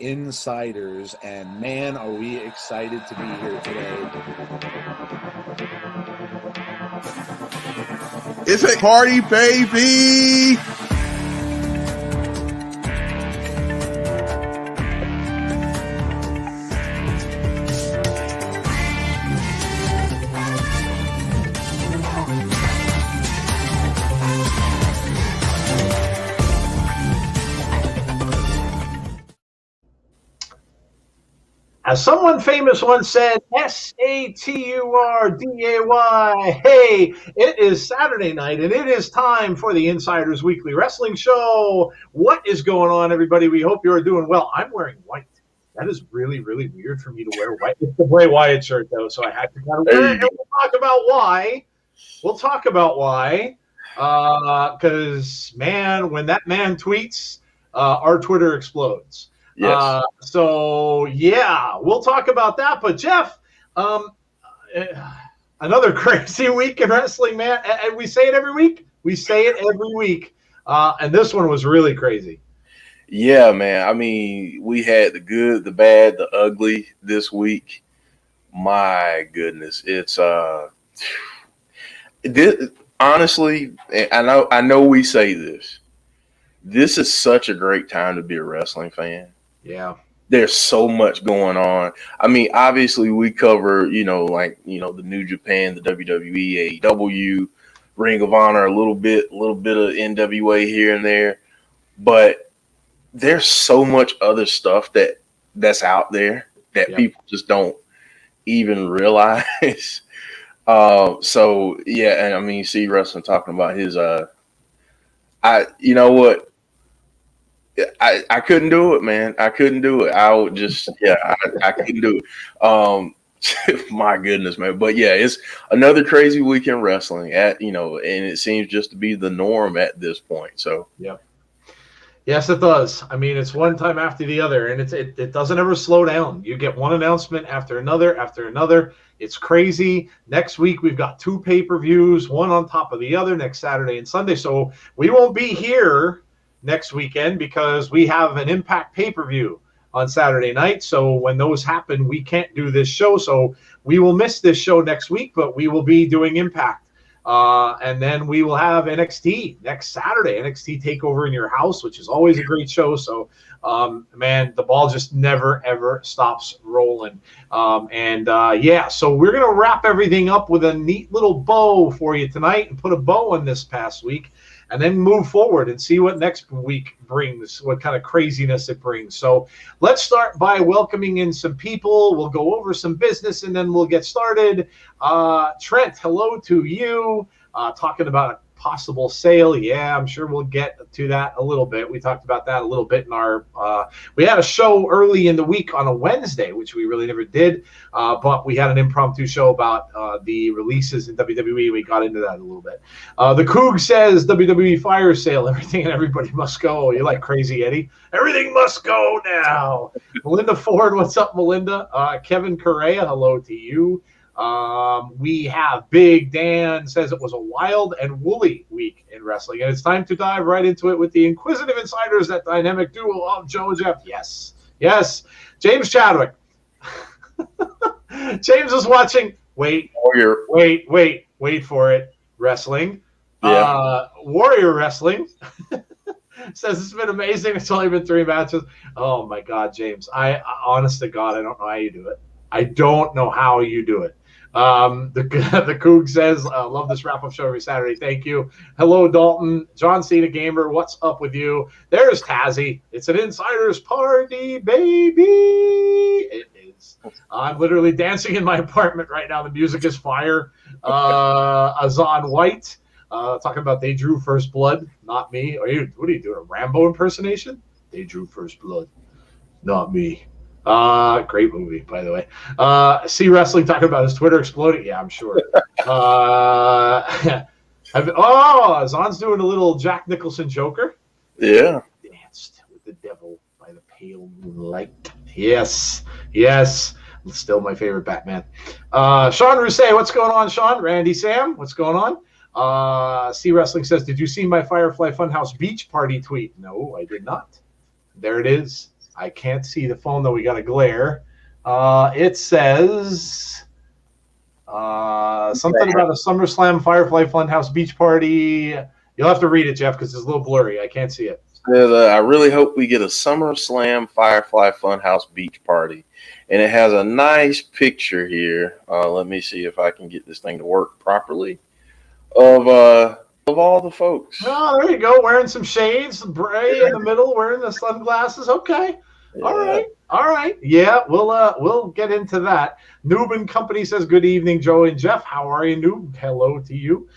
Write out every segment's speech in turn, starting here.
Insiders, and man, are we excited to be here today. It's a party, baby! As someone famous once said, Saturday. Hey, it is Saturday night, and it is time for the Insiders Weekly Wrestling Show. What is going on, everybody? We hope you are doing well. I'm wearing white. That is really, really weird for me to wear white. It's the Bray Wyatt shirt, though, so I had to kind of wear it, and we'll talk about why. Because, man, when that man tweets, our Twitter explodes. Yes. We'll talk about that. But Jeff, another crazy week in wrestling, man. And we say it every week. And this one was really crazy. Yeah, man. I mean, we had the good, the bad, the ugly this week. My goodness, it's honestly, I know we say this. This is such a great time to be a wrestling fan. Yeah. There's so much going on. I mean, obviously we cover, the New Japan, the WWE, AEW, Ring of Honor, a little bit of NWA here and there. But there's so much other stuff that's out there that people just don't even realize. And I mean, you see Wrestling talking about his you know what? I couldn't do it, man. I couldn't do it. I would just, I couldn't do it. My goodness, man. But yeah, it's another crazy week in wrestling and it seems just to be the norm at this point. So, yeah. Yes, it does. I mean, it's one time after the other, and it doesn't ever slow down. You get one announcement after another. It's crazy. Next week, we've got 2 pay-per-views, one on top of the other next Saturday and Sunday. So we won't be here next weekend because we have an Impact pay-per-view on Saturday night. So when those happen, we can't do this show. So we will miss this show next week, but we will be doing Impact. And then we will have NXT next Saturday, NXT TakeOver in Your House, which is always a great show. So, man, the ball just never, ever stops rolling. So we're going to wrap everything up with a neat little bow for you tonight and put a bow on this past week and then move forward and see what next week brings, what kind of craziness it brings. So let's start by welcoming in some people. We'll go over some business and then we'll get started. Trent, hello to you. Talking about a possible sale. Yeah, I'm sure we'll get to that a little bit. We talked about that a little bit in our we had a show early in the week on a Wednesday, which we really never did, but we had an impromptu show about the releases in WWE. We got into that a little bit. The Coog says WWE fire sale, everything and everybody must go. You're like crazy, Eddie. Everything must go now. Melinda Ford, what's up, Melinda? Kevin Correa, hello to you. We have Big Dan says it was a wild and woolly week in wrestling, and it's time to dive right into it with the inquisitive insiders, that dynamic duo of Joe and Jeff. Yes. James Chadwick. James is watching. Wait for it. Wrestling. Yeah. Warrior Wrestling. Says it's been amazing. It's only been 3 matches. Oh my God, James. I honest to God, I don't know how you do it. I don't know how you do it. The Coog says, love this wrap-up show every Saturday. Thank you. Hello, Dalton. John Cena Gamer, what's up with you? There's Tazzy. It's an insider's party, baby. It is. I'm literally dancing in my apartment right now. The music is fire. Azan White, talking about they drew first blood, not me. What are you doing, a Rambo impersonation? They drew first blood, not me. Great movie, by the way. See Wrestling talking about his Twitter exploding. Yeah, I'm sure. Zon's doing a little Jack Nicholson Joker. Yeah. Danced with the devil by the pale moonlight. Yes. Still my favorite Batman. Sean Rousset, what's going on, Sean? Randy Sam, what's going on? See Wrestling says, did you see my Firefly Funhouse beach party tweet? No, I did not. There it is. I can't see the phone, though. We got a glare. It says something about a SummerSlam Firefly Funhouse beach party. You'll have to read it, Jeff, because it's a little blurry. I can't see it. I really hope we get a SummerSlam Firefly Funhouse beach party. And it has a nice picture here. Let me see if I can get this thing to work properly. Of all the folks. Oh, there you go. Wearing some shades. Bray in the middle, wearing the sunglasses. Okay. Yeah. All right. Yeah, we'll get into that. Noob and Company says, good evening, Joe and Jeff. How are you, Noob? Hello to you.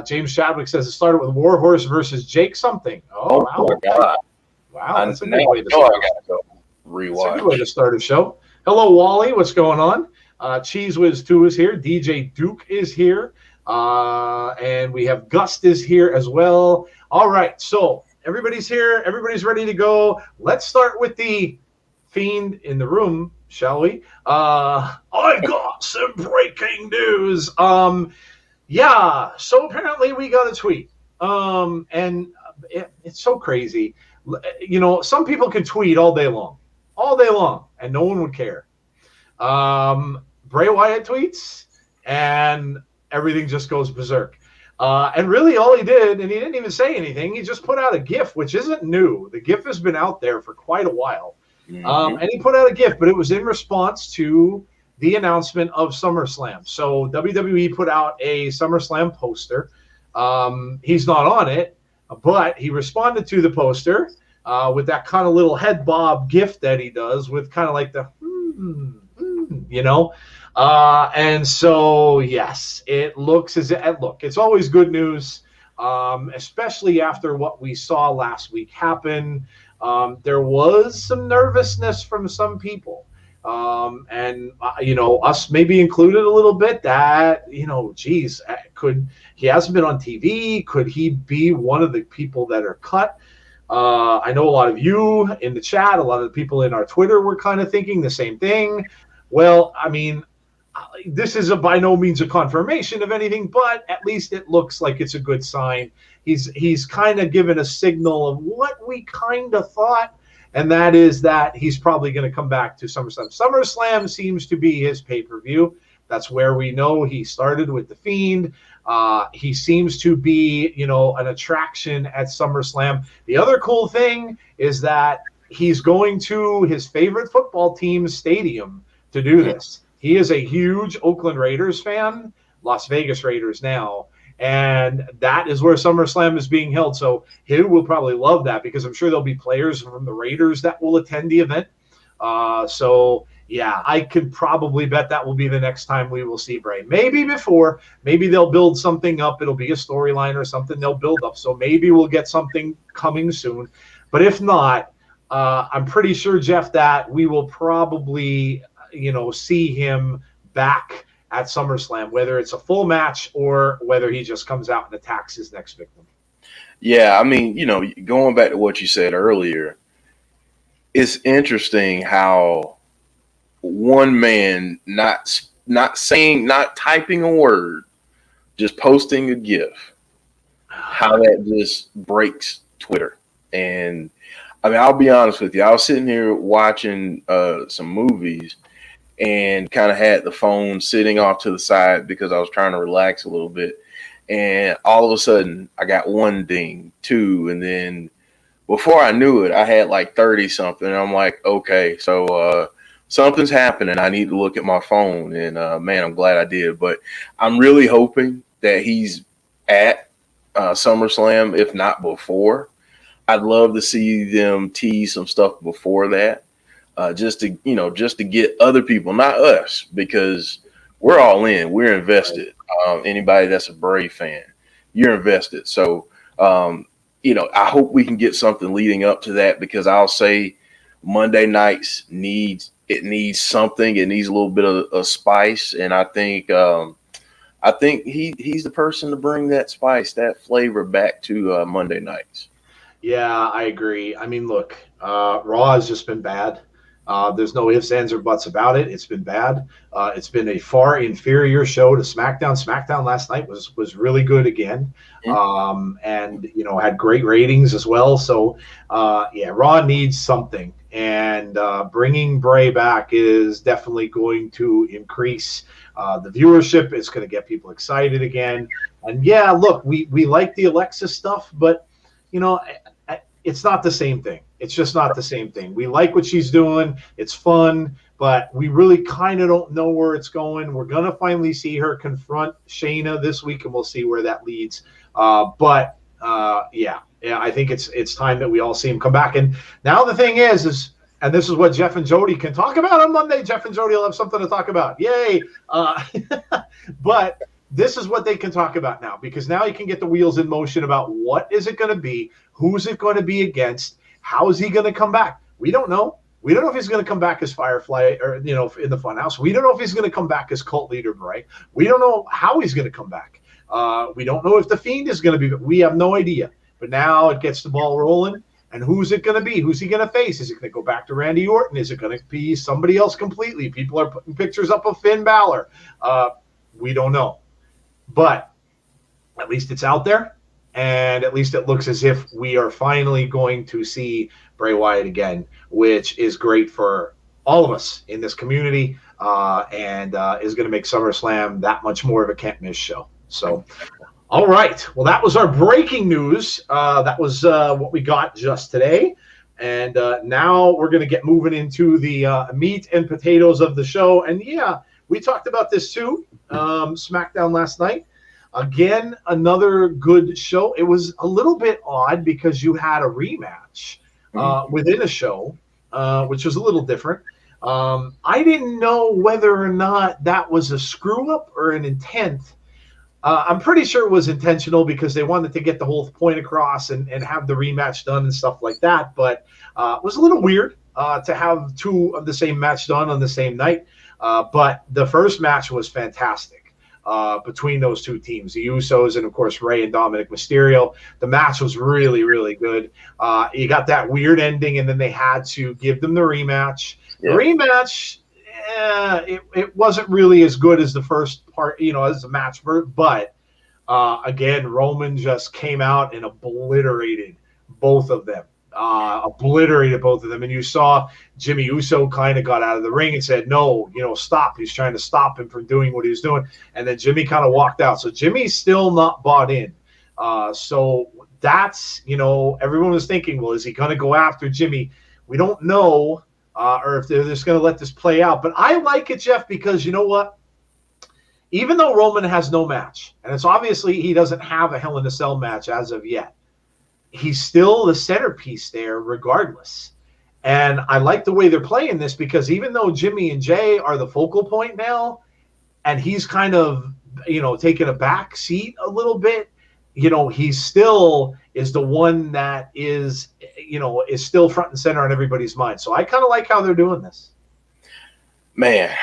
James Chadwick says it started with Warhorse versus Jake something. Oh wow. My God. Wow, that's a good way to start. Rewatch. That's a good way to start a show. Hello, Wally. What's going on? Cheese Whiz 2 is here. DJ Duke is here. And we have Gust is here as well. All right, so everybody's here. Everybody's ready to go. Let's start with the Fiend in the room, shall we? I've got some breaking news. Yeah, so apparently we got a tweet. And it's so crazy. You know, some people can tweet all day long, and no one would care. Bray Wyatt tweets, and everything just goes berserk. And really all he did, and he didn't even say anything, he just put out a GIF, which isn't new. The GIF has been out there for quite a while. And he put out a GIF, but it was in response to the announcement of SummerSlam. So WWE put out a SummerSlam poster. He's not on it, but he responded to the poster with that kind of little head bob GIF that he does with kind of like the, you know. And so, yes, it looks as if, look, it's always good news, especially after what we saw last week happen. There was some nervousness from some people, and, you know, us maybe included a little bit that, you know, geez, he hasn't been on TV. Could he be one of the people that are cut? I know a lot of you in the chat, a lot of the people in our Twitter were kind of thinking the same thing. Well, I mean, this is by no means a confirmation of anything, but at least it looks like it's a good sign. he's kind of given a signal of what we kind of thought, and that is that he's probably going to come back to SummerSlam. SummerSlam seems to be his pay-per-view. That's where we know he started with The Fiend. He seems to be, an attraction at SummerSlam. The other cool thing is that he's going to his favorite football team's stadium to do this. He is a huge Oakland Raiders fan, Las Vegas Raiders now, and that is where SummerSlam is being held. So he will probably love that because I'm sure there'll be players from the Raiders that will attend the event. So yeah, I could probably bet that will be the next time we will see Bray. Maybe before, maybe they'll build something up. It'll be a storyline or something they'll build up. So maybe we'll get something coming soon. But if not, I'm pretty sure, Jeff, that we will probably, see him back at SummerSlam, whether it's a full match or whether he just comes out and attacks his next victim. Yeah, I mean, going back to what you said earlier, it's interesting how one man not typing a word, just posting a GIF, how that just breaks Twitter. And I mean, I'll be honest with you, I was sitting here watching some movies and kind of had the phone sitting off to the side because I was trying to relax a little bit. And all of a sudden I got one ding, two, and then before I knew it, I had like 30 something. I'm like, okay, so something's happening. I need to look at my phone. And man, I'm glad I did. But I'm really hoping that he's at SummerSlam, if not before. I'd love to see them tease some stuff before that, just to get other people, not us, because we're all in. We're invested. Anybody that's a Brave fan, you're invested. So, I hope we can get something leading up to that, because I'll say Monday nights needs something. It needs a little bit of spice, and I think he's the person to bring that spice, that flavor back to Monday nights. Yeah, I agree. I mean, look, Raw has just been bad. There's no ifs, ands, or buts about it. It's been bad. It's been a far inferior show to SmackDown. SmackDown last night was really good again, and had great ratings as well. So Raw needs something, and bringing Bray back is definitely going to increase the viewership. It's going to get people excited again. And yeah, look, we like the Alexa stuff, but it's not the same thing. It's just not the same thing. We like what she's doing. It's fun, but we really kind of don't know where it's going. We're going to finally see her confront Shayna this week, and we'll see where that leads. I think it's time that we all see him come back. And now the thing is, and this is what Jeff and Jody can talk about on Monday. Jeff and Jody will have something to talk about. Yay. But this is what they can talk about now, because now you can get the wheels in motion about what is it going to be, who's it going to be against, how is he going to come back. We don't know. We don't know if he's going to come back as Firefly or in the Funhouse. We don't know if he's going to come back as Cult Leader Bray. We don't know how he's going to come back. We don't know if the Fiend is going to be. We have no idea. But now it gets the ball rolling. And who's it going to be? Who's he going to face? Is it going to go back to Randy Orton? Is it going to be somebody else completely? People are putting pictures up of Finn Balor. We don't know. But at least it's out there, and at least it looks as if we are finally going to see Bray Wyatt again, which is great for all of us in this community, and is going to make SummerSlam that much more of a can't-miss show. So, all right. Well, that was our breaking news. That was what we got just today. And now we're going to get moving into the meat and potatoes of the show. And, yeah, we talked about this too. SmackDown last night. Again, another good show. It was a little bit odd because you had a rematch within a show, which was a little different. I didn't know whether or not that was a screw-up or an intent. I'm pretty sure it was intentional because they wanted to get the whole point across and have the rematch done and stuff like that. But it was a little weird to have two of the same match done on the same night. But the first match was fantastic between those two teams, the Usos and, of course, Rey and Dominic Mysterio. The match was really, really good. You got that weird ending, and then they had to give them the rematch. Yeah. The rematch, it wasn't really as good as the first part, as the match, but Again, Roman just came out and obliterated both of them. And you saw Jimmy Uso kind of got out of the ring and said, no, stop. He's trying to stop him from doing what he was doing. And then Jimmy kind of walked out. So Jimmy's still not bought in. So that's, everyone was thinking, well, is he going to go after Jimmy? We don't know, or if they're just going to let this play out. But I like it, Jeff, because you know what? Even though Roman has no match, and it's obviously he doesn't have a Hell in a Cell match as of yet, he's still the centerpiece there regardless. And I like the way they're playing this because even though Jimmy and Jay are the focal point now, and he's kind of, taking a back seat a little bit, he still is the one that is still front and center on everybody's mind. So I kind of like how they're doing this. Man,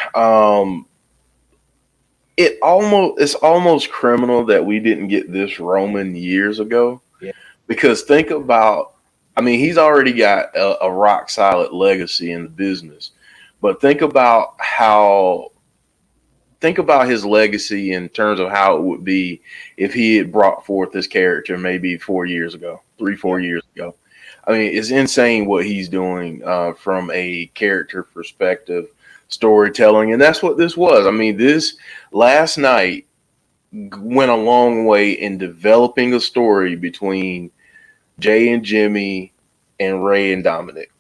it's almost criminal that we didn't get this Roman years ago. Yeah. Because think about, he's already got a rock solid legacy in the business, but think about his legacy in terms of how it would be if he had brought forth this character maybe 4 years ago, 4 years ago. It's insane what he's doing from a character perspective, storytelling, and that's what this was. This last night went a long way in developing a story between Jay and Jimmy and Ray and Dominic.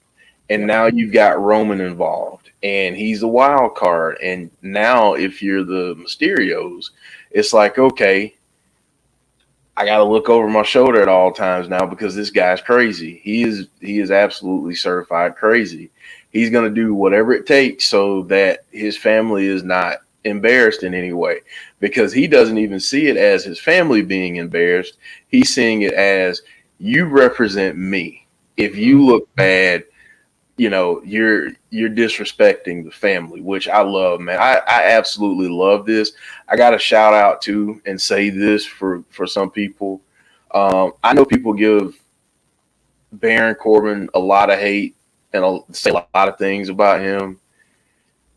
And now you've got Roman involved, and he's the wild card. And now if you're the Mysterios, it's like, okay, I got to look over my shoulder at all times now because this guy's crazy. He is absolutely certified crazy. He's going to do whatever it takes so that his family is not embarrassed in any way, because he doesn't even see it as his family being embarrassed. He's seeing it as, you represent me. If you look bad, you're disrespecting the family, which I love, man. I absolutely love this. I got to shout out to and say this for some people. I know people give Baron Corbin a lot of hate and I'll say a lot of things about him.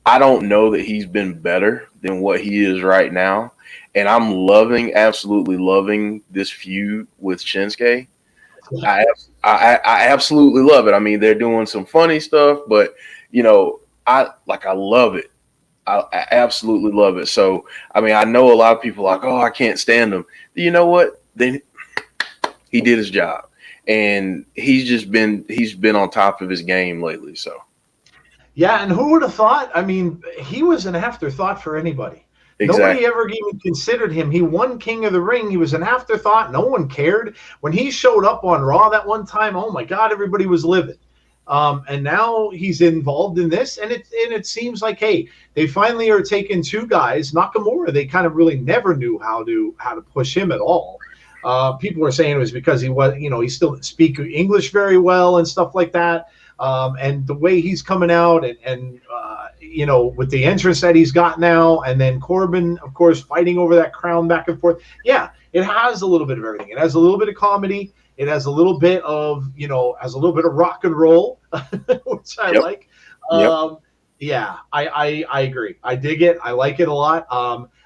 I don't know that he's been better than what he is right now. And I'm absolutely loving this feud with Shinsuke. I absolutely love it. They're doing some funny stuff, but I love it. I absolutely love it. So, I know a lot of people are like, oh, I can't stand him. You know what? Then he did his job, and he's been on top of his game lately. So, yeah. And who would have thought? He was an afterthought for anybody. Exactly. Nobody ever even considered him. He won King of the Ring. He was an afterthought. No one cared. When he showed up on Raw that one time, oh my God, everybody was livid. And now he's involved in this, and it seems like, hey, they finally are taking two guys. Nakamura, they kind of really never knew how to push him at all. People were saying it was because he still didn't speak English very well and stuff like that. And the way he's coming out and with the entrance that he's got now, and then Corbin, of course, fighting over that crown back and forth. Yeah, it has a little bit of everything. It has a little bit of comedy. It has a little bit of, rock and roll, which I like. Yeah, I agree. I dig it. I like it a lot.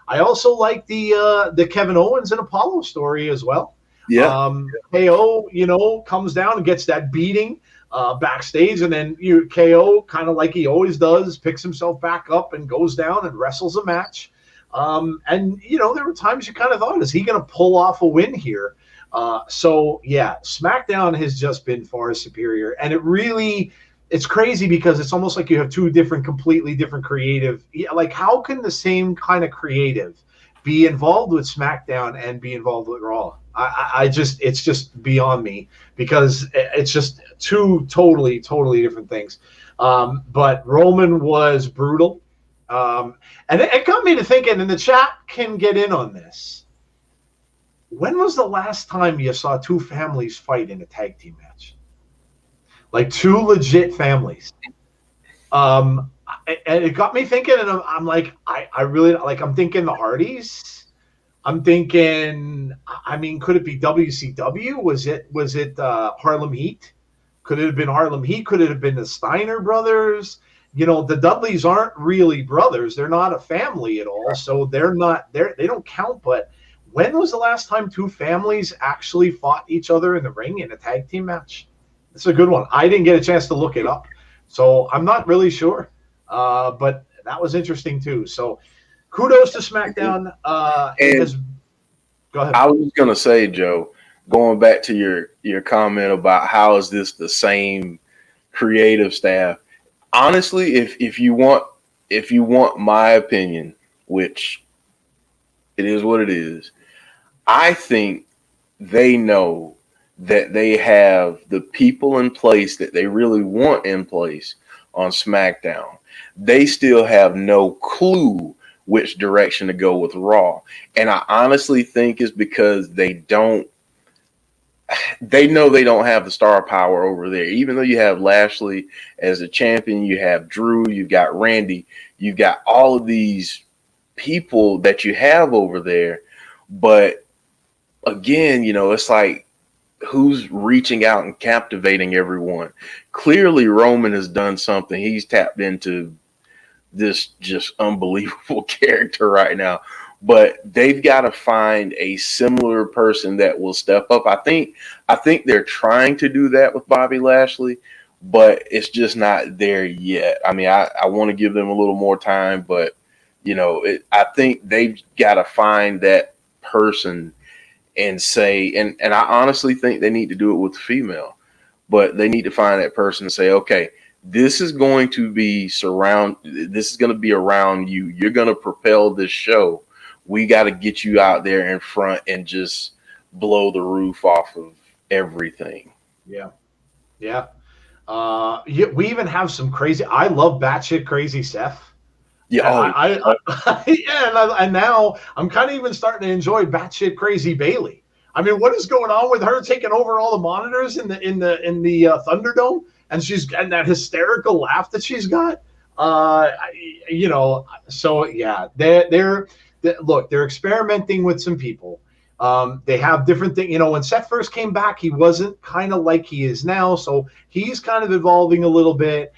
I also like the Kevin Owens and Apollo story as well. Yeah. KO, comes down and gets that beating backstage, and then KO, kind of like he always does, picks himself back up and goes down and wrestles a match. And there were times you kind of thought, is he going to pull off a win here? So yeah, SmackDown has just been far superior, and it's crazy because it's almost like you have two completely different creative. Like, how can the same kind of creative be involved with SmackDown and be involved with Raw? It's just beyond me, because it's just two totally different things. But Roman was brutal. And it got me to thinking, and the chat can get in on this. When was the last time you saw two families fight in a tag team match? Like two legit families. And it got me thinking, and I'm like, I really like, I'm thinking the Hardys. I'm thinking, could it be WCW? Was it Harlem Heat? Could it have been Harlem Heat? Could it have been the Steiner brothers? The Dudleys aren't really brothers. They're not a family at all. So they don't count. But when was the last time two families actually fought each other in the ring in a tag team match? It's a good one. I didn't get a chance to look it up, so I'm not really sure. But that was interesting too. So kudos to SmackDown. Go ahead. I was going to say, Joe, going back to your comment about how is this the same creative staff. Honestly, if you want my opinion, which it is what it is, I think they know that they have the people in place that they really want in place on SmackDown. They still have no clue which direction to go with Raw. And I honestly think it's because they know they don't have the star power over there. Even though you have Lashley as a champion, you have Drew, you've got Randy, you've got all of these people that you have over there. But again, it's like, who's reaching out and captivating everyone? Clearly, Roman has done something. He's tapped into this just unbelievable character right now. But they've got to find a similar person that will step up. I think they're trying to do that with Bobby Lashley, but it's just not there yet. I mean, I want to give them a little more time, but I think they've got to find that person and say, and I honestly think they need to do it with the female, but they need to find that person and say, okay, this is going to be around you. You're going to propel this show. We got to get you out there in front and just blow the roof off of everything. Yeah. We even have some crazy. I love batshit crazy Seth. Yeah, and now I'm kind of even starting to enjoy batshit crazy Bailey. I mean, what is going on with her taking over all the monitors in the Thunderdome, and that hysterical laugh that she's got? So yeah, they're experimenting with some people. They have different things. When Seth first came back, he wasn't kind of like he is now. So he's kind of evolving a little bit.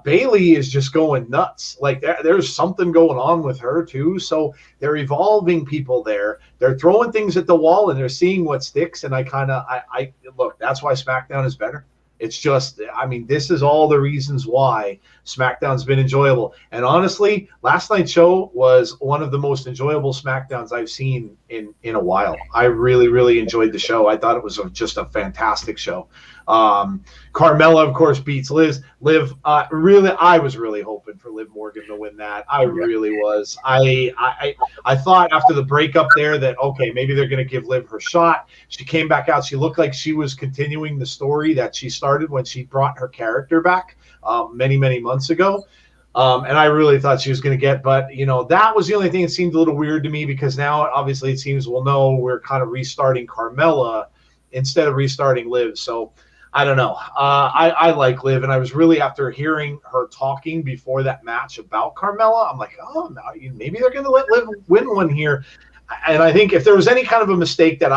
Bailey is just going nuts. Like there's something going on with her too. So they're evolving people there. They're throwing things at the wall and they're seeing what sticks. And I look, that's why SmackDown is better. It's just, this is all the reasons why SmackDown's been enjoyable. And honestly, last night's show was one of the most enjoyable SmackDowns I've seen in a while. I really, really enjoyed the show. I thought it was just a fantastic show. Carmella, of course, beats Liv. Really, I was really hoping for Liv Morgan to win that. I really was. I thought after the breakup there that, okay, maybe they're going to give Liv her shot. She came back out. She looked like she was continuing the story that she started when she brought her character back many, many months ago. And I really thought she was going to get, but that was the only thing that seemed a little weird to me, because now obviously it seems, well, no, we're kind of restarting Carmella instead of restarting Liv. So I don't know. I like Liv, and I was really, after hearing her talking before that match about Carmella, I'm like, oh, maybe they're going to let Liv win one here. And I think if there was any kind of a mistake that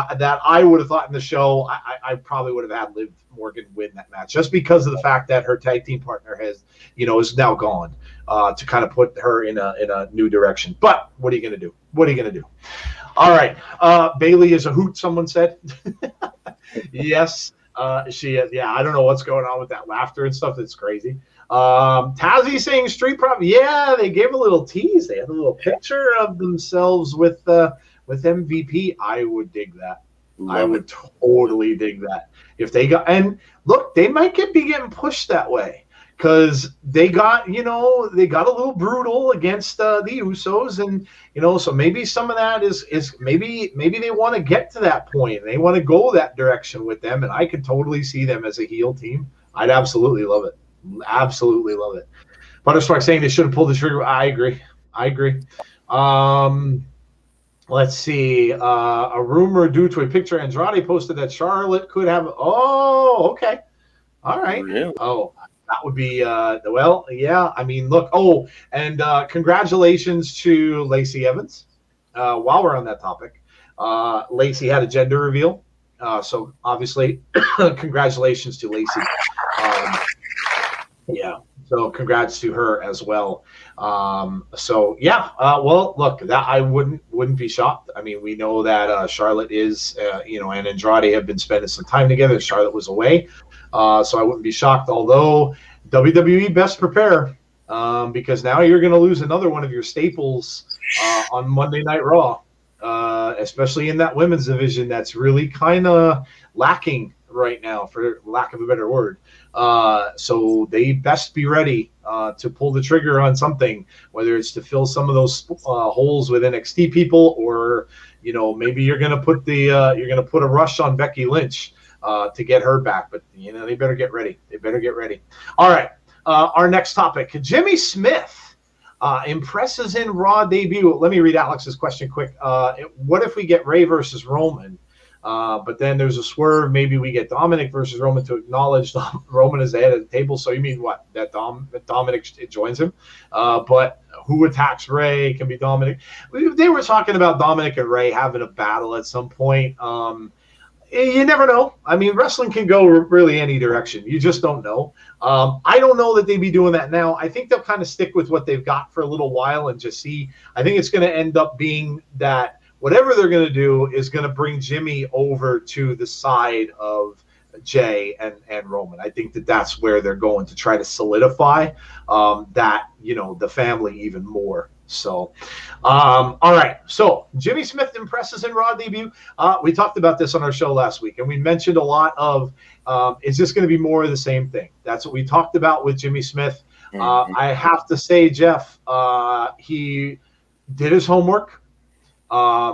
I would have thought in the show, I probably would have had Liv Morgan win that match, just because of the fact that her tag team partner is now gone, to kind of put her in a new direction. But what are you going to do? All right. Bailey is a hoot, someone said. Yes. She is. Yeah, I don't know what's going on with that laughter and stuff. It's crazy. Tazzy saying Street Profits. Yeah, they gave a little tease. They had a little picture of themselves with MVP. I would dig that. I would totally dig that. If they got, and look, they might be getting pushed that way, because they got a little brutal against the Usos, and so maybe some of that is maybe they want to get to that point and they want to go that direction with them, and I could totally see them as a heel team. I'd absolutely love it. Absolutely love it. Butterspark saying they should have pulled the trigger. I agree. Let's see. A rumor due to a picture Andrade posted that Charlotte could have. Oh, okay. All right. Really? Oh, that would be, well, yeah. I mean, look. Oh, and congratulations to Lacey Evans. While we're on that topic, Lacey had a gender reveal. So obviously, congratulations to Lacey. Yeah. So congrats to her as well. So yeah. Well, look, that I wouldn't be shocked. I mean, we know that Charlotte is, and Andrade have been spending some time together. Charlotte was away, so I wouldn't be shocked. Although WWE best prepare, because now you're going to lose another one of your staples on Monday Night Raw, especially in that women's division that's really kind of lacking right now, for lack of a better word. So they best be ready to pull the trigger on something, whether it's to fill some of those holes with NXT people, or maybe you're going to put a rush on Becky Lynch to get her back. But they better get ready. They better get ready. All right. Our next topic: Jimmy Smith impresses in Raw debut. Let me read Alex's question quick. What if we get Ray versus Roman? But then there's a swerve. Maybe we get Dominic versus Roman to acknowledge Roman is the head of the table. So you mean what? That Dominic joins him? But who attacks Ray? Can be Dominic. They were talking about Dominic and Ray having a battle at some point. You never know. I mean, wrestling can go really any direction. You just don't know. I don't know that they'd be doing that now. I think they'll kind of stick with what they've got for a little while and just see. I think it's going to end up being that whatever they're going to do is going to bring Jimmy over to the side of Jay and Roman. I think that's where they're going to try to solidify that, the family even more. So, all right. So Jimmy Smith impresses in Raw debut. We talked about this on our show last week, and we mentioned a lot of, is this going to be more of the same thing? That's what we talked about with Jimmy Smith. I have to say, Jeff, he did his homework.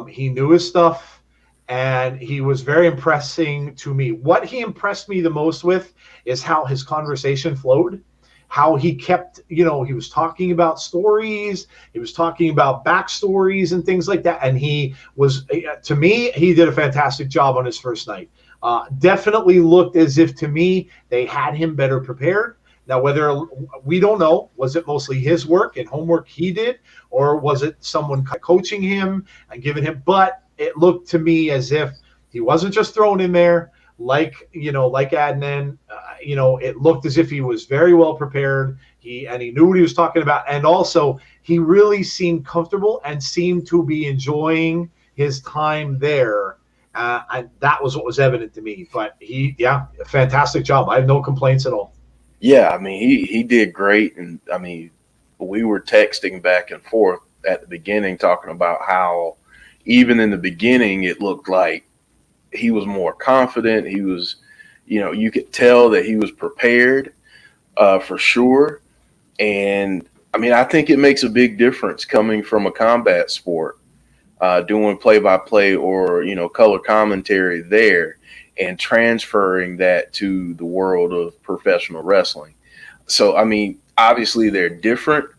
He knew his stuff, and he was very impressing to me. What he impressed me the most with is how his conversation flowed, how he kept, he was talking about stories, he was talking about backstories and things like that. And he was, to me, he did a fantastic job on his first night. Definitely looked as if, to me, they had him better prepared. Now, whether we don't know, was it mostly his work and homework he did, or was it someone coaching him and giving him? But it looked to me as if he wasn't just thrown in there like Adnan. It looked as if he was very well prepared. He knew what he was talking about, and also he really seemed comfortable and seemed to be enjoying his time there. And that was what was evident to me. But a fantastic job. I have no complaints at all. Yeah, I mean, he did great. And I mean, we were texting back and forth at the beginning talking about how even in the beginning, it looked like he was more confident. He was, you could tell that he was prepared for sure. And I mean, I think it makes a big difference coming from a combat sport, doing play-by-play or, color commentary there, and transferring that to the world of professional wrestling. So, I mean, obviously they're different,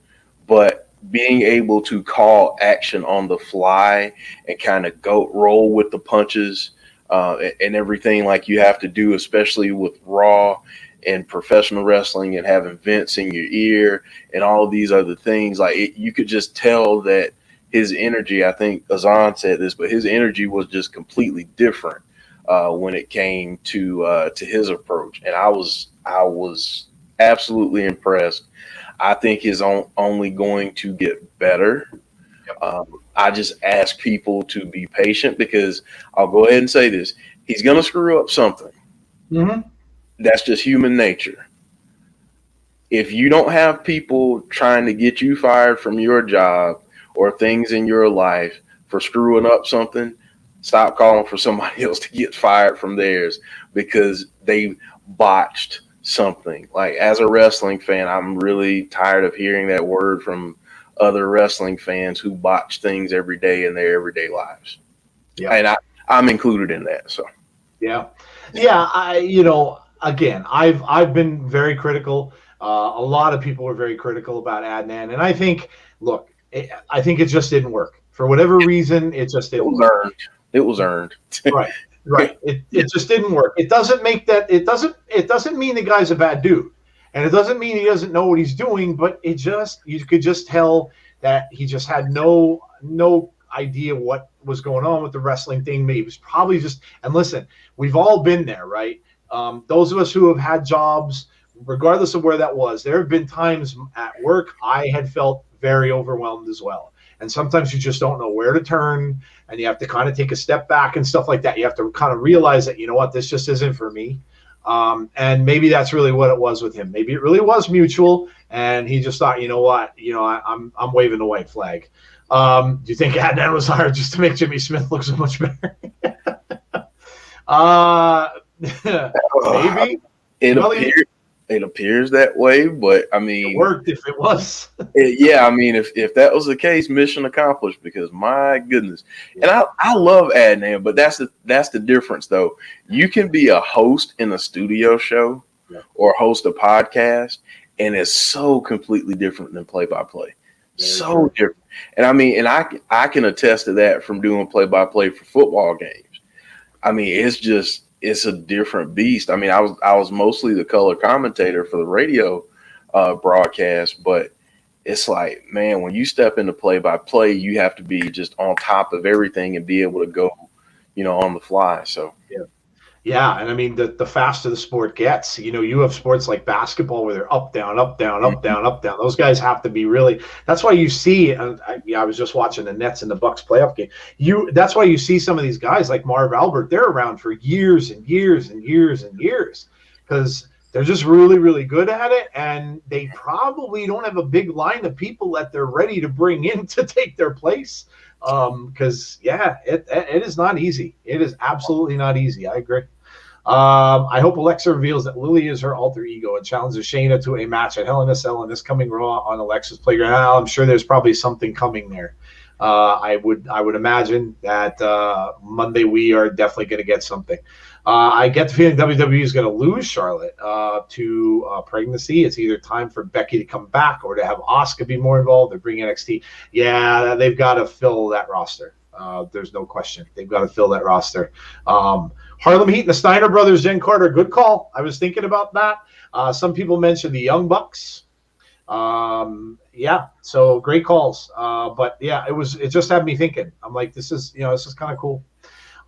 but being able to call action on the fly and kind of roll with the punches and everything like you have to do, especially with Raw and professional wrestling and having vents in your ear and all of these other things, you could just tell that his energy, I think Azan said this, but his energy was just completely different when it came to his approach. And I was absolutely impressed. I think he's only going to get better. I just ask people to be patient, because I'll go ahead and say this. He's going to screw up something. Mm-hmm. That's just human nature. If you don't have people trying to get you fired from your job or things in your life for screwing up something, stop calling for somebody else to get fired from theirs because they botched something. Like, as a wrestling fan, I'm really tired of hearing that word from other wrestling fans who botch things every day in their everyday lives. Yeah. And I'm included in that. So, yeah. Again, I've been very critical. A lot of people were very critical about Adnan. And I think, I think it just didn't work. For whatever reason, it just didn't work. It was earned. Right. It just didn't work. It doesn't mean the guy's a bad dude. And it doesn't mean he doesn't know what he's doing, but you could just tell that he just had no idea what was going on with the wrestling thing. He was probably just, and listen, we've all been there, right? Those of us who have had jobs regardless of where that was, there have been times at work I had felt very overwhelmed as well. And sometimes you just don't know where to turn, and you have to kind of take a step back and stuff like that. You have to kind of realize that, you know what, this just isn't for me. And maybe that's really what it was with him. Maybe it really was mutual, and he just thought, you know what, I'm waving the white flag. Do you think Adnan was hired just to make Jimmy Smith look so much better? Maybe. It appears that way, but I mean, it worked if it was. I mean, if that was the case, mission accomplished. Because my goodness, and I love Adnan, but that's the difference though. You can be a host in a studio show or host a podcast, and it's so completely different than play-by-play. So different. And I mean, and I can attest to that from doing play-by-play for football games. I mean, it's a different beast. I mean, I was mostly the color commentator for the radio broadcast, but it's like, man, when you step into play-by-play, you have to be just on top of everything and be able to go, on the fly. So yeah, and I mean, the faster the sport gets, you have sports like basketball where they're up, down, up, down, up, down, up, down. Those guys have to be really. That's why you see. I was just watching the Nets and the Bucks playoff game. That's why you see some of these guys like Marv Albert. They're around for years and years and years and years because they're just really, really good at it, and they probably don't have a big line of people that they're ready to bring in to take their place. Because it is not easy. It is absolutely not easy. I agree. I hope Alexa reveals that Lily is her alter ego and challenges Shayna to a match at Hell in a Cell in this coming Raw on Alexa's Playground. I'm sure there's probably something coming there. I would imagine that Monday we are definitely going to get something. I get the feeling WWE is going to lose Charlotte to pregnancy. It's either time for Becky to come back or to have Asuka be more involved or bring NXT. Yeah, they've got to fill that roster. There's no question. They've got to fill that roster. Harlem Heat and the Steiner brothers, Jen Carter, good call. I was thinking about that. Some people mentioned the Young Bucks. So great calls. But yeah, it just had me thinking. I'm like, this is kind of cool.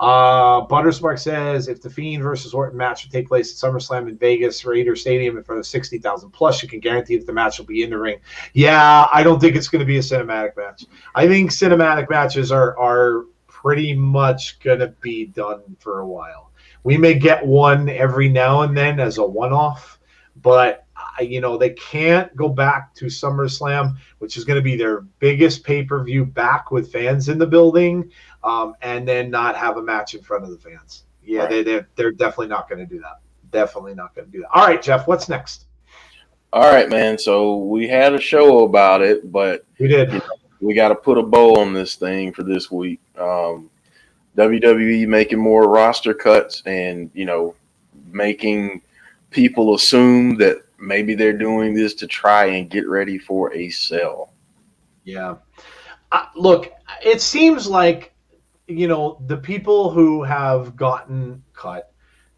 Butterspark says if the Fiend versus Orton match would take place at SummerSlam in Vegas, Raider Stadium in front of 60,000 plus, you can guarantee that the match will be in the ring. Yeah, I don't think it's going to be a cinematic match. I think cinematic matches are pretty much going to be done for a while. We may get one every now and then as a one-off, but they can't go back to SummerSlam, which is going to be their biggest pay-per-view back with fans in the building, and then not have a match in front of the fans. Yeah, right. They're definitely not going to do that. Definitely not going to do that. All right, Jeff, what's next? All right, man. So we had a show about it, but we did. We got to put a bow on this thing for this week. WWE making more roster cuts and, making people assume that maybe they're doing this to try and get ready for a sell. Yeah. Look, it seems like, the people who have gotten cut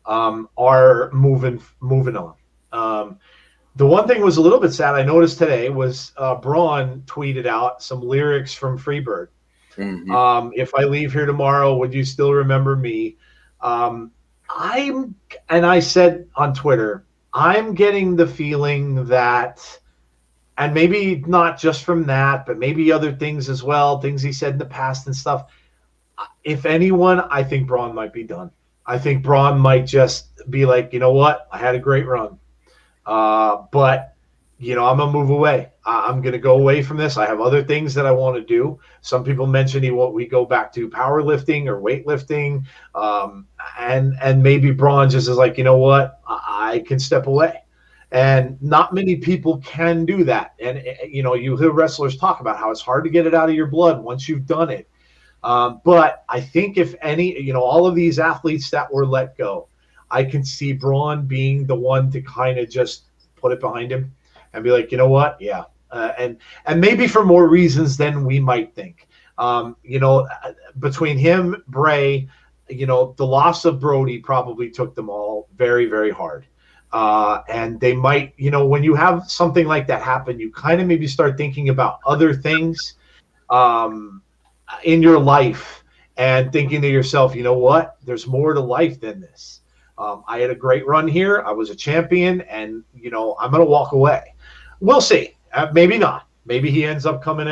are moving on. The one thing was a little bit sad I noticed today was Braun tweeted out some lyrics from Freebird. Mm-hmm. If I leave here tomorrow, would you still remember me? I said on Twitter, I'm getting the feeling that, and maybe not just from that, but maybe other things as well, things he said in the past and stuff. If anyone, I think Braun might be done. I think Braun might just be like, you know what? I had a great run. But I'm going to move away. I'm going to go away from this. I have other things that I want to do. Some people mentioned we go back to powerlifting or weightlifting. And maybe Braun just is like, you know what? I can step away. And not many people can do that. And, you hear wrestlers talk about how it's hard to get it out of your blood once you've done it. But I think if any, all of these athletes that were let go, I can see Braun being the one to kind of just put it behind him and be like, you know what? Yeah. And maybe for more reasons than we might think. Between him, Bray, the loss of Brody probably took them all very, very hard. And they might, when you have something like that happen, you kind of maybe start thinking about other things in your life and thinking to yourself, you know what? There's more to life than this. I had a great run here. I was a champion, and I'm going to walk away. We'll see. Maybe not. Maybe he ends up coming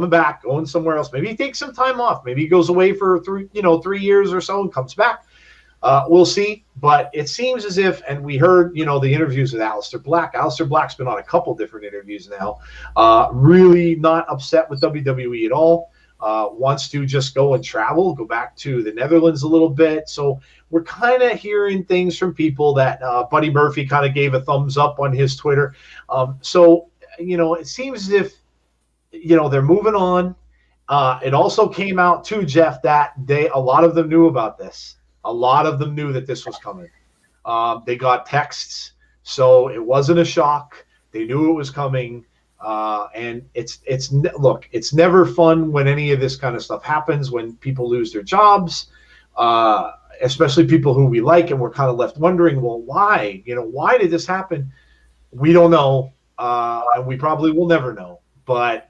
back, going somewhere else. Maybe he takes some time off. Maybe he goes away for 3 years or so and comes back. We'll see. But it seems as if, and we heard, the interviews with Aleister Black. Aleister Black's been on a couple different interviews now. Really not upset with WWE at all. Wants to just go and travel, go back to the Netherlands a little bit. So we're kind of hearing things from people that Buddy Murphy kind of gave a thumbs up on his Twitter. So it seems as if, they're moving on. It also came out too, Jeff, that a lot of them knew about this. A lot of them knew that this was coming. They got texts, so it wasn't a shock. They knew it was coming. And it's never fun when any of this kind of stuff happens, when people lose their jobs, especially people who we like, and we're kind of left wondering, well, why? Why did this happen? We don't know, and we probably will never know. But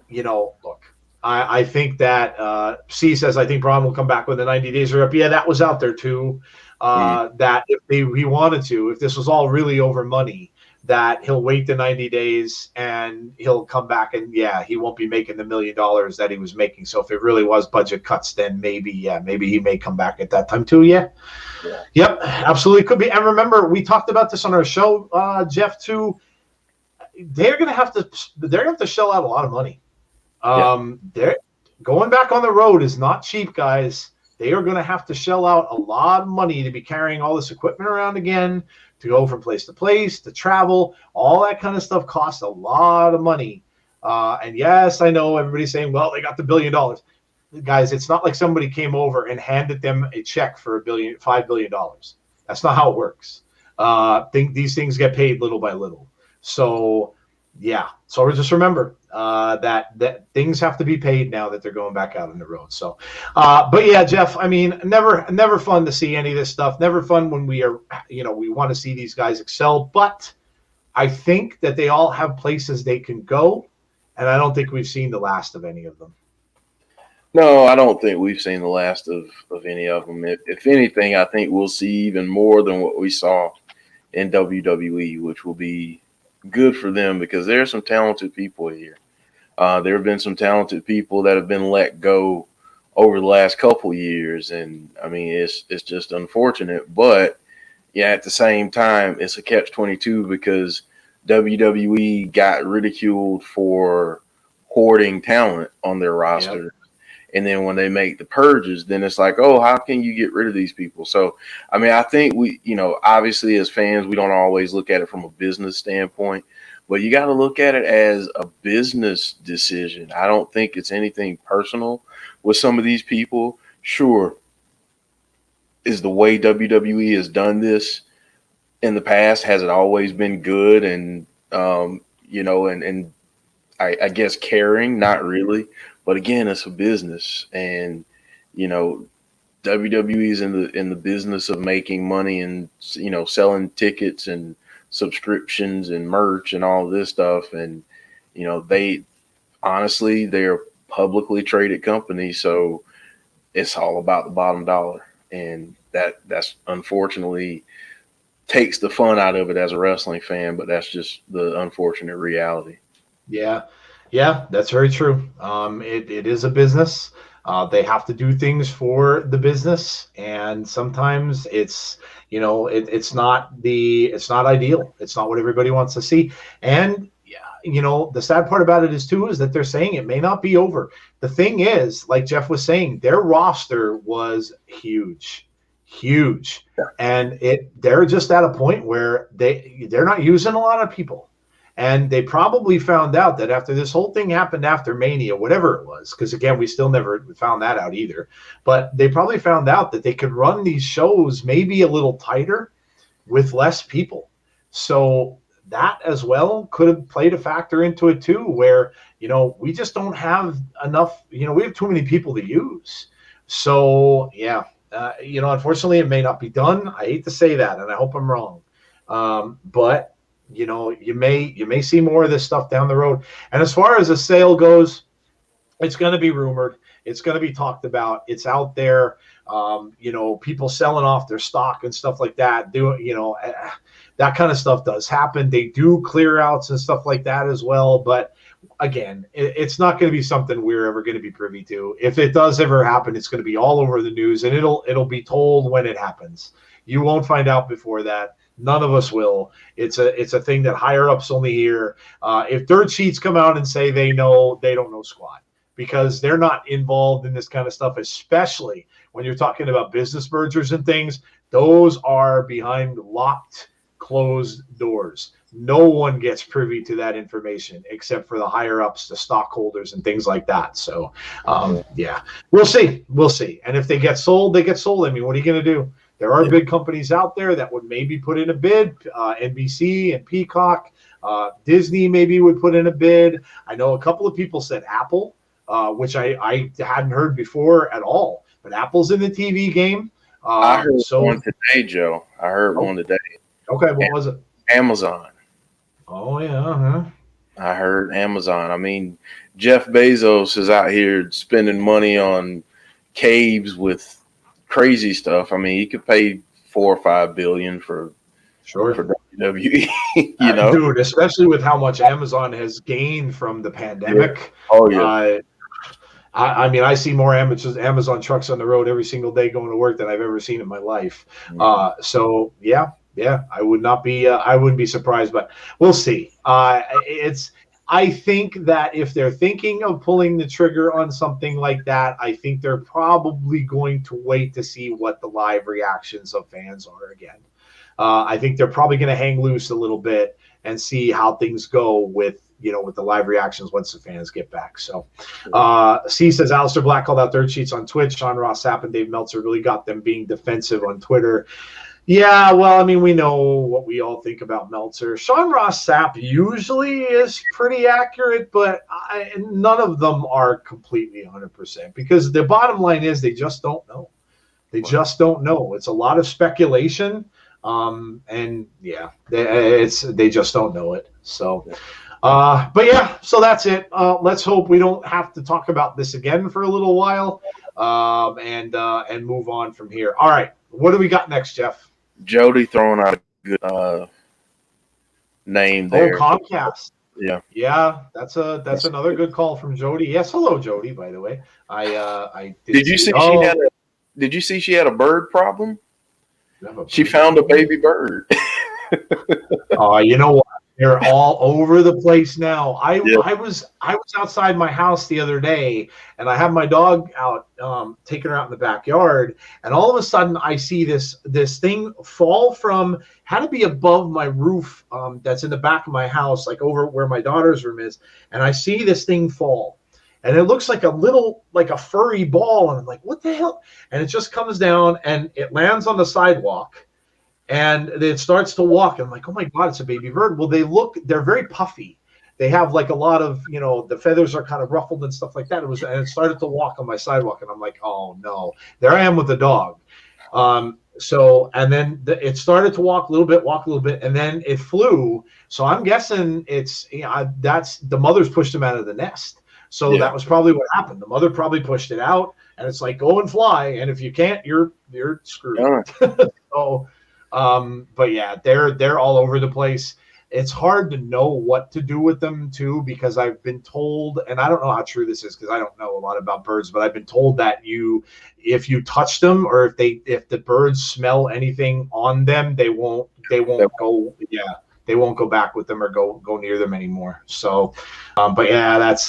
look, I think that C says, I think Braun will come back when the 90 days are up. Yeah, that was out there too. That if he wanted to, if this was all really over money, that he'll wait the 90 days and he'll come back, and he won't be making the $1 million that he was making. So if it really was budget cuts, then maybe he may come back at that time too. Yep, absolutely could be. And remember, we talked about this on our show, Jeff, too. They're gonna have to shell out a lot of money. They're going back on the road is not cheap, guys. They are going to have to shell out a lot of money to be carrying all this equipment around again, to go from place to place, to travel. All that kind of stuff costs a lot of money. And yes, I know everybody's saying, well, they got the $1 billion. Guys, it's not like somebody came over and handed them a check for $5 billion. That's not how it works. These things get paid little by little. So, so just remember that things have to be paid now that they're going back out on the road. So, but yeah, Jeff, I mean, never fun to see any of this stuff. Never fun when we are, we want to see these guys excel. But I think that they all have places they can go, and I don't think we've seen the last of any of them. No, I don't think we've seen the last of any of them. If anything, I think we'll see even more than what we saw in WWE, which will be good for them, because there are some talented people here. There have been some talented people that have been let go over the last couple years, and I mean, it's just unfortunate. But at the same time, it's a catch-22, because WWE got ridiculed for hoarding talent on their roster. Yep. And then when they make the purges, then it's like, oh, how can you get rid of these people? So, I mean, I think we, obviously as fans, we don't always look at it from a business standpoint, but you got to look at it as a business decision. I don't think it's anything personal with some of these people. Sure, is the way WWE has done this in the past, has it always been good and, and I guess caring? Not really. But again, it's a business, and WWE is in the business of making money and selling tickets and subscriptions and merch and all this stuff. And they're a publicly traded company, so it's all about the bottom dollar, and that's unfortunately takes the fun out of it as a wrestling fan. But that's just the unfortunate reality. Yeah, that's very true. It is a business. They have to do things for the business, and sometimes it's it's not ideal. It's not what everybody wants to see. And the sad part about it is that they're saying it may not be over. The thing is, like Jeff was saying, their roster was huge, and they're just at a point where they're not using a lot of people. And they probably found out that after this whole thing happened after Mania, whatever it was, because again, we still never found that out either. But they probably found out that they could run these shows maybe a little tighter with less people. So that as well could have played a factor into it too, where, we just don't have enough, we have too many people to use. So, unfortunately, it may not be done. I hate to say that, and I hope I'm wrong. But you may see more of this stuff down the road. And as far as a sale goes, It's going to be rumored. It's going to be talked about. It's out there. People selling off their stock and stuff like that. That kind of stuff does happen. They do clear outs and stuff like that as well. But again, it's not going to be something we're ever going to be privy to. If it does ever happen, it's going to be all over the news, and it'll be told when it happens. You won't find out before that. None of us will. It's a thing that higher ups only hear. If dirt sheets come out and say they know, they don't know squat, because they're not involved in this kind of stuff, especially when you're talking about business mergers and things. Those are behind locked, closed doors. No one gets privy to that information except for the higher ups, the stockholders, and things like that. So, yeah, we'll see. We'll see. And if they get sold, they get sold. I mean, what are you going to do? There are big companies out there that would maybe put in a bid. NBC and Peacock, Disney maybe would put in a bid. I know a couple of people said Apple, which I hadn't heard before at all. But Apple's in the TV game. I heard one today, Joe. I heard one today. Okay, what was it? Amazon. Oh, yeah. I heard Amazon. I mean, Jeff Bezos is out here spending money on caves with crazy stuff. I mean, he could pay $4 or $5 billion for WWE. Dude, especially with how much Amazon has gained from the pandemic. Yeah. Oh yeah. I mean, I see more Amazon trucks on the road every single day going to work than I've ever seen in my life. So yeah, I wouldn't be surprised, but we'll see. I think that if they're thinking of pulling the trigger on something like that, I think they're probably going to wait to see what the live reactions of fans are again. I think they're probably going to hang loose a little bit and see how things go with the live reactions once the fans get back. So C says Alistair Black called out third sheets on Twitch. Sean Ross Sapp and Dave Meltzer really got them being defensive on Twitter. Yeah, well, I mean, we know what we all think about Meltzer. Sean Ross Sapp usually is pretty accurate, but none of them are completely 100%, because the bottom line is they just don't know. They just don't know. It's a lot of speculation, and yeah, they just don't know it. So, but yeah, so that's it. Let's hope we don't have to talk about this again for a little while, and move on from here. All right, what do we got next, Jeff? Jody throwing out a good name there. Oh, Comcast. Yeah, that's another good call from Jody. Yes, hello, Jody. By the way, Did you see she had a bird problem? She found a baby bird. You know what? They're all over the place now. I was outside my house the other day, and I have my dog out, taking her out in the backyard, and all of a sudden I see this thing fall from, had to be above my roof, that's in the back of my house, like over where my daughter's room is, and I see this thing fall, and it looks like a furry ball, and I'm like, what the hell? And it just comes down and it lands on the sidewalk. And it starts to walk. I'm like, oh my God, it's a baby bird. Well, they're very puffy. They have like a lot of, the feathers are kind of ruffled and stuff like that. And it started to walk on my sidewalk. And I'm like, oh no, there I am with the dog. And then it started to walk a little bit, and then it flew. So I'm guessing that's the mother's pushed him out of the nest. So that was probably what happened. The mother probably pushed it out, and it's like, go and fly. And if you can't, you're screwed. So, but yeah, they're all over the place. It's hard to know what to do with them too, because I've been told, and I don't know how true this is because I don't know a lot about birds, but I've been told that if you touch them, or if the birds smell anything on them, they won't go. Yeah, they won't go back with them or go near them anymore. So, but yeah, that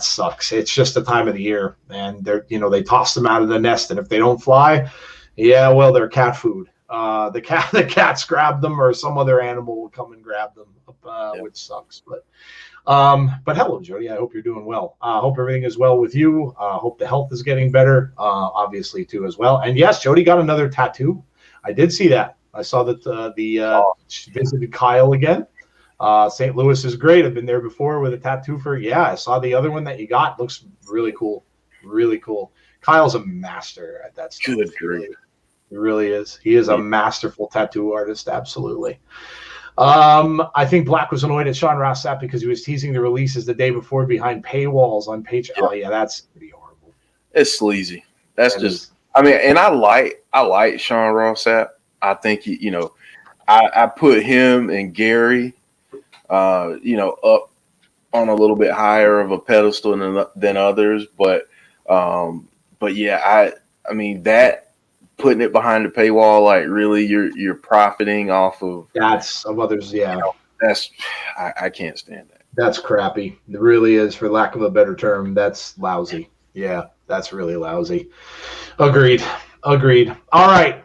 sucks. It's just the time of the year, and they toss them out of the nest, and if they don't fly, yeah, well, they're cat food. The cats grab them, or some other animal will come and grab them, which sucks. But hello, Jody. I hope you're doing well. I hope everything is well with you. Hope the health is getting better, obviously, too, as well. And yes, Jody got another tattoo. I did see that. I saw that she visited Kyle again. St. Louis is great. I've been there before with a tattoo I saw the other one that you got. Looks really cool. Really cool. Kyle's a master at that stuff. Good grief. He really is. He is a masterful tattoo artist. Absolutely. I think Black was annoyed at Sean Ross Sapp because he was teasing the releases the day before behind paywalls on Patreon. Yeah. Oh yeah, that's pretty horrible. It's sleazy. That's That just. is. I mean, and I like Sean Ross Sapp. I think I put him and Gary, up on a little bit higher of a pedestal than others, but yeah, I mean that putting it behind the paywall, like really you're profiting off of That's of others. Yeah, that's I can't stand that. that's crappy. It really is, for lack of a better term. That's lousy. Yeah, that's really lousy. Agreed. All right.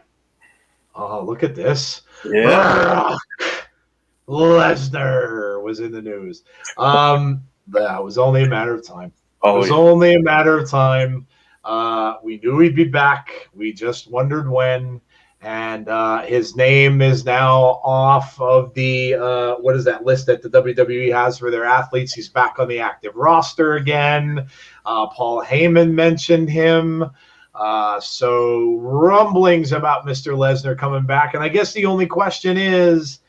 Oh, look at this. Yeah. Lesnar was in the news. That was only a matter of time. Oh, it was only a matter of time. We knew he'd be back. We just wondered when. And his name is now off of the what is that list that the WWE has for their athletes. He's back on the active roster again. Paul Heyman mentioned him. So rumblings about Mr. Lesnar coming back. And I guess the only question is,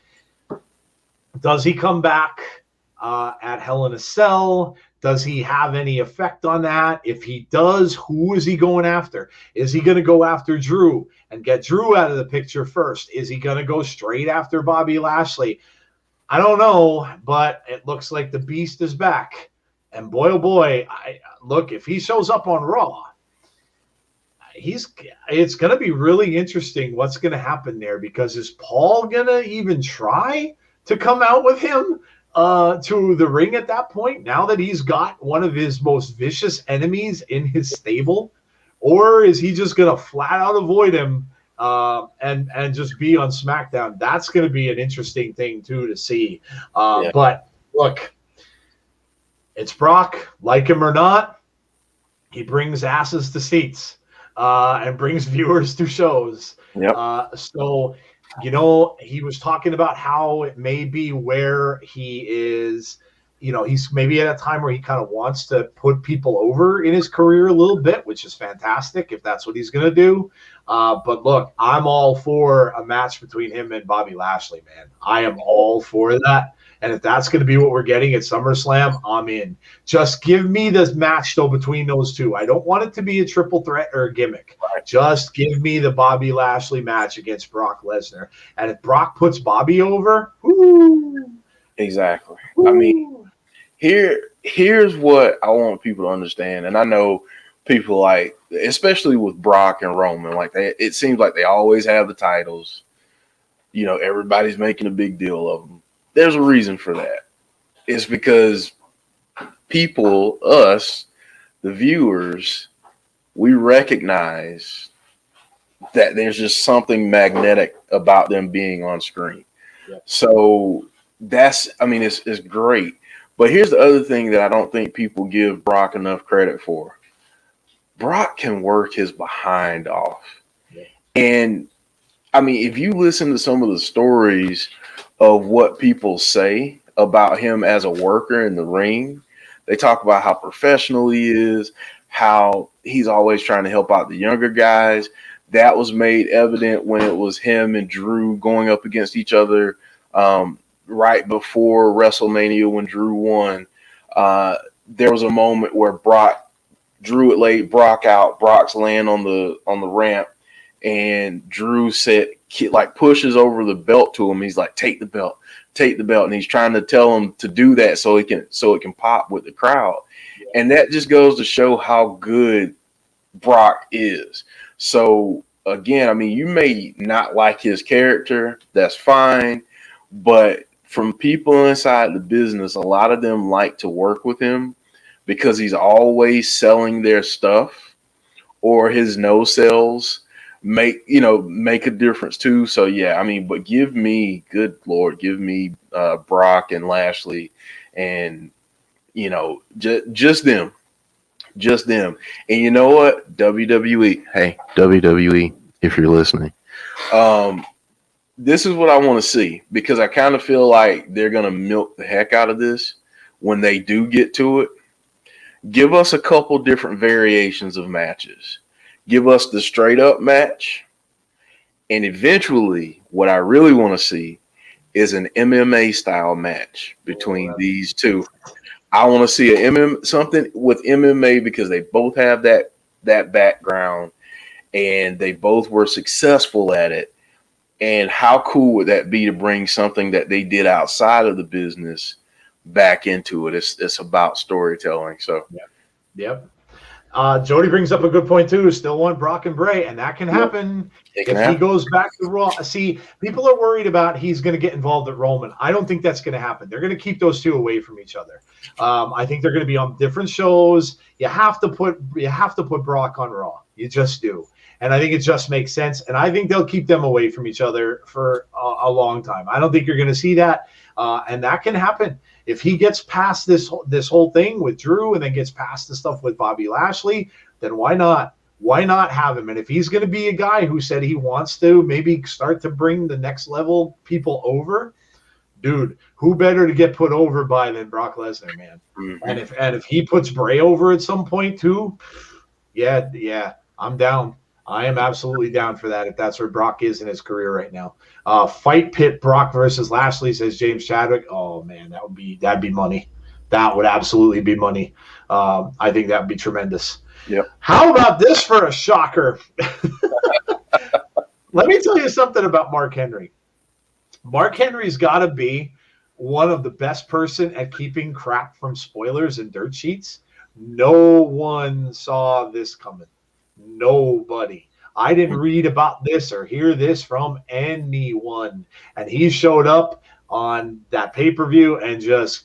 does he come back at Hell in a Cell? Does he have any effect on that? If he does, who is he going after? Is he going to go after Drew and get Drew out of the picture first? Is he going to go straight after Bobby Lashley? I don't know, but it looks like the Beast is back. And boy, oh boy, look, if he shows up on Raw, it's going to be really interesting what's going to happen there, because is Paul going to even try to come out with him to the ring at that point, now that he's got one of his most vicious enemies in his stable? Or is he just going to flat out avoid him and just be on SmackDown? That's going to be an interesting thing, too, to see. But, look, it's Brock. Like him or not, he brings asses to seats and brings viewers to shows. Yep. So, he was talking about how it may be where he is, he's maybe at a time where he kind of wants to put people over in his career a little bit, which is fantastic if that's what he's going to do. But look, I'm all for a match between him and Bobby Lashley, man. I am all for that. And if that's going to be what we're getting at SummerSlam, I'm in. Just give me this match, though, between those two. I don't want it to be a triple threat or a gimmick. Right. Just give me the Bobby Lashley match against Brock Lesnar. And if Brock puts Bobby over, whoo! Exactly. Woo! I mean, here's what I want people to understand. And I know people, like, especially with Brock and Roman, like it seems like they always have the titles. Everybody's making a big deal of them. There's a reason for that. It's because people, us, the viewers, we recognize that there's just something magnetic about them being on screen. Yeah. So it's great. But here's the other thing that I don't think people give Brock enough credit for. Brock can work his behind off. Yeah. And if you listen to some of the stories of what people say about him as a worker in the ring, they talk about how professional he is, how he's always trying to help out the younger guys. That was made evident when it was him and Drew going up against each other right before WrestleMania when Drew won. There was a moment where Drew had laid Brock out. Brock's laying on the ramp, and Drew said, like, pushes over the belt to him. He's like, take the belt. And he's trying to tell him to do that so it can pop with the crowd. Yeah. And that just goes to show how good Brock is. So again, you may not like his character. That's fine. But from people inside the business, a lot of them like to work with him because he's always selling their stuff, or his no sells make a difference too. So yeah, but give me, good Lord, give me Brock and Lashley, and just them. And you know what, WWE, hey WWE, if you're listening, this is what I want to see, because I kind of feel like they're gonna milk the heck out of this when they do get to it. Give us a couple different variations of matches. Give us the straight up match. And eventually, what I really want to see is an MMA style match between these two. I want to see something with MMA because they both have that background and they both were successful at it. And how cool would that be to bring something that they did outside of the business back into it? It's about storytelling. So, Yep. Jody brings up a good point too. Still want Brock and Bray, and that can happen if he goes back to Raw. See, people are worried about he's going to get involved at Roman. I don't think that's going to happen. They're going to keep those two away from each other. I think they're going to be on different shows. You have to put Brock on Raw. You just do. And I think it just makes sense. And I think they'll keep them away from each other for a long time. I don't think you're going to see that. And that can happen. If he gets past this whole thing with Drew and then gets past the stuff with Bobby Lashley, then why not? Why not have him? And if he's going to be a guy who said he wants to maybe start to bring the next level people over, dude, who better to get put over by than Brock Lesnar, man? Mm-hmm. And if he puts Bray over at some point too, yeah, I'm down. I am absolutely down for that if that's where Brock is in his career right now. Fight pit Brock versus Lashley, says James Chadwick. Oh man, that'd be money. That would absolutely be money. I think that would be tremendous. Yep. How about this for a shocker? Let me tell you something about Mark Henry. Mark Henry's got to be one of the best person at keeping crap from spoilers and dirt sheets. No one saw this coming. Nobody. I didn't read about this or hear this from anyone. And he showed up on that pay-per-view and just,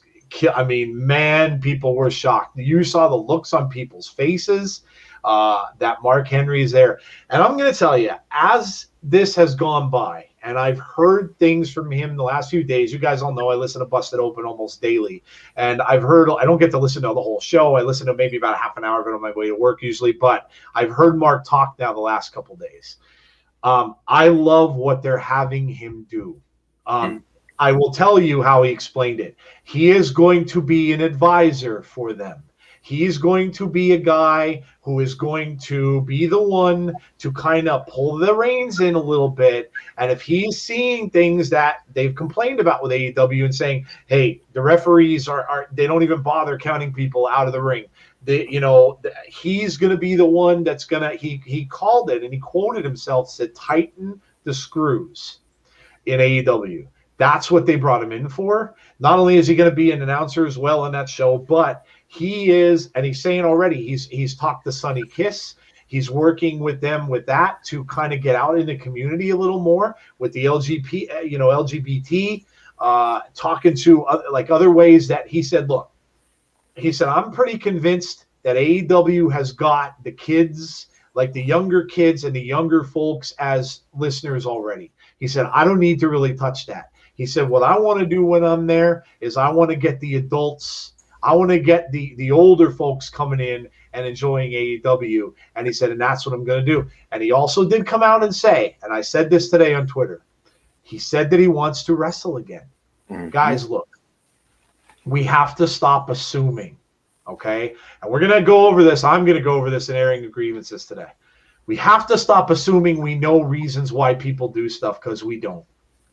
I mean, man, people were shocked. You saw the looks on people's faces that Mark Henry is there. And I'm going to tell you, as this has gone by, and I've heard things from him the last few days. You guys all know I listen to Busted Open almost daily. And I've heard, I don't get to listen to the whole show. I listen to maybe about a half an hour of it on my way to work usually. But I've heard Mark talk now the last couple days. I love what they're having him do. I will tell you how he explained it. He is going to be an advisor for them. He's going to be a guy who is going to be the one to kind of pull the reins in a little bit. And if he's seeing things that they've complained about with AEW and saying, hey, the referees they don't even bother counting people out of the ring. He's going to be the one that's going to, he called it and he quoted himself, said, tighten the screws in AEW. That's what they brought him in for. Not only is he going to be an announcer as well on that show, but he is, and he's saying already, he's talked to Sonny Kiss. He's working with them with that to kind of get out in the community a little more with the LGBT, talking to other ways that he said, look, he said, I'm pretty convinced that AEW has got the kids, like the younger kids and the younger folks as listeners already. He said, I don't need to really touch that. He said, what I want to do when I'm there is I want to get the adults, I want to get the older folks coming in and enjoying AEW. And he said, and that's what I'm going to do. And he also did come out and say, and I said this today on Twitter, he said that he wants to wrestle again. Mm-hmm. Guys, look, we have to stop assuming, okay? And we're going to go over this. I'm going to go over this in airing the grievances today. We have to stop assuming we know reasons why people do stuff because we don't.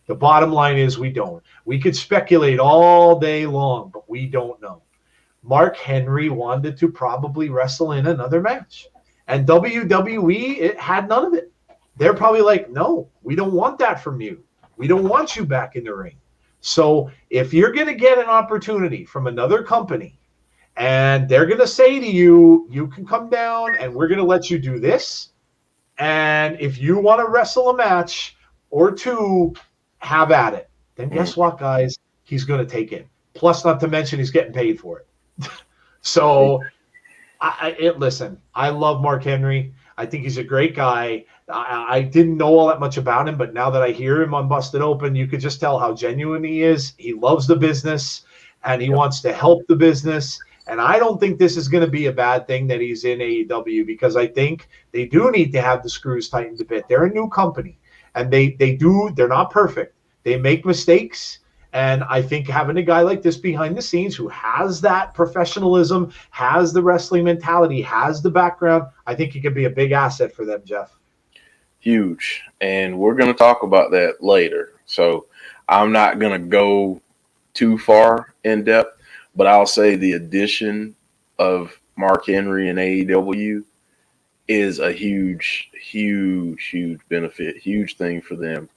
The bottom line is we don't. We could speculate all day long, but we don't know. Mark Henry wanted to probably wrestle in another match. And WWE, it had none of it. They're probably like, no, we don't want that from you. We don't want you back in the ring. So if you're going to get an opportunity from another company and they're going to say to you, you can come down and we're going to let you do this. And if you want to wrestle a match or two, have at it. Then guess what, guys? He's going to take it. Plus, not to mention, he's getting paid for it. So, listen, I love Mark Henry. I think he's a great guy. I didn't know all that much about him, but now that I hear him on Busted Open, you could just tell how genuine he is. He loves the business, and he wants to help the business. And I don't think this is going to be a bad thing that he's in AEW because I think they do need to have the screws tightened a bit. They're a new company, and they're not perfect. They make mistakes. And I think having a guy like this behind the scenes who has that professionalism, has the wrestling mentality, has the background, I think he could be a big asset for them, Jeff. Huge. And we're going to talk about that later. So I'm not going to go too far in depth, but I'll say the addition of Mark Henry and AEW is a huge, huge, huge benefit, huge thing for them.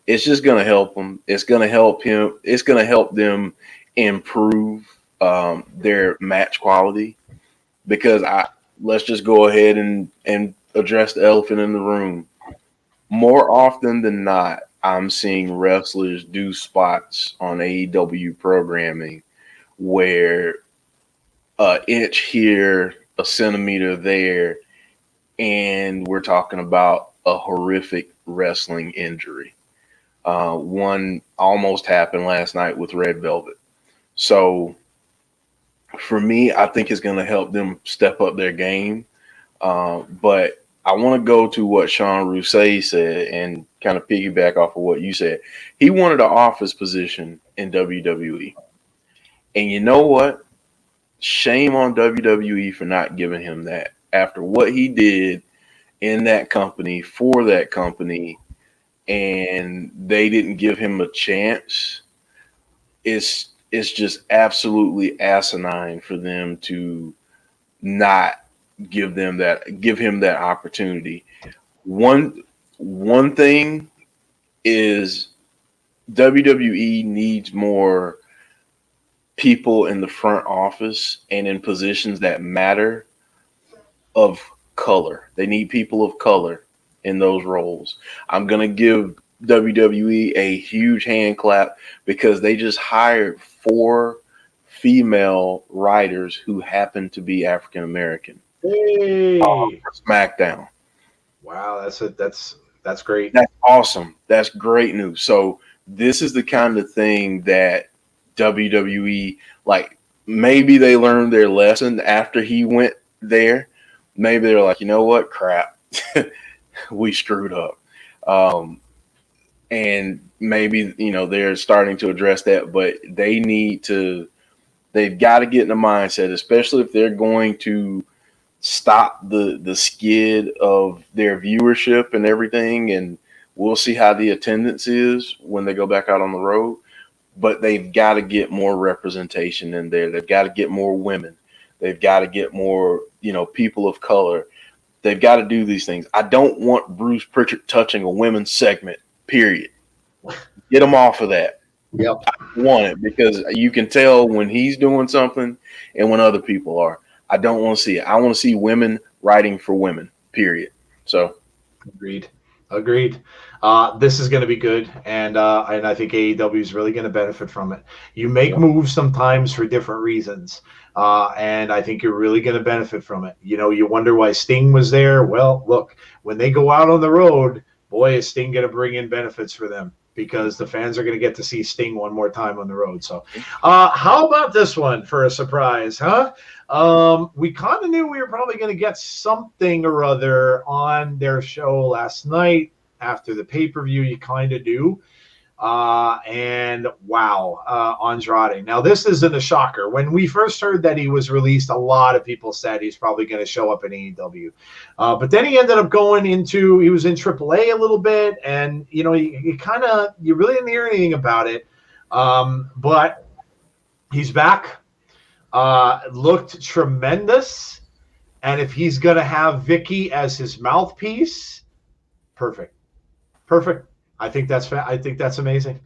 It's just going to help them. It's going to help him. It's going to help them improve their match quality because let's just go ahead and address the elephant in the room. More often than not, I'm seeing wrestlers do spots on AEW programming where an inch here, a centimeter there, and we're talking about a horrific wrestling injury. One almost happened last night with Red Velvet. So for me, I think it's going to help them step up their game. But I want to go to what Sean Rouse said and kind of piggyback off of what you said. He wanted an office position in WWE. And you know what? Shame on WWE for not giving him that. After what he did in that company, for that company, and they didn't give him a chance, it's just absolutely asinine for them to not give him that opportunity. One thing is WWE needs more people in the front office and in positions that matter of color. They need people of color in those roles. I'm going to give WWE a huge hand clap because they just hired 4 female writers who happen to be African American. Hey. For SmackDown. Wow, that's great. That's awesome. That's great news. So this is the kind of thing that WWE, like, maybe they learned their lesson after he went there. Maybe they're like, you know what, crap, we screwed up. And maybe, they're starting to address that, but they've got to get in the mindset, especially if they're going to stop the skid of their viewership and everything. And we'll see how the attendance is when they go back out on the road. But they've got to get more representation in there. They've got to get more women. They've got to get more, people of color. They've got to do these things. I don't want Bruce Pritchard touching a women's segment, period. Get him off of that. Yep. I want it because you can tell when he's doing something and when other people are. I don't want to see it. I want to see women writing for women, period. So, Agreed. This is going to be good, and I think AEW is really going to benefit from it. You make moves sometimes for different reasons, and I think you're really going to benefit from it. You wonder why Sting was there. Well, look, when they go out on the road, boy, is Sting going to bring in benefits for them because the fans are going to get to see Sting one more time on the road. So how about this one for a surprise, huh? We kind of knew we were probably going to get something or other on their show last night after the pay-per-view. You kind of do. And wow, Andrade. Now, this isn't a shocker. When we first heard that he was released, a lot of people said he's probably going to show up in AEW. But then he ended up he was in AAA a little bit, and, you really didn't hear anything about it. But he's back. Looked tremendous. And if he's going to have Vicky as his mouthpiece, perfect. I think that's amazing.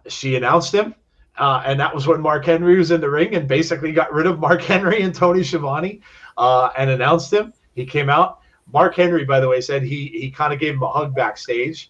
She announced him, and that was when Mark Henry was in the ring and basically got rid of Mark Henry and Tony Schiavone and announced him. He came out. Mark Henry, by the way, said he kind of gave him a hug backstage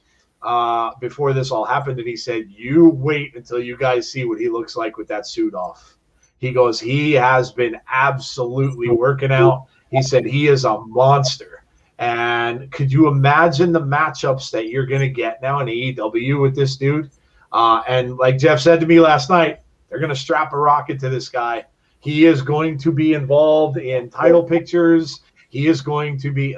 before this all happened, and he said, "You wait until you guys see what he looks like with that suit off." He goes, he has been absolutely working out. He said he is a monster. And could you imagine the matchups that you're going to get now in AEW with this dude? And like Jeff said to me last night, they're going to strap a rocket to this guy. He is going to be involved in title pictures. He is going to be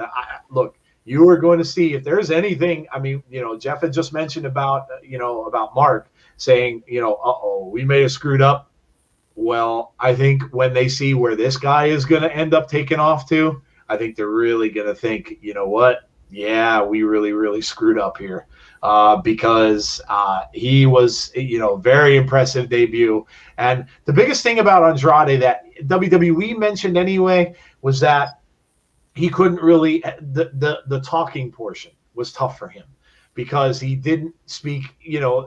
look, you are going to see if there's anything. I mean, Jeff had just mentioned about Mark saying, we may have screwed up. Well, I think when they see where this guy is going to end up taking off to, I think they're really going to think, you know what? Yeah, we really, really screwed up here. because he was, very impressive debut. And the biggest thing about Andrade that WWE mentioned anyway was that he couldn't really the talking portion was tough for him because he didn't speak,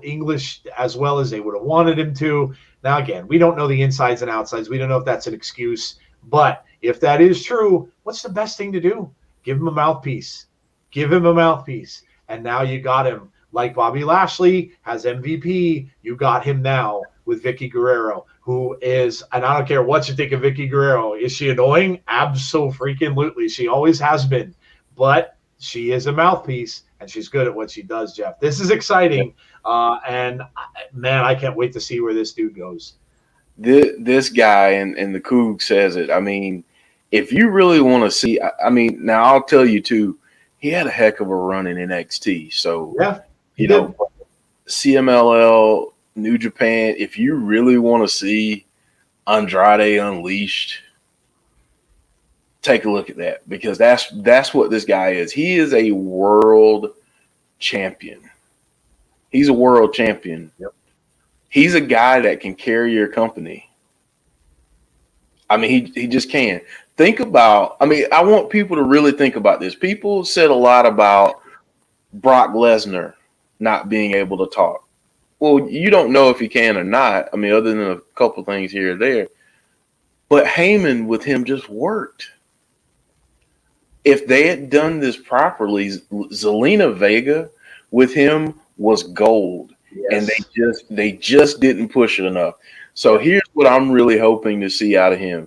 English as well as they would have wanted him to. Now, again, we don't know the insides and outsides. We don't know if that's an excuse. But if that is true, what's the best thing to do? Give him a mouthpiece. Give him a mouthpiece. And now you got him. Like Bobby Lashley has MVP, you got him now with Vicky Guerrero, who is, and I don't care what you think of Vicky Guerrero. Is she annoying? Absolutely. She always has been. But she is a mouthpiece, and she's good at what she does, Jeff. This is exciting. And, man, I can't wait to see where this dude goes. This guy, and the Coug says it, I mean, if you really want to see, I mean, now I'll tell you, too, he had a heck of a run in NXT. So, yeah, CMLL, New Japan, if you really want to see Andrade unleashed, take a look at that, because that's what this guy is. He is a world champion. He's a world champion. Yep. He's a guy that can carry your company. I mean, he just can. Think about, I mean, I want people to really think about this. People said a lot about Brock Lesnar not being able to talk. Well, you don't know if he can or not. I mean, other than a couple things here or there. But Heyman with him just worked. If they had done this properly, Zelina Vega with him was gold. Yes. And they just didn't push it enough. So here's what I'm really hoping to see out of him.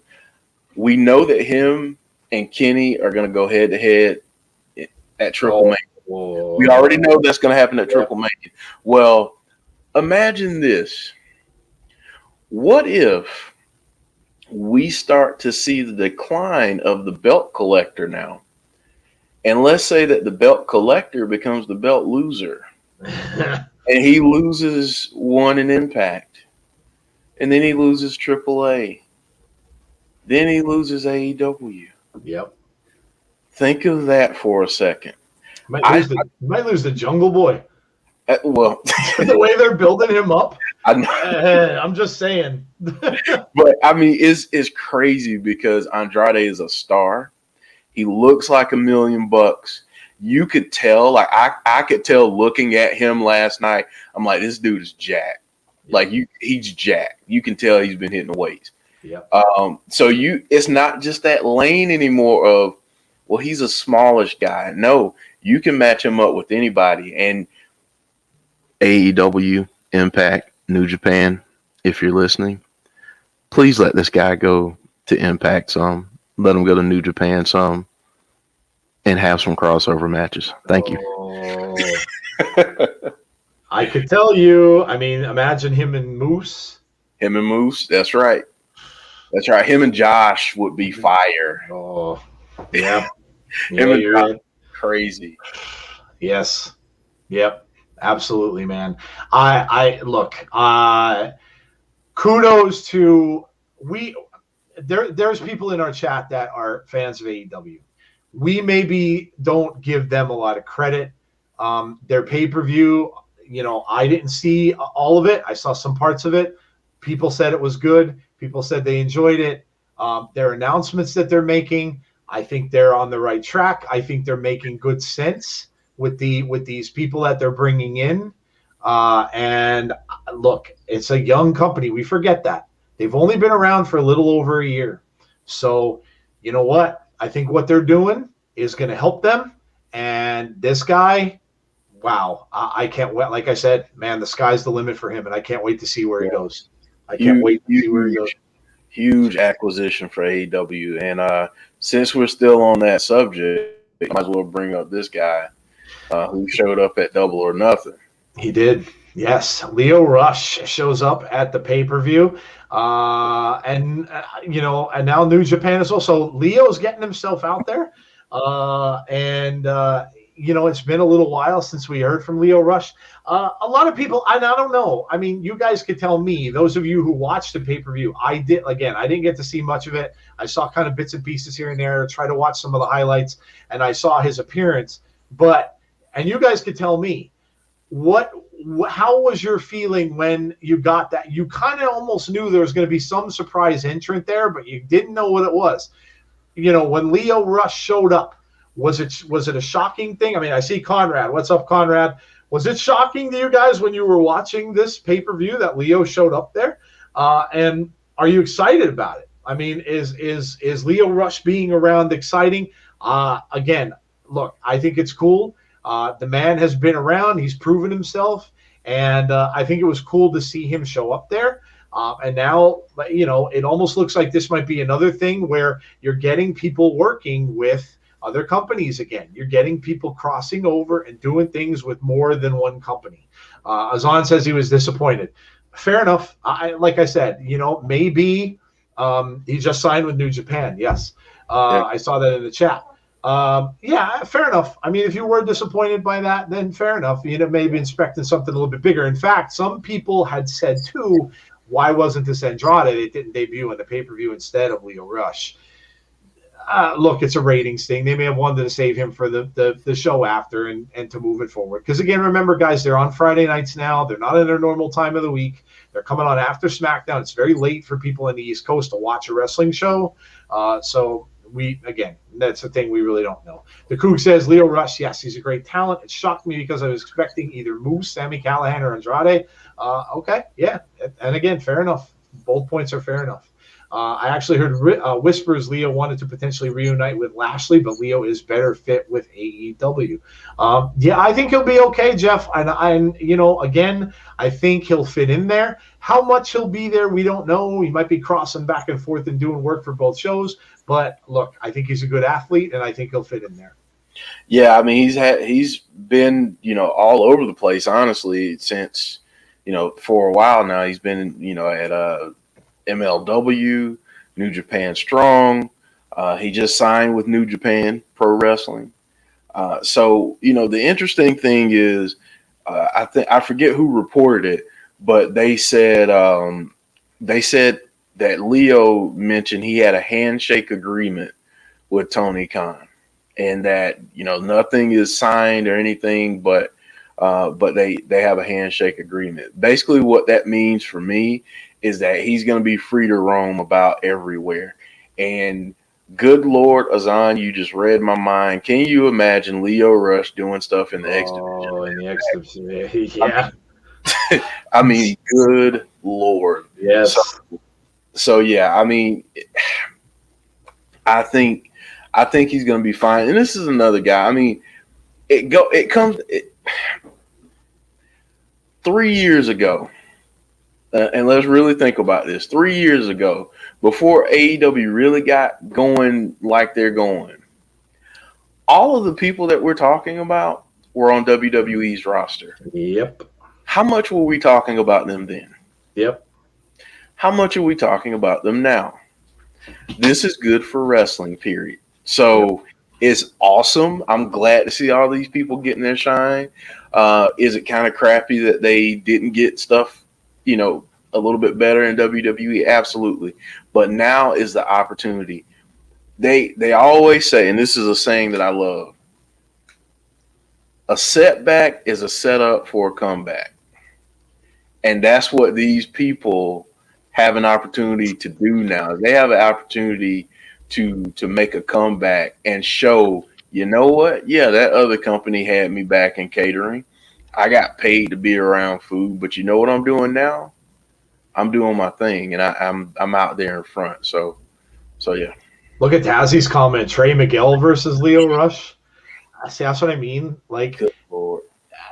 We know that him and Kenny are going to go head to head at Triple Mania. We already know that's going to happen at Triple Mania. Well, imagine this. What if we start to see the decline of the belt collector now? And let's say that the belt collector becomes the belt loser. And he loses one in Impact. And then he loses AAA. Then he loses AEW. Yep. Think of that for a second. Might lose the Jungle Boy. Well, the way they're building him up. I'm just saying. But I mean, it's crazy because Andrade is a star. He looks like $1 million. You could tell, like I could tell looking at him last night. I'm like, this dude is jacked. Like he's jacked. You can tell he's been hitting the weights. Yeah. So it's not just that lane anymore of, well, he's a smallish guy. No, you can match him up with anybody. And AEW, Impact, New Japan, if you're listening, please let this guy go to Impact some. Let him go to New Japan some. And have some crossover matches. Thank you. I could tell you. I mean, imagine him and Moose. Him and Moose. That's right. That's right. Him and Josh would be fire. Oh, yeah. Him and Josh, crazy. Yes. Yep. Absolutely, man. I look. Kudos to there's people in our chat that are fans of AEW. We maybe don't give them a lot of credit. Their pay-per-view, I didn't see all of it. I saw some parts of it. People said it was good. People said they enjoyed it. Their announcements that they're making, I think they're on the right track. I think they're making good sense with these people that they're bringing in. And look, it's a young company. We forget that. They've only been around for a little over a year. So, you know what? I think what they're doing is going to help them. And this guy, wow, I can't wait. Like I said, man, the sky's the limit for him, and I can't wait to see where he goes. I can't wait to see where he goes. Huge acquisition for AEW. And since we're still on that subject, I might as well bring up this guy who showed up at Double or Nothing. He did. Yes, Lio Rush shows up at the pay-per-view, and now New Japan as well. So Leo's getting himself out there, it's been a little while since we heard from Lio Rush. A lot of people, and I don't know. I mean, you guys could tell me. Those of you who watched the pay-per-view, I didn't get to see much of it. I saw kind of bits and pieces here and there. Try to watch some of the highlights, and I saw his appearance. And you guys could tell me. how was your feeling when you got that? You kind of almost knew there was going to be some surprise entrant there, but you didn't know what it was. When Lio Rush showed up, was it a shocking thing? I mean, I see Conrad. What's up, Conrad? Was it shocking to you guys when you were watching this pay-per-view that Lio showed up there? And are you excited about it? I mean, is Lio Rush being around exciting? Again, look, I think it's cool. The man has been around. He's proven himself. And I think it was cool to see him show up there. And now, it almost looks like this might be another thing where you're getting people working with other companies again. You're getting people crossing over and doing things with more than one company. Azan says he was disappointed. Fair enough. Like I said, maybe he just signed with New Japan. Yes. I saw that in the chat. Yeah, fair enough. I mean, if you were disappointed by that, then fair enough. Maybe expecting something a little bit bigger. In fact, some people had said too, why wasn't this Andrade? It didn't debut in the pay-per-view instead of Lio Rush. Look, it's a ratings thing. They may have wanted to save him for the show after and to move it forward. Because again, remember, guys, they're on Friday nights now. They're not in their normal time of the week. They're coming on after SmackDown. It's very late for people in the East Coast to watch a wrestling show. So that's the thing we really don't know. The Coog says Lio Rush, yes, he's a great talent. It shocked me because I was expecting either Moose, Sami Callihan, or Andrade. Okay, yeah, and again, fair enough. Both points are fair enough. I actually heard whispers Lio wanted to potentially reunite with Lashley, but Lio is better fit with AEW. Yeah, I think he'll be okay, Jeff. And again, I think he'll fit in there. How much he'll be there, we don't know. He might be crossing back and forth and doing work for both shows. But look, I think he's a good athlete, and I think he'll fit in there. Yeah, I mean, he's been all over the place, honestly, since for a while now. He's been at MLW, New Japan Strong. He just signed with New Japan Pro Wrestling. So the interesting thing is, I forget who reported it, but they said that Lio mentioned he had a handshake agreement with Tony Khan, and that nothing is signed or anything, but they have a handshake agreement. Basically, what that means for me is that he's going to be free to roam about everywhere. And good Lord, Azan, you just read my mind. Can you imagine Lio Rush doing stuff in the X Division? Oh, in the X Division, yeah. I mean, good Lord. Yes. So yeah, I mean, I think he's going to be fine. And this is another guy. I mean, 3 years ago, and let's really think about this. 3 years ago, before AEW really got going like they're going, all of the people that we're talking about were on WWE's roster. Yep. How much were we talking about them then? Yep. How much are we talking about them now? This is good for wrestling, period. So it's awesome. I'm glad to see all these people getting their shine. Is it kind of crappy that they didn't get stuff, a little bit better in WWE? Absolutely. But now is the opportunity. They always say, and this is a saying that I love, a setback is a setup for a comeback. And that's what these people have an opportunity to do now. They have an opportunity to make a comeback and show, you know what? Yeah, that other company had me back in catering. I got paid to be around food, but you know what I'm doing now? I'm doing my thing, and I'm out there in front. So yeah. Look at Tazzy's comment: Trey Miguel versus Lio Rush. See, that's what I mean. Like,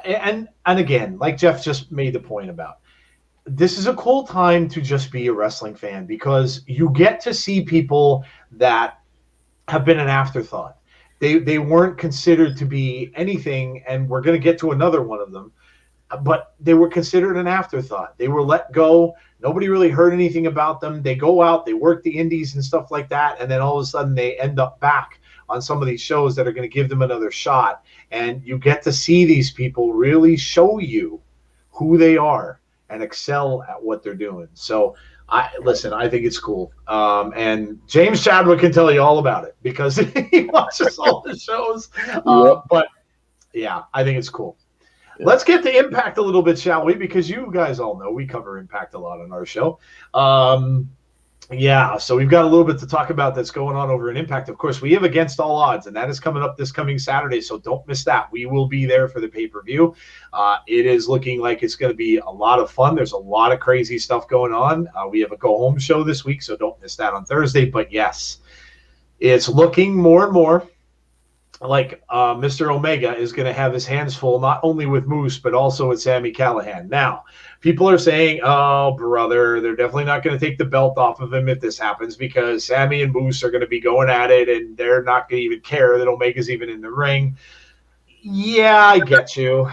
and again, like Jeff just made the point about, this is a cool time to just be a wrestling fan, because you get to see people that have been an afterthought. They weren't considered to be anything, and we're going to get to another one of them, but they were considered an afterthought. They were let go. Nobody really heard anything about them. They go out, they work the indies and stuff like that, and then all of a sudden they end up back on some of these shows that are going to give them another shot. And you get to see these people really show you who they are and excel at what they're doing. So I think it's cool. And James Chadwick can tell you all about it because he watches all the shows. But yeah, I think it's cool. Let's get to Impact a little bit, shall we? Because you guys all know we cover Impact a lot on our show. Yeah, so we've got a little bit to talk about that's going on over in Impact. Of course, we have Against All Odds, and that is coming up this coming Saturday, so don't miss that. We will be there for the pay-per-view. It is looking like it's going to be a lot of fun. There's a lot of crazy stuff going on. We have a go-home show this week, so don't miss that on Thursday. But yes, it's looking more and more like Mr. Omega is going to have his hands full, not only with Moose, but also with Sami Callihan. Now, people are saying, oh, brother, they're definitely not going to take the belt off of him if this happens because Sami and Moose are going to be going at it, and they're not going to even care that Omega's even in the ring. Yeah, I get you.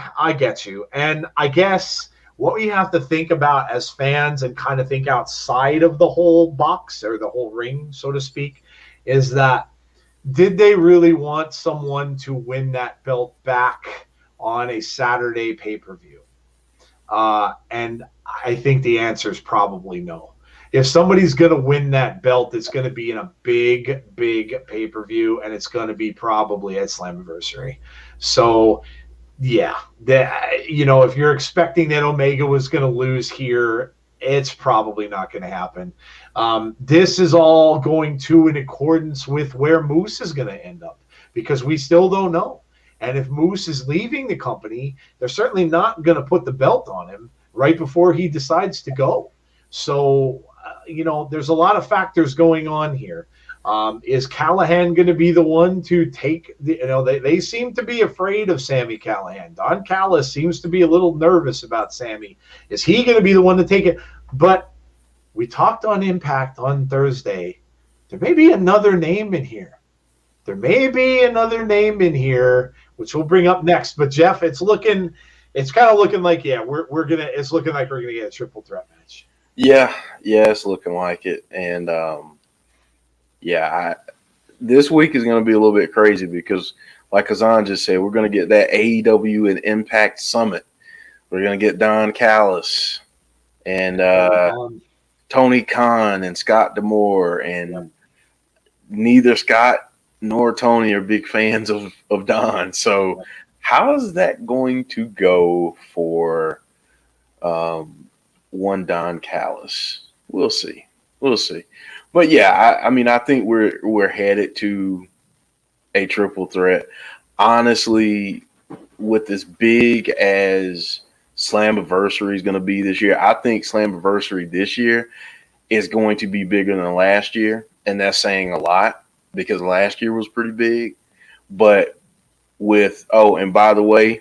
And I guess what we have to think about as fans and kind of think outside of the whole box or the whole ring, so to speak, is that did they really want someone to win that belt back on a Saturday pay-per-view? And I think the answer is probably no. If somebody's going to win that belt, it's going to be in a big, big pay-per-view, and it's going to be probably at Slammiversary. So, yeah, if you're expecting that Omega was going to lose here, it's probably not going to happen. This is all going to in accordance with where Moose is going to end up because we still don't know. And if Moose is leaving the company, they're certainly not going to put the belt on him right before he decides to go. So, there's a lot of factors going on here. Is Callihan going to be the one to take they seem to be afraid of Sami Callihan. Don Callis seems to be a little nervous about Sami. Is he going to be the one to take it? But we talked on Impact on Thursday. There may be another name in here. Which we'll bring up next. But Jeff, it's kind of looking like, it's looking like we're gonna get a triple threat match. Yeah, it's looking like it. And this week is going to be a little bit crazy because, like Kazan just said, we're going to get that AEW and Impact Summit. We're going to get Don Callis and Tony Khan and Scott D'Amore, and neither Scott nor Tony are big fans of Don. So how is that going to go for one Don Callis? We'll see. But yeah, I think we're headed to a triple threat. Honestly, with as big as Slammiversary is going to be this year, I think Slammiversary this year is going to be bigger than last year, and that's saying a lot because last year was pretty big. But and by the way,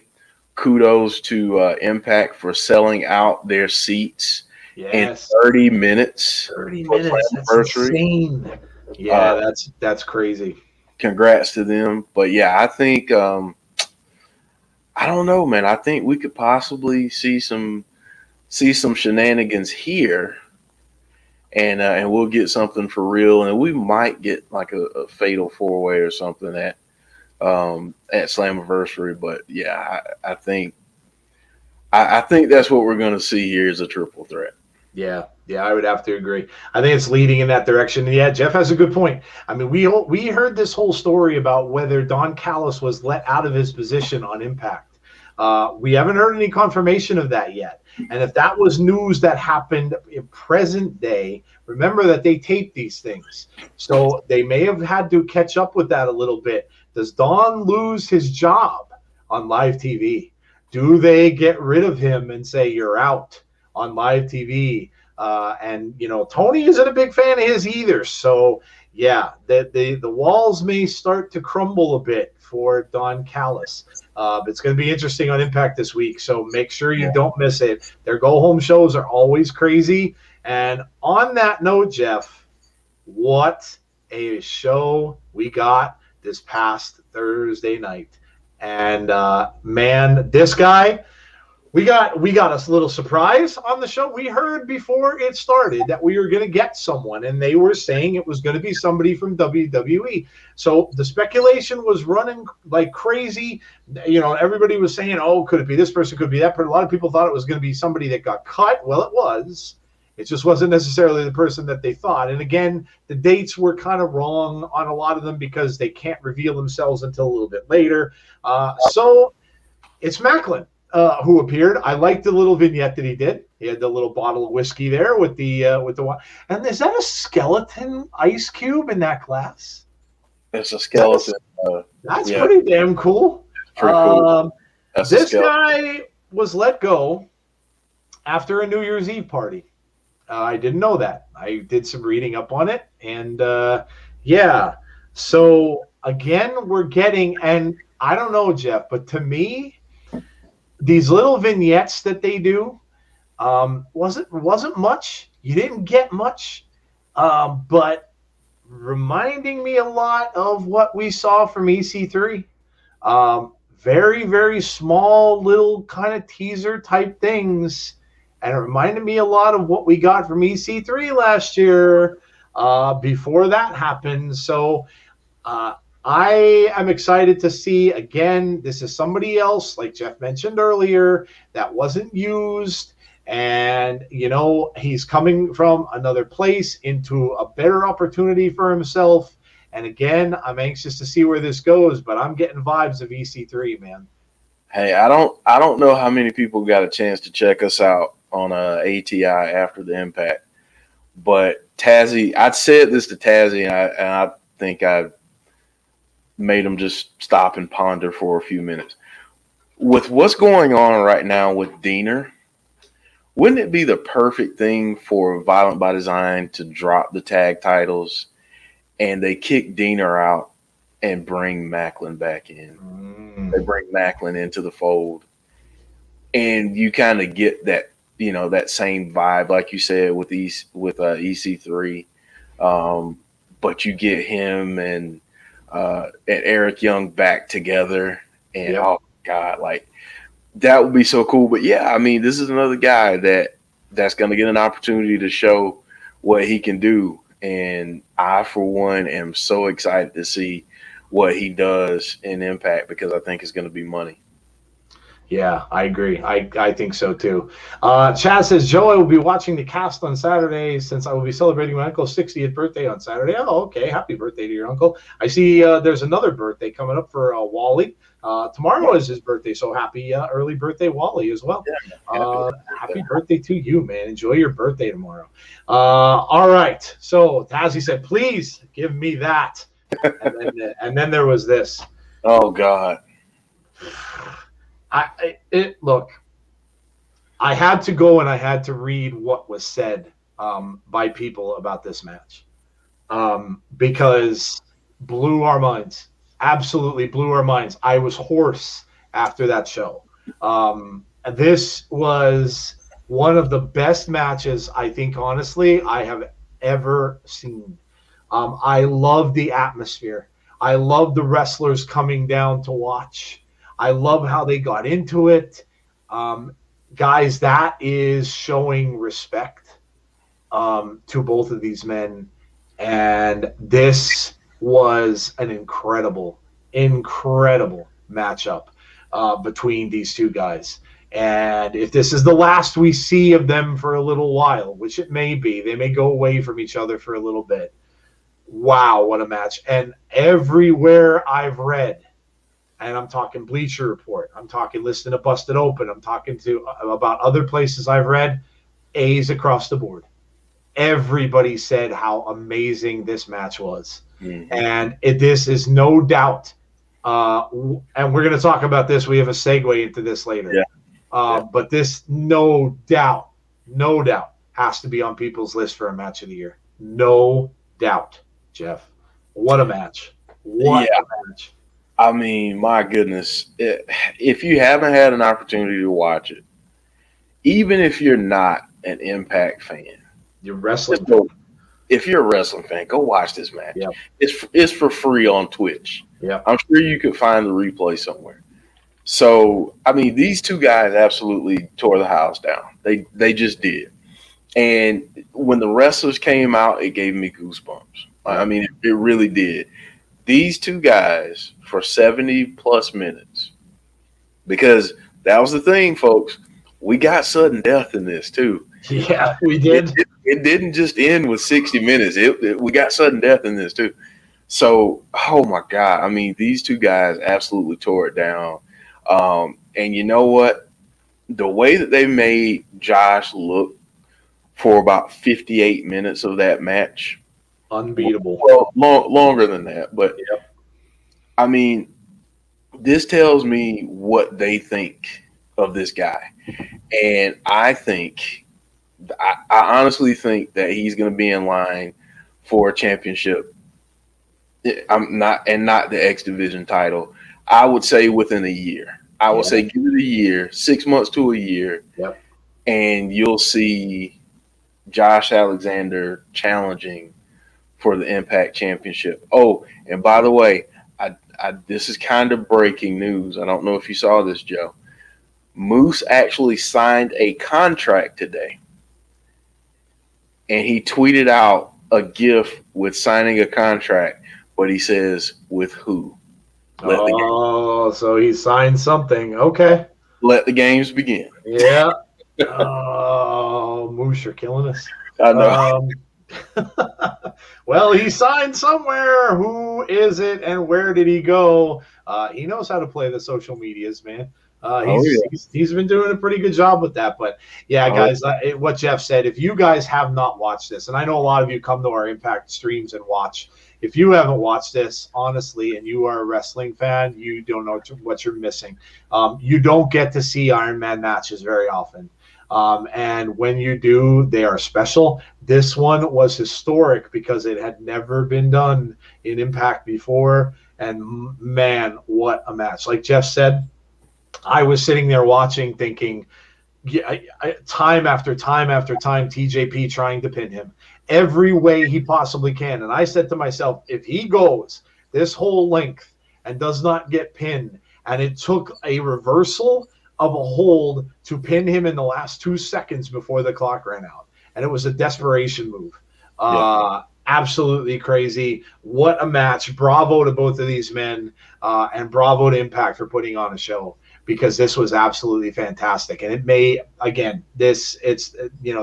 kudos to Impact for selling out their seats. Yes. In 30 minutes. 30 minutes. That's insane. Yeah, that's crazy. Congrats to them. But yeah, I think I don't know, man. I think we could possibly see some shenanigans here, and we'll get something for real, and we might get like a fatal 4-way or something at Slammiversary. But yeah, I think that's what we're going to see here is a triple threat. Yeah, I would have to agree. I think it's leading in that direction. And yeah, Jeff has a good point. I mean, we heard this whole story about whether Don Callis was let out of his position on Impact. We haven't heard any confirmation of that yet. And if that was news that happened in present day, remember that they tape these things. So they may have had to catch up with that a little bit. Does Don lose his job on live TV? Do they get rid of him and say, you're out on live TV? And Tony isn't a big fan of his either. So yeah, the walls may start to crumble a bit for Don Callis. But it's going to be interesting on Impact this week. So make sure you don't miss it. Their go-home shows are always crazy. And on that note, Jeff, what a show we got this past Thursday night. And man, this guy, we got a little surprise on the show. We heard before it started that we were going to get someone, and they were saying it was going to be somebody from WWE. So the speculation was running like crazy. Everybody was saying, oh, could it be this person, could it be that person? A lot of people thought it was going to be somebody that got cut. Well, it was. It just wasn't necessarily the person that they thought. And again, the dates were kind of wrong on a lot of them because they can't reveal themselves until a little bit later. So it's Macklin. who appeared. I liked the little vignette that he did. He had the little bottle of whiskey there with the and is that a skeleton ice cube in that glass? It's a skeleton. That's Yeah, pretty damn cool. pretty cool. That's a This skeleton. guy was let go after a New Year's Eve party. I didn't know that. I did some reading up on it, and yeah. So again, we're getting, and I don't know, Jeff, but to me, these little vignettes that they do wasn't much. You didn't get much, but reminding me a lot of what we saw from EC3. Very, very small little kind of teaser type things. And it reminded me a lot of what we got from EC3 last year before that happened. So I am excited to see, again, this is somebody else, like Jeff mentioned earlier, that wasn't used. And, he's coming from another place into a better opportunity for himself. And again, I'm anxious to see where this goes, but I'm getting vibes of EC3, man. Hey, I don't know how many people got a chance to check us out on ATI after the Impact, but Tazzy, I'd said this to Tazzy, and I think I made him just stop and ponder for a few minutes. With what's going on right now with Diener, wouldn't it be the perfect thing for Violent by Design to drop the tag titles and they kick Diener out and bring Macklin back in? They bring Macklin into the fold, and you kind of get that, that same vibe, like you said, with EC3, but you get him and Eric Young back together, and oh God, like that would be so cool. But yeah, I mean, this is another guy that's going to get an opportunity to show what he can do, and I, for one, am so excited to see what he does in Impact, because I think it's going to be money. Yeah, I agree. I think so too. Chaz says, Joe, I will be watching the cast on Saturday since I will be celebrating my uncle's 60th birthday on Saturday. Oh, okay. Happy birthday to your uncle. I see there's another birthday coming up for Wally. Tomorrow is his birthday, so happy early birthday, Wally, as well. Yeah, happy birthday to you, man. Enjoy your birthday tomorrow. All right. So Tazzy said, please give me that. And then there was this. Oh, God. Look, I had to go and I had to read what was said by people about this match because blew our minds. Absolutely blew our minds. I was hoarse after that show. This was one of the best matches, I think, honestly, I have ever seen. I love the atmosphere. I love the wrestlers coming down to watch. I love how they got into it. Guys, that is showing respect to both of these men. And this was an incredible matchup between these two guys. And if this is the last we see of them for a little while, which it may be, they may go away from each other for a little bit. Wow, what a match. And everywhere I've read, and I'm talking Bleacher Report, I'm talking listening to Busted Open, I'm talking to about other places I've read, A's across the board. Everybody said how amazing this match was. Mm-hmm. And this is no doubt, and we're going to talk about this. We have a segue into this later. Yeah. But this, no doubt, has to be on people's list for a match of the year. No doubt, Jeff. What a match. What a match. I mean, my goodness. If you haven't had an opportunity to watch it, even if you're not an Impact fan, you're wrestling. If you're a wrestling fan, go watch this match. Yep. It's for free on Twitch. Yeah, I'm sure you could find the replay somewhere. So, I mean, these two guys absolutely tore the house down. They just did. And when the wrestlers came out, it gave me goosebumps. I mean, it really did. These two guys for 70-plus minutes, because that was the thing, folks. We got sudden death in this, too. Yeah, we did. It didn't just end with 60 minutes. We got sudden death in this, too. So, oh, my God. I mean, these two guys absolutely tore it down. And you know what? the way that they made Josh look for about 58 minutes of that match, unbeatable. well, longer than that, but Yep. I mean, this tells me what they think of this guy, and I honestly think that he's going to be in line for a championship. Not the X Division title. I would say within a year. I would say give it a year, 6 months to a year, Yep. and you'll see Josh Alexander challenging for the Impact Championship. Oh, and by the way, this is kind of breaking news. I don't know if you saw this, Joe. Moose actually signed a contract today, and he tweeted out a GIF with signing a contract, but he says, with who? So he signed something. Okay. Let the games begin. Yeah. Oh, Moose, you're killing us. I know. Well, he signed somewhere. Who is it and where did he go? He knows how to play the social medias, man. He's been doing a pretty good job with that. But, yeah, guys, what Jeff said, if you guys have not watched this, and I know a lot of you come to our Impact streams and watch, if you haven't watched this, honestly, and you are a wrestling fan, you don't know what you're missing. You don't get to see Iron Man matches very often. And when you do, they are special. This one was historic because it had never been done in Impact before. And, man, what a match. Like Jeff said, I was sitting there watching thinking, time after time after time, TJP trying to pin him every way he possibly can. And I said to myself, if he goes this whole length and does not get pinned, and it took a reversal of a hold to pin him in the last 2 seconds before the clock ran out. And it was a desperation move. Absolutely crazy. What a match. Bravo to both of these men, and bravo to Impact for putting on a show, because this was absolutely fantastic. And it may, again, it's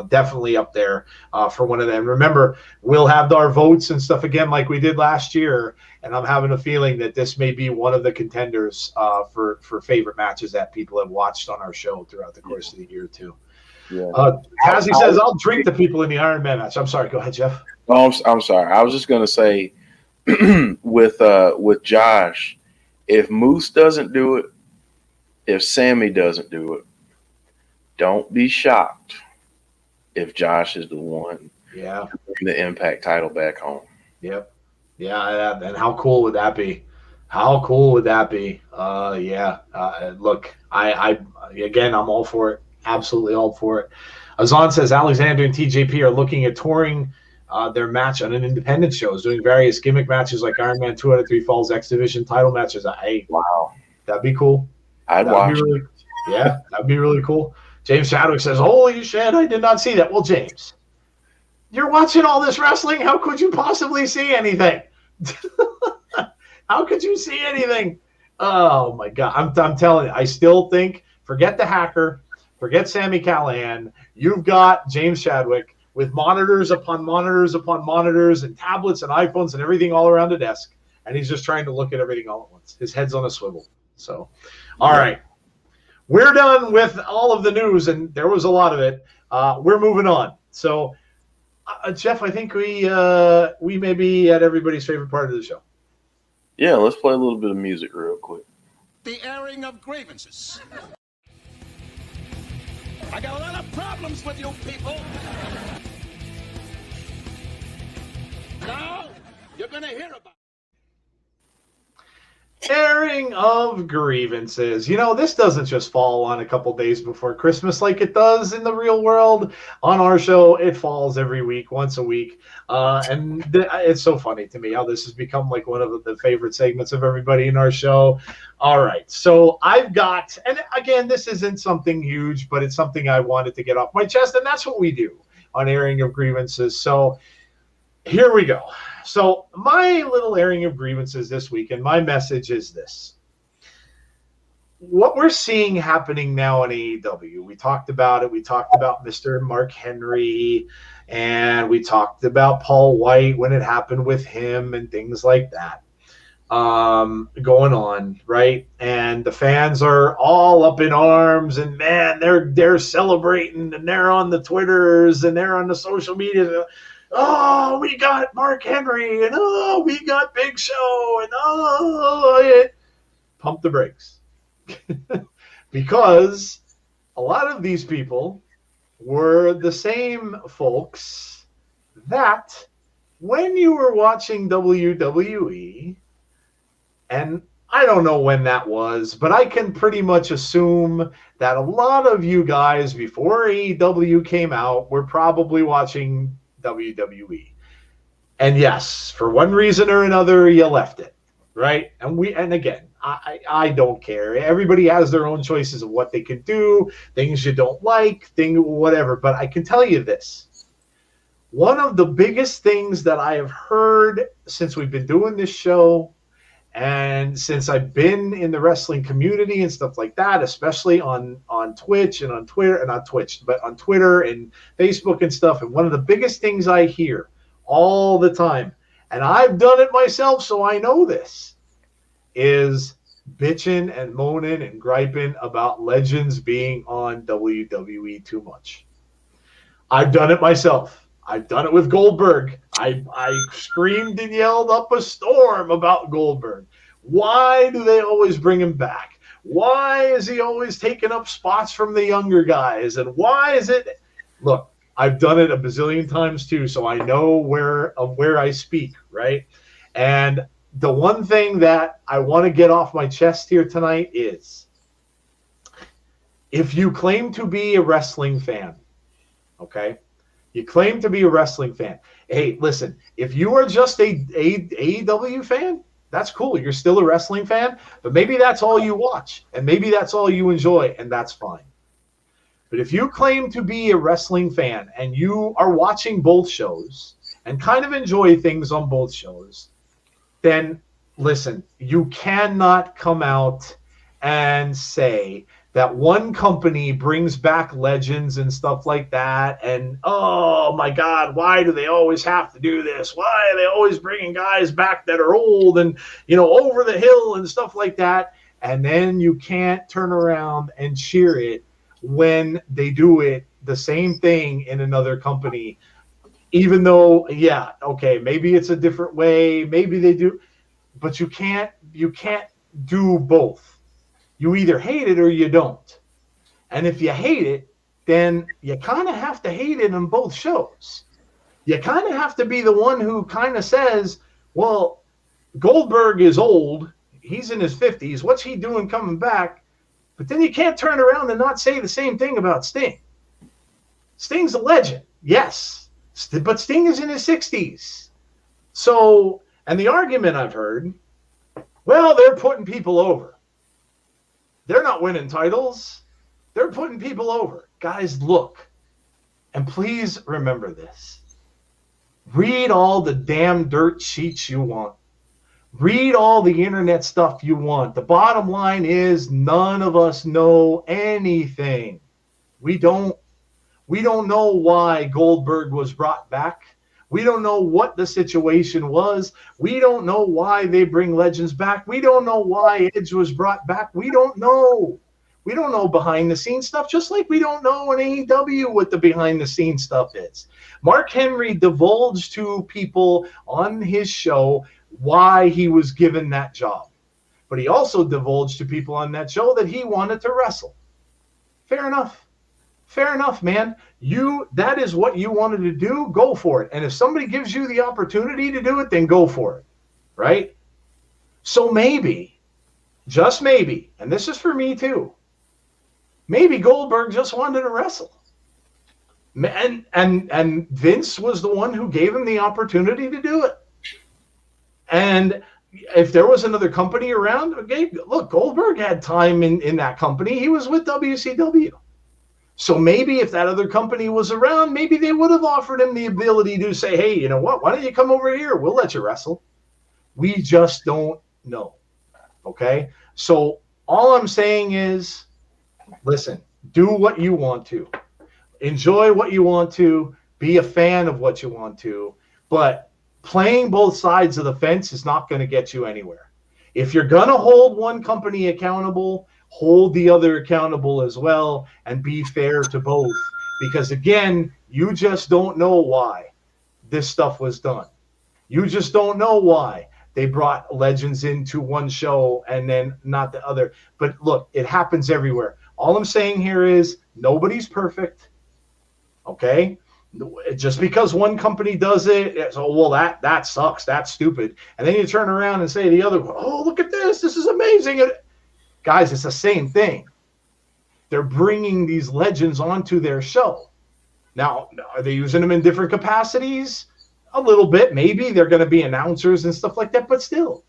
definitely up there for one of them. Remember, we'll have our votes and stuff again like we did last year, and I'm having a feeling that this may be one of the contenders for favorite matches that people have watched on our show throughout the course of the year, too. Yeah. Tazzy says, I'll drink the people in the Iron Man match. I'm sorry. Go ahead, Jeff. Oh, I'm sorry. I was just going to say with Josh, if Moose doesn't do it, if Sammy doesn't do it, don't be shocked if Josh is the one to bring the Impact title back home. Yep. Yeah, and how cool would that be? How cool would that be? Look, I'm all for it. Absolutely all for it. Azan says Alexander and TJP are looking at touring their match on an independent shows, doing various gimmick matches like Iron Man 2 out of 3 Falls X Division title matches. Wow. That'd be cool. I'd watch. That'd be really cool. James Chadwick says, holy shit, I did not see that. Well, James, you're watching all this wrestling. How could you possibly see anything? How could you see anything? Oh, my God. I'm telling you, I still think, forget the hacker, forget Sami Callihan. You've got James Chadwick with monitors upon monitors upon monitors and tablets and iPhones and everything all around the desk, and he's just trying to look at everything all at once. His head's on a swivel. So, all right. We're done with all of the news, and there was a lot of it. We're moving on. So, Jeff, I think we may be at everybody's favorite part of the show. Yeah, let's play a little bit of music real quick. The airing of grievances. I got a lot of problems with you people. Now, you're going to hear about it. Airing of grievances. This doesn't just fall on a couple days before Christmas like it does in the real world. On our show, it falls every week, once a week. It's so funny to me how this has become like one of the favorite segments of everybody in our show. All right. So I've got, and again, this isn't something huge, but it's something I wanted to get off my chest. And that's what we do on Airing of Grievances. So here we go. So my little airing of grievances this week, and my message is this. What we're seeing happening now in AEW, we talked about it. We talked about Mr. Mark Henry, and we talked about Paul White when it happened with him and things like that. going on, right? And the fans are all up in arms, and man, they're celebrating, and they're on the Twitters and they're on the social media. Oh, we got Mark Henry, and oh, we got Big Show, and oh, pump the brakes. Because a lot of these people were the same folks that when you were watching WWE, and I don't know when that was, but I can pretty much assume that a lot of you guys before AEW came out were probably watching WWE. And yes, for one reason or another, you left it, right? And again, I don't care. Everybody has their own choices of what they can do, things you don't like, whatever. But I can tell you this. One of the biggest things that I have heard since we've been doing this show and since I've been in the wrestling community and stuff like that, especially on Twitch and on Twitter, and not Twitch, but on Twitter and Facebook and stuff, and one of the biggest things I hear all the time, and I've done it myself, so I know this, is bitching and moaning and griping about legends being on WWE too much. I've done it myself. I've done it with Goldberg. I screamed and yelled up a storm about Goldberg. Why do they always bring him back? Why is he always taking up spots from the younger guys? And why is it? Look, I've done it a bazillion times too, so I know where I speak, right? And the one thing that I want to get off my chest here tonight is, if you claim to be a wrestling fan, okay? You claim to be a wrestling fan. Hey, listen, if you are just a AEW fan, that's cool. You're still a wrestling fan, but maybe that's all you watch, and maybe that's all you enjoy, and that's fine. But if you claim to be a wrestling fan and you are watching both shows and kind of enjoy things on both shows, then listen, you cannot come out and say that one company brings back legends and stuff like that, and oh my God, why do they always have to do this? Why are they always bringing guys back that are old and, over the hill and stuff like that? And then you can't turn around and cheer it when they do it the same thing in another company, even though, yeah, okay, maybe it's a different way, maybe they do, but you can't do both. You either hate it or you don't. And if you hate it, then you kind of have to hate it on both shows. You kind of have to be the one who kind of says, well, Goldberg is old. He's in his 50s. What's he doing coming back? But then you can't turn around and not say the same thing about Sting. Sting's a legend, yes. But Sting is in his 60s. So, and the argument I've heard, well, they're putting people over. They're not winning titles. They're putting people over. Guys, look, and please remember this. Read all the damn dirt sheets you want. Read all the internet stuff you want. The bottom line is none of us know anything. We don't know why Goldberg was brought back. We don't know what the situation was. We don't know why they bring legends back. We don't know why Edge was brought back. We don't know. We don't know behind the scenes stuff, just like we don't know in AEW what the behind the scenes stuff is. Mark Henry divulged to people on his show why he was given that job. But he also divulged to people on that show that he wanted to wrestle. Fair enough. Fair enough, man. That is what you wanted to do, go for it. And if somebody gives you the opportunity to do it, then go for it, right? So maybe, just maybe, and this is for me too, maybe Goldberg just wanted to wrestle. And Vince was the one who gave him the opportunity to do it. And if there was another company around, okay, look, Goldberg had time in that company. He was with WCW. So maybe if that other company was around, maybe they would have offered him the ability to say, hey, you know what? Why don't you come over here? We'll let you wrestle. We just don't know. Okay? So all I'm saying is, listen, do what you want to. Enjoy what you want to. Be a fan of what you want to. But playing both sides of the fence is not going to get you anywhere. If you're going to hold one company accountable, hold the other accountable as well, and be fair to both. Because again, you just don't know why this stuff was done. You just don't know why they brought legends into one show and then not the other. But look, it happens everywhere. All I'm saying here is nobody's perfect. Okay? Just because one company does it, so well, that sucks. That's stupid. And then you turn around and say to the other one, oh, look at this. This is amazing. Guys, it's the same thing. They're bringing these legends onto their show. Now, are they using them in different capacities? A little bit, maybe. They're going to be announcers and stuff like that. But still,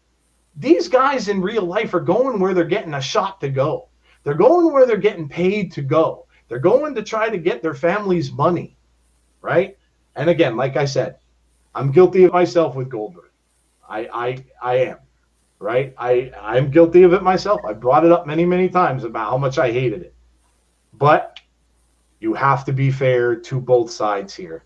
these guys in real life are going where they're getting a shot to go. They're going where they're getting paid to go. They're going to try to get their family's money, right? And again, like I said, I'm guilty of myself with Goldberg. I am, right? I'm guilty of it myself. I brought it up many, many times about how much I hated it. But you have to be fair to both sides here.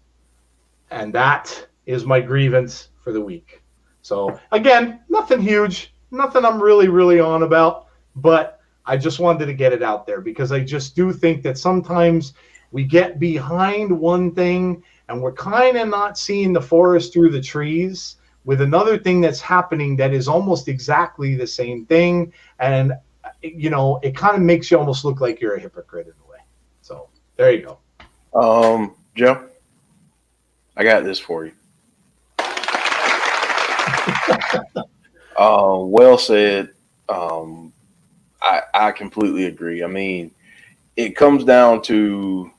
And that is my grievance for the week. So, again, nothing huge, nothing I'm really, really on about, but I just wanted to get it out there because I just do think that sometimes we get behind one thing and we're kind of not seeing the forest through the trees with another thing that's happening that is almost exactly the same thing. And, you know, it kind of makes you almost look like you're a hypocrite in a way. So, there you go. Joe, I got this for you. Well said. I completely agree. I mean, it comes down to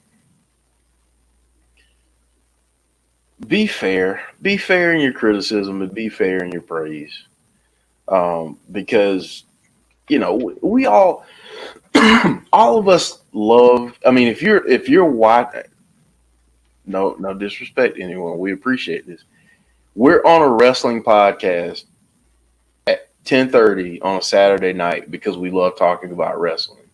be fair. Be fair in your criticism and be fair in your praise. Because, you know, we all of us love. I mean, if you're white, no disrespect to anyone. We appreciate this. We're on a wrestling podcast at 10:30 on a Saturday night because we love talking about wrestling.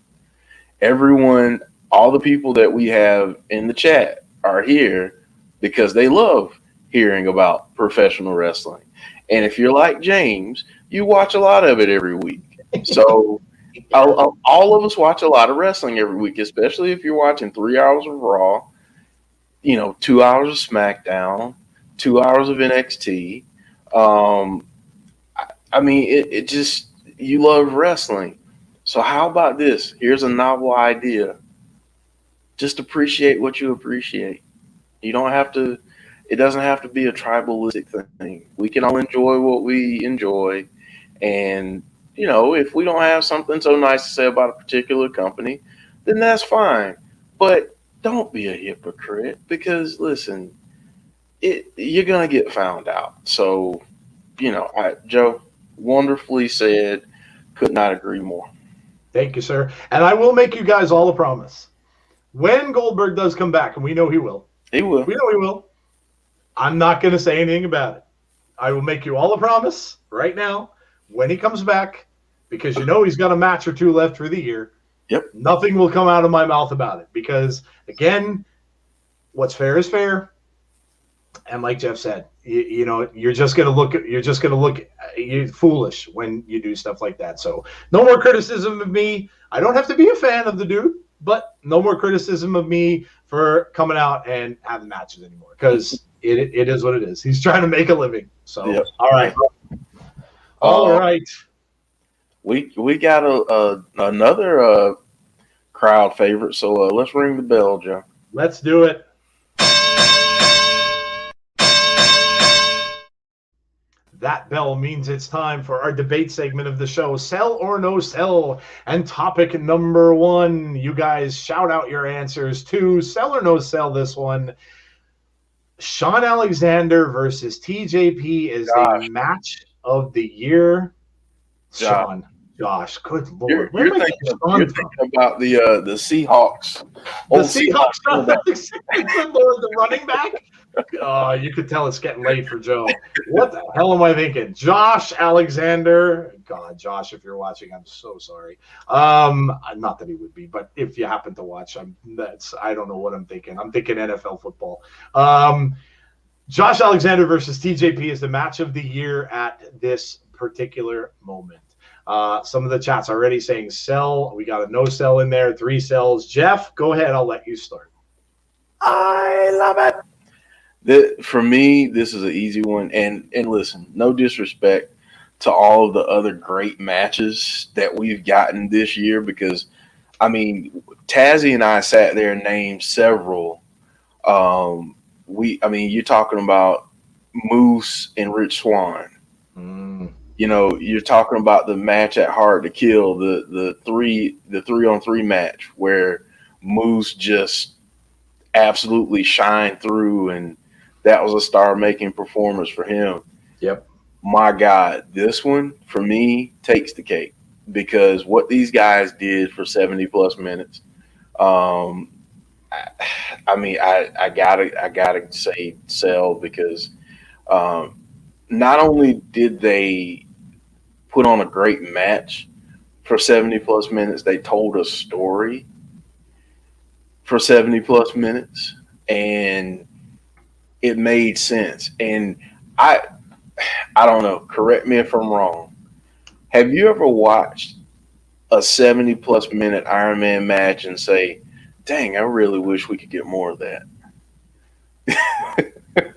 Everyone, all the people that we have in the chat are here because they love hearing about professional wrestling. And if you're like James, you watch a lot of it every week. So all of us watch a lot of wrestling every week, especially if you're watching 3 hours of Raw, 2 hours of SmackDown, 2 hours of NXT. I mean, it just, you love wrestling. So how about this? Here's a novel idea. Just appreciate what you appreciate. You don't have to, it doesn't have to be a tribalistic thing. We can all enjoy what we enjoy. And, if we don't have something so nice to say about a particular company, then that's fine. But don't be a hypocrite because, listen, you're going to get found out. So, Joe, wonderfully said. Could not agree more. Thank you, sir. And I will make you guys all a promise. When Goldberg does come back, and we know he will. He will. We know he will. I'm not going to say anything about it. I will make you all a promise right now when he comes back, because he's got a match or two left for the year. Yep. Nothing will come out of my mouth about it because, again, what's fair is fair. And like Jeff said, you're just going to look you're foolish when you do stuff like that. So no more criticism of me. I don't have to be a fan of the dude, but no more criticism of me for coming out and having matches anymore because it is what it is. He's trying to make a living. So, yep. All right. All right. We got another crowd favorite. So let's ring the bell, Joe. Let's do it. That bell means it's time for our debate segment of the show, Sell or No Sell. And topic number one, you guys shout out your answers to Sell or No Sell this one. Shawn Alexander versus TJP is the match of the year. Josh, good Lord. You're thinking about the Seahawks. The Seahawks. Good Lord, the running back? Oh, you could tell it's getting late for Joe. What the hell am I thinking? Josh Alexander. God, Josh, if you're watching, I'm so sorry. Not that he would be, but if you happen to watch, I don't know what I'm thinking. I'm thinking NFL football. Josh Alexander versus TJP is the match of the year at this particular moment. Some of the chats already saying sell. We got a no sell in there, 3 sells. Jeff, go ahead. I'll let you start. I love it. For me, this is an easy one. And listen, no disrespect to all of the other great matches that we've gotten this year, because, I mean, Tazzy and I sat there and named several. You're talking about Moose and Rich Swann. You know, you're talking about the match at Hard to Kill, the 3-on-3 match where Moose just absolutely shined through, and that was a star-making performance for him. Yep. My God, this one for me takes the cake, because what these guys did for 70+ minutes. I gotta say sell, because not only did they put on a great match for 70+ minutes, they told a story for 70+ minutes, and it made sense. And I don't know, correct me if I'm wrong. Have you ever watched a 70+ minute Iron Man match and say, dang, I really wish we could get more of that?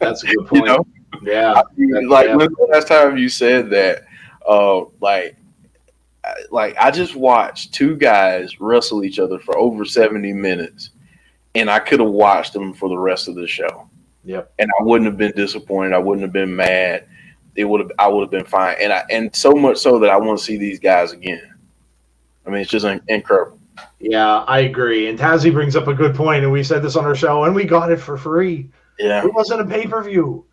That's a good point. You know? Yeah. When's the last time you said that? I just watched 2 guys wrestle each other for over 70 minutes, and I could have watched them for the rest of the show. Yep. And I wouldn't have been disappointed. I wouldn't have been mad. I would have been fine. And so much so that I want to see these guys again. I mean, it's just incredible. Yeah, I agree. And Tazzy brings up a good point, and we said this on our show, and we got it for free. Yeah. It wasn't a pay-per-view,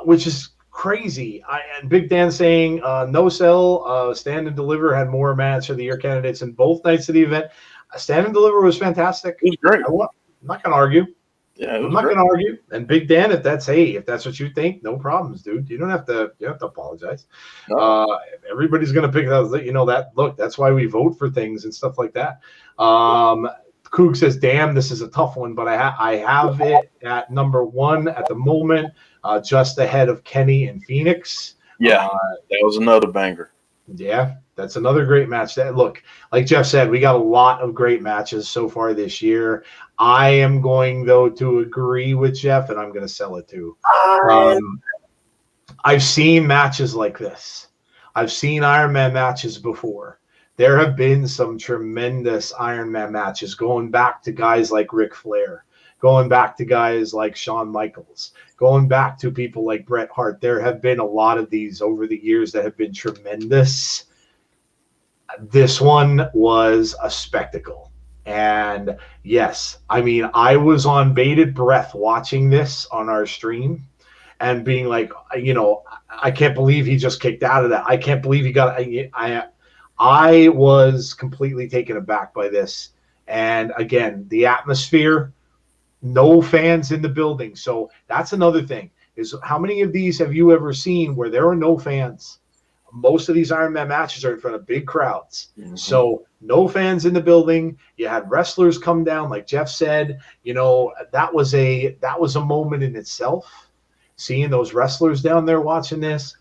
which is crazy. And Big Dan saying no sell, Stand and Deliver had more match of the year candidates in both nights of the event. Stand and Deliver was fantastic. It was great. I'm not going to argue. Yeah, I'm not going to argue. And Big Dan, if that's what you think, no problems, dude. You don't have to apologize. No. Everybody's going to pick that. Look, that's why we vote for things and stuff like that. Coog says, damn, this is a tough one, but I have it at number 1 at the moment, just ahead of Kenny and Phoenix. Yeah, that was another banger. Yeah, that's another great match. Look, like Jeff said, we got a lot of great matches so far this year. I am going, though, to agree with Jeff, and I'm going to sell it too. I've seen matches like this. I've seen Iron Man matches before. There have been some tremendous Iron Man matches, going back to guys like Ric Flair, going back to guys like Shawn Michaels, going back to people like Bret Hart. There have been a lot of these over the years that have been tremendous. This one was a spectacle. And yes, I mean, I was on bated breath watching this on our stream and being like, I can't believe he just kicked out of that. I can't believe he got I was completely taken aback by this. And again, the atmosphere, no fans in the building. So that's another thing, is how many of these have you ever seen where there are no fans? Most of these Iron Man matches are in front of big crowds. Mm-hmm. So no fans in the building. You had wrestlers come down, like Jeff said. That was a moment in itself, seeing those wrestlers down there watching this.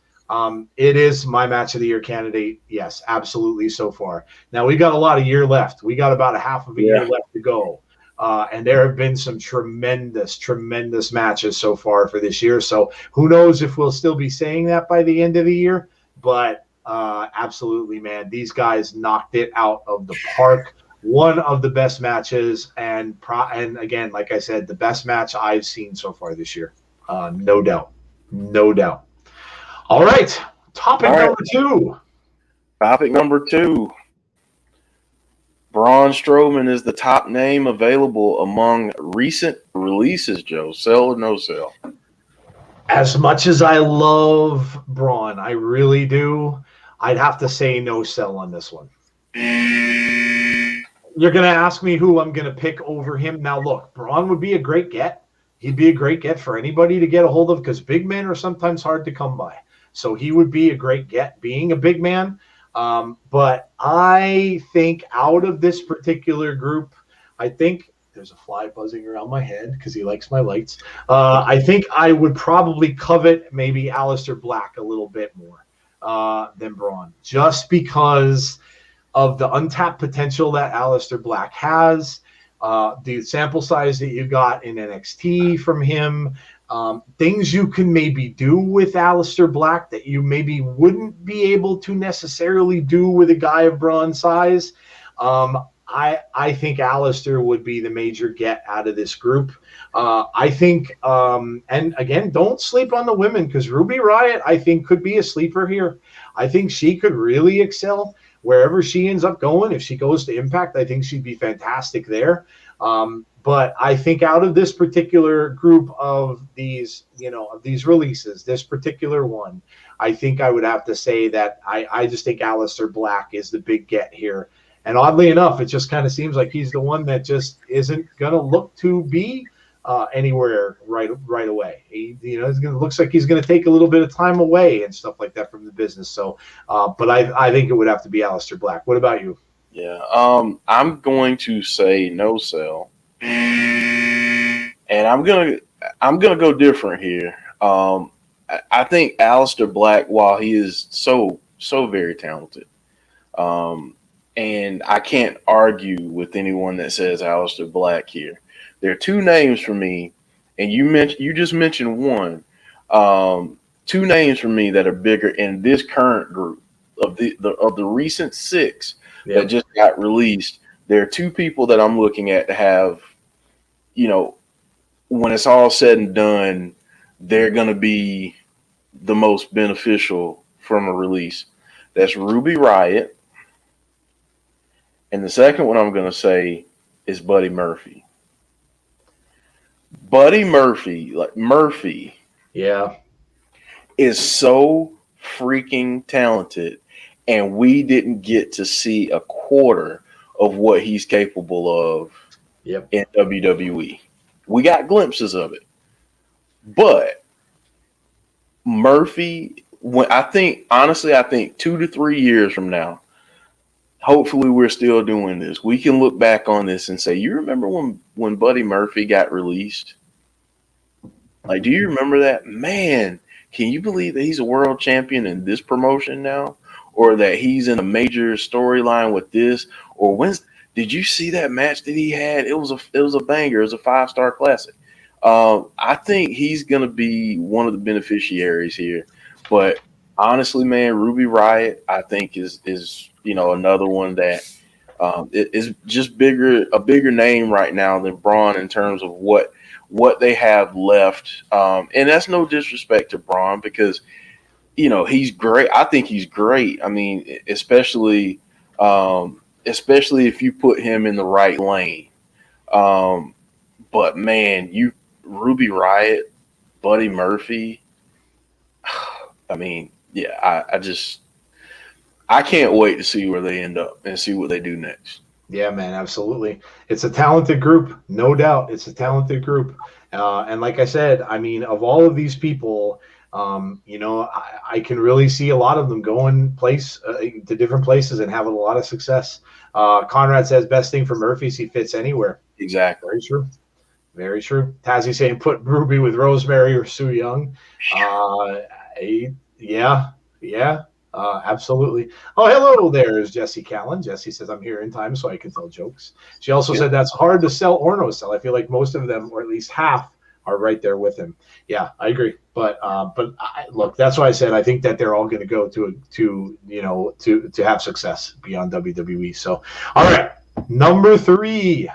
It is my match of the year candidate. Yes, absolutely so far. Now, we got a lot of year left. We got about a half of a year left to go. And there have been some tremendous, tremendous matches so far for this year. So who knows if we'll still be saying that by the end of the year. But absolutely, man, these guys knocked it out of the park. One of the best matches. And again, like I said, the best match I've seen so far this year. No doubt. No doubt. All right. Topic number 2. Topic number 2. Braun Strowman is the top name available among recent releases, Joe. Sell or no sell? As much as I love Braun, I really do, I'd have to say no sell on this one. You're going to ask me who I'm going to pick over him. Now, look, Braun would be a great get. He'd be a great get for anybody to get a hold of, because big men are sometimes hard to come by. So he would be a great get, being a big man. But I think out of this particular group, I think there's a fly buzzing around my head because he likes my lights. I think I would probably covet maybe Aleister Black a little bit more. than Braun, just because of the untapped potential that Aleister Black has, the sample size that you got in NXT from him, things you can maybe do with Aleister Black that you maybe wouldn't be able to necessarily do with a guy of Braun's size. I think Aleister would be the major get out of this group. I think, and again, don't sleep on the women, because Ruby Riott, I think, could be a sleeper here. I think she could really excel wherever she ends up going. If she goes to Impact, I think she'd be fantastic there. But I think out of this particular group of these, of these releases, this particular one, I think I would have to say that I just think Aleister Black is the big get here. And oddly enough, it just kind of seems like he's the one that just isn't going to look to be anywhere right away. Looks like he's going to take a little bit of time away and stuff like that from the business. So, but I think it would have to be Aleister Black. What about you? Yeah, I'm going to say no sell, and I'm gonna go different here. I think Aleister Black, while he is so very talented, and I can't argue with anyone that says Aleister Black here. There are two names for me, and you just mentioned one. Two names for me that are bigger in this current group of the recent six that just got released. There are two people that I'm looking at to have, when it's all said and done, they're going to be the most beneficial from a release. That's Ruby Riott. And the second one I'm going to say is Buddy Murphy. Buddy Murphy, Yeah, is so freaking talented, and we didn't get to see a quarter of what he's capable of in WWE. We got glimpses of it. But Murphy, I think 2 to 3 years from now, hopefully we're still doing this, we can look back on this and say, you remember when Buddy Murphy got released? Like, do you remember that? Man, can you believe that he's a world champion in this promotion now? Or that he's in a major storyline with this? Or did you see that match that he had? It was a banger. It was a 5-star classic. I think he's going to be one of the beneficiaries here. But honestly, man, Ruby Riott, I think is another one that is just a bigger name right now than Braun in terms of what they have left. And that's no disrespect to Braun, because he's great. I think he's great. I mean, especially if you put him in the right lane. But man, Ruby Riott, Buddy Murphy. I mean, yeah, I can't wait to see where they end up and see what they do next. Yeah, man, absolutely. It's a talented group, no doubt. It's a talented group. And like I said, I mean, of all of these people, I can really see a lot of them going to different places and having a lot of success. Conrad says best thing for Murphy is he fits anywhere. Exactly. Very true. Very true. Tazzy saying put Ruby with Rosemary or Sue Young. Yeah. Absolutely. Oh, hello there is Jessie Calynn. Jessie says, I'm here in time so I can tell jokes. She also said that's hard to sell or no sell. I feel like most of them, or at least half, are right there with him. Yeah, I agree. But look, that's why I said I think that they're all going to go to have success beyond WWE. So, all right, number 3.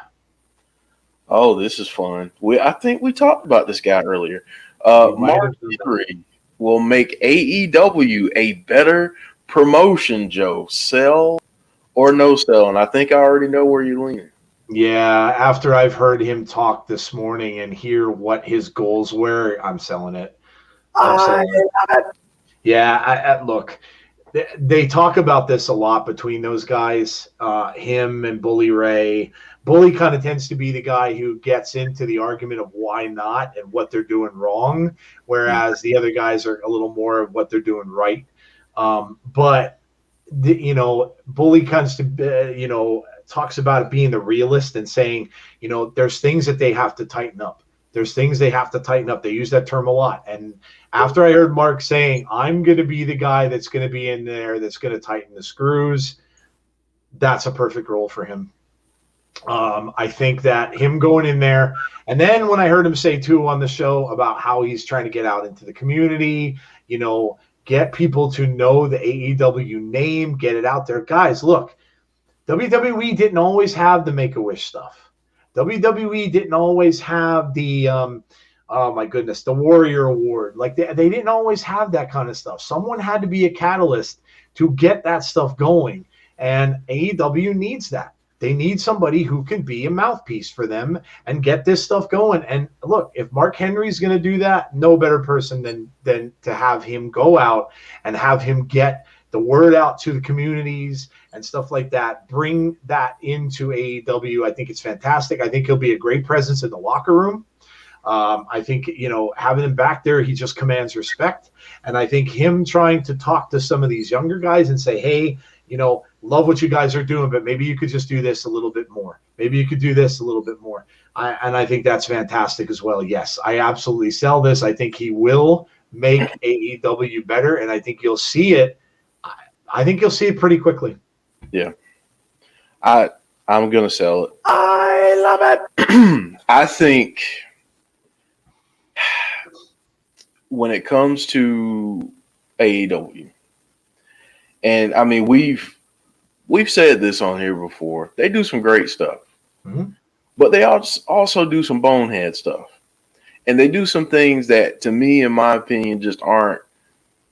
Oh, this is fun. I think we talked about this guy earlier. Mark Henry will make AEW a better promotion, Joe. Sell or no sell? And I think I already know where you're leaning. Yeah, after I've heard him talk this morning and hear what his goals were, I'm selling it. Yeah, look, they talk about this a lot between those guys, him and Bully Ray. Bully kind of tends to be the guy who gets into the argument of why not and what they're doing wrong, whereas the other guys are a little more of what they're doing right. But Bully comes to talks about it being the realist and saying, there's things that they have to tighten up. There's things they have to tighten up. They use that term a lot. And after I heard Mark saying, I'm going to be the guy that's going to be in there, that's going to tighten the screws, that's a perfect role for him. I think that him going in there, and then when I heard him say too on the show about how he's trying to get out into the community, get people to know the AEW name, get it out there. Guys, look, WWE didn't always have the Make-A-Wish stuff. WWE didn't always have the, oh my goodness, the Warrior Award. Like they didn't always have that kind of stuff. Someone had to be a catalyst to get that stuff going. And AEW needs that. They need somebody who can be a mouthpiece for them and get this stuff going. And look, if Mark Henry's going to do that, no better person than to have him go out and have him get the word out to the communities and stuff like that. Bring that into AEW. I think it's fantastic. I think he'll be a great presence in the locker room. I think, having him back there, he just commands respect. And I think him trying to talk to some of these younger guys and say, hey, love what you guys are doing, but maybe you could just do this a little bit more. Maybe you could do this a little bit more. And I think that's fantastic as well. Yes, I absolutely sell this. I think he will make AEW better, and I think you'll see it. I think you'll see it pretty quickly. Yeah. I'm going to sell it. I love it. I think when it comes to AEW, and I mean, we've said this on here before, they do some great stuff, but they also do some bonehead stuff. And they do some things that, to me, in my opinion, just aren't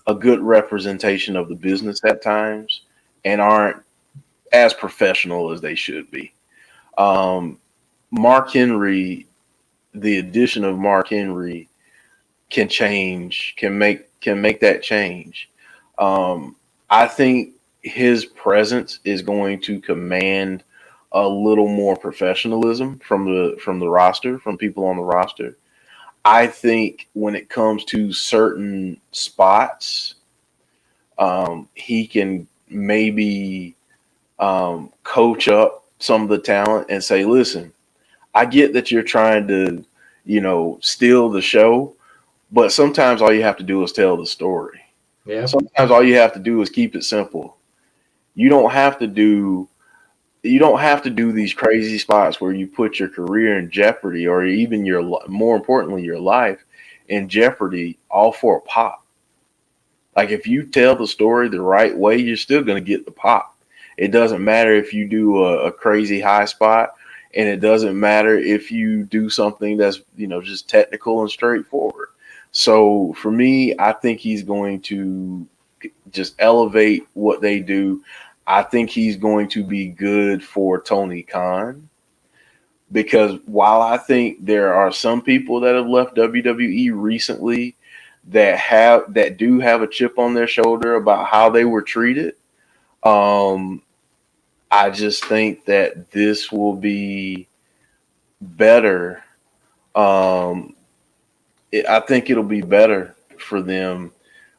a good representation of the business at times and aren't as professional as they should be. Mark Henry, the addition of Mark Henry can make that change. I think his presence is going to command a little more professionalism from the roster, from people on the roster. I think when it comes to certain spots, he can maybe coach up some of the talent and say, listen, I get that you're trying to, steal the show, but sometimes all you have to do is tell the story. Yeah. Sometimes all you have to do is keep it simple. You don't have to do these crazy spots where you put your career in jeopardy, or even more importantly, your life in jeopardy, all for a pop. Like, if you tell the story the right way, you're still going to get the pop. It doesn't matter if you do a crazy high spot, and it doesn't matter if you do something that's, just technical and straightforward. So for me, I think he's going to just elevate what they do. I think he's going to be good for Tony Khan, because while I think there are some people that have left WWE recently that do have a chip on their shoulder about how they were treated, I just think that this will be better. I think it'll be better for them,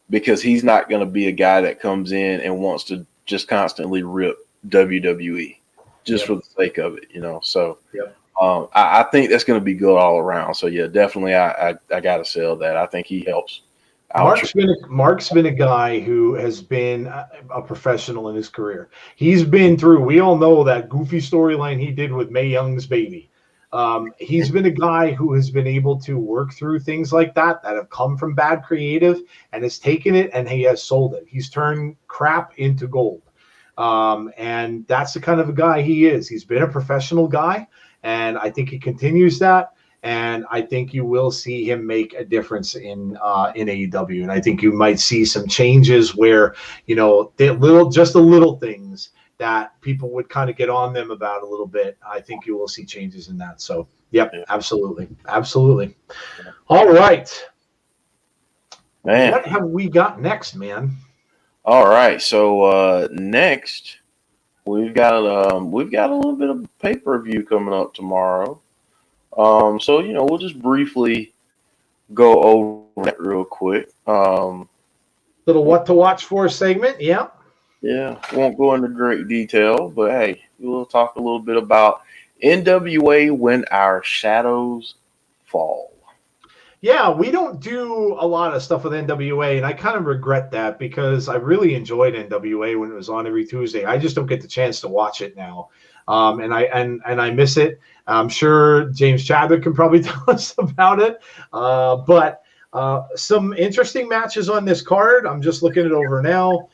because he's not going to be a guy that comes in and wants to just constantly rip WWE just for the sake of it, So I think that's going to be good all around. So yeah, definitely, I got to sell that. I think he helps. Mark's been a guy who has been a professional in his career. He's been through. We all know that goofy storyline he did with Mae Young's baby. He's been a guy who has been able to work through things like that have come from bad creative, and has taken it and he has sold it. He's turned crap into gold. And that's the kind of a guy he is. He's been a professional guy, and I think he continues that. And I think you will see him make a difference in AEW. And I think you might see some changes where, just the little things that people would kind of get on them about a little bit. I think you will see changes in that. So, yep, absolutely. Absolutely. All right. Man. What have we got next, man? All right. So next, we've got a little bit of pay-per-view coming up tomorrow. So, we'll just briefly go over that real quick. Little what to watch for segment. Yeah. Yeah, won't go into great detail, but hey, we'll talk a little bit about NWA When Our Shadows Fall. Yeah, we don't do a lot of stuff with NWA, and I kind of regret that because I really enjoyed NWA when it was on every Tuesday. I just don't get the chance to watch it now, and I miss it. I'm sure James Chadwick can probably tell us about it, but some interesting matches on this card. I'm just looking it over now.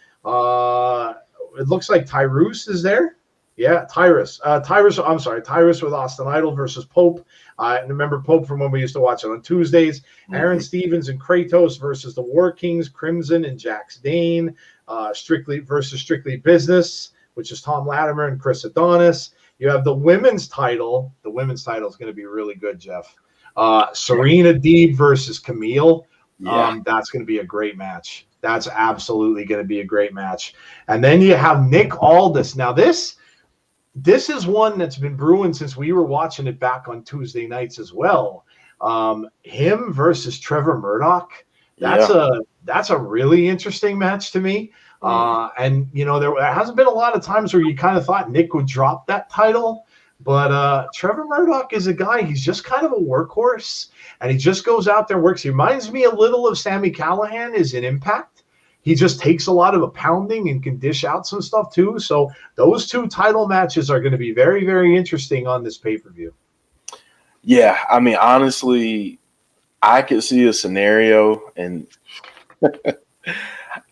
It looks like Tyrus is there. Yeah, Tyrus. I'm sorry, Tyrus with Austin Idol versus Pope. I remember Pope from when we used to watch it on Tuesdays. Mm-hmm. Aaron Stevens and Kratos versus the War Kings, Crimson and Jax Dane. Strictly Business, which is Tom Latimer and Chris Adonis. You have the women's title. The women's title is going to be really good, Jeff. Serena Deeb versus Camille. Yeah. That's going to be a great match. That's absolutely going to be a great match. And then you have Nick Aldis. Now this is one that's been brewing since we were watching it back on Tuesday nights as well. Him versus Trevor Murdoch. That's a really interesting match to me. And you know, there hasn't been a lot of times where you kind of thought Nick would drop that title, but Trevor Murdoch is a guy. He's just kind of a workhorse, and he just goes out there and works. He reminds me a little of Sami Callihan is in Impact. He just takes a lot of a pounding and can dish out some stuff too. So those two title matches are going to be very, very interesting on this pay-per-view. Yeah, I mean, honestly, I could see a scenario, and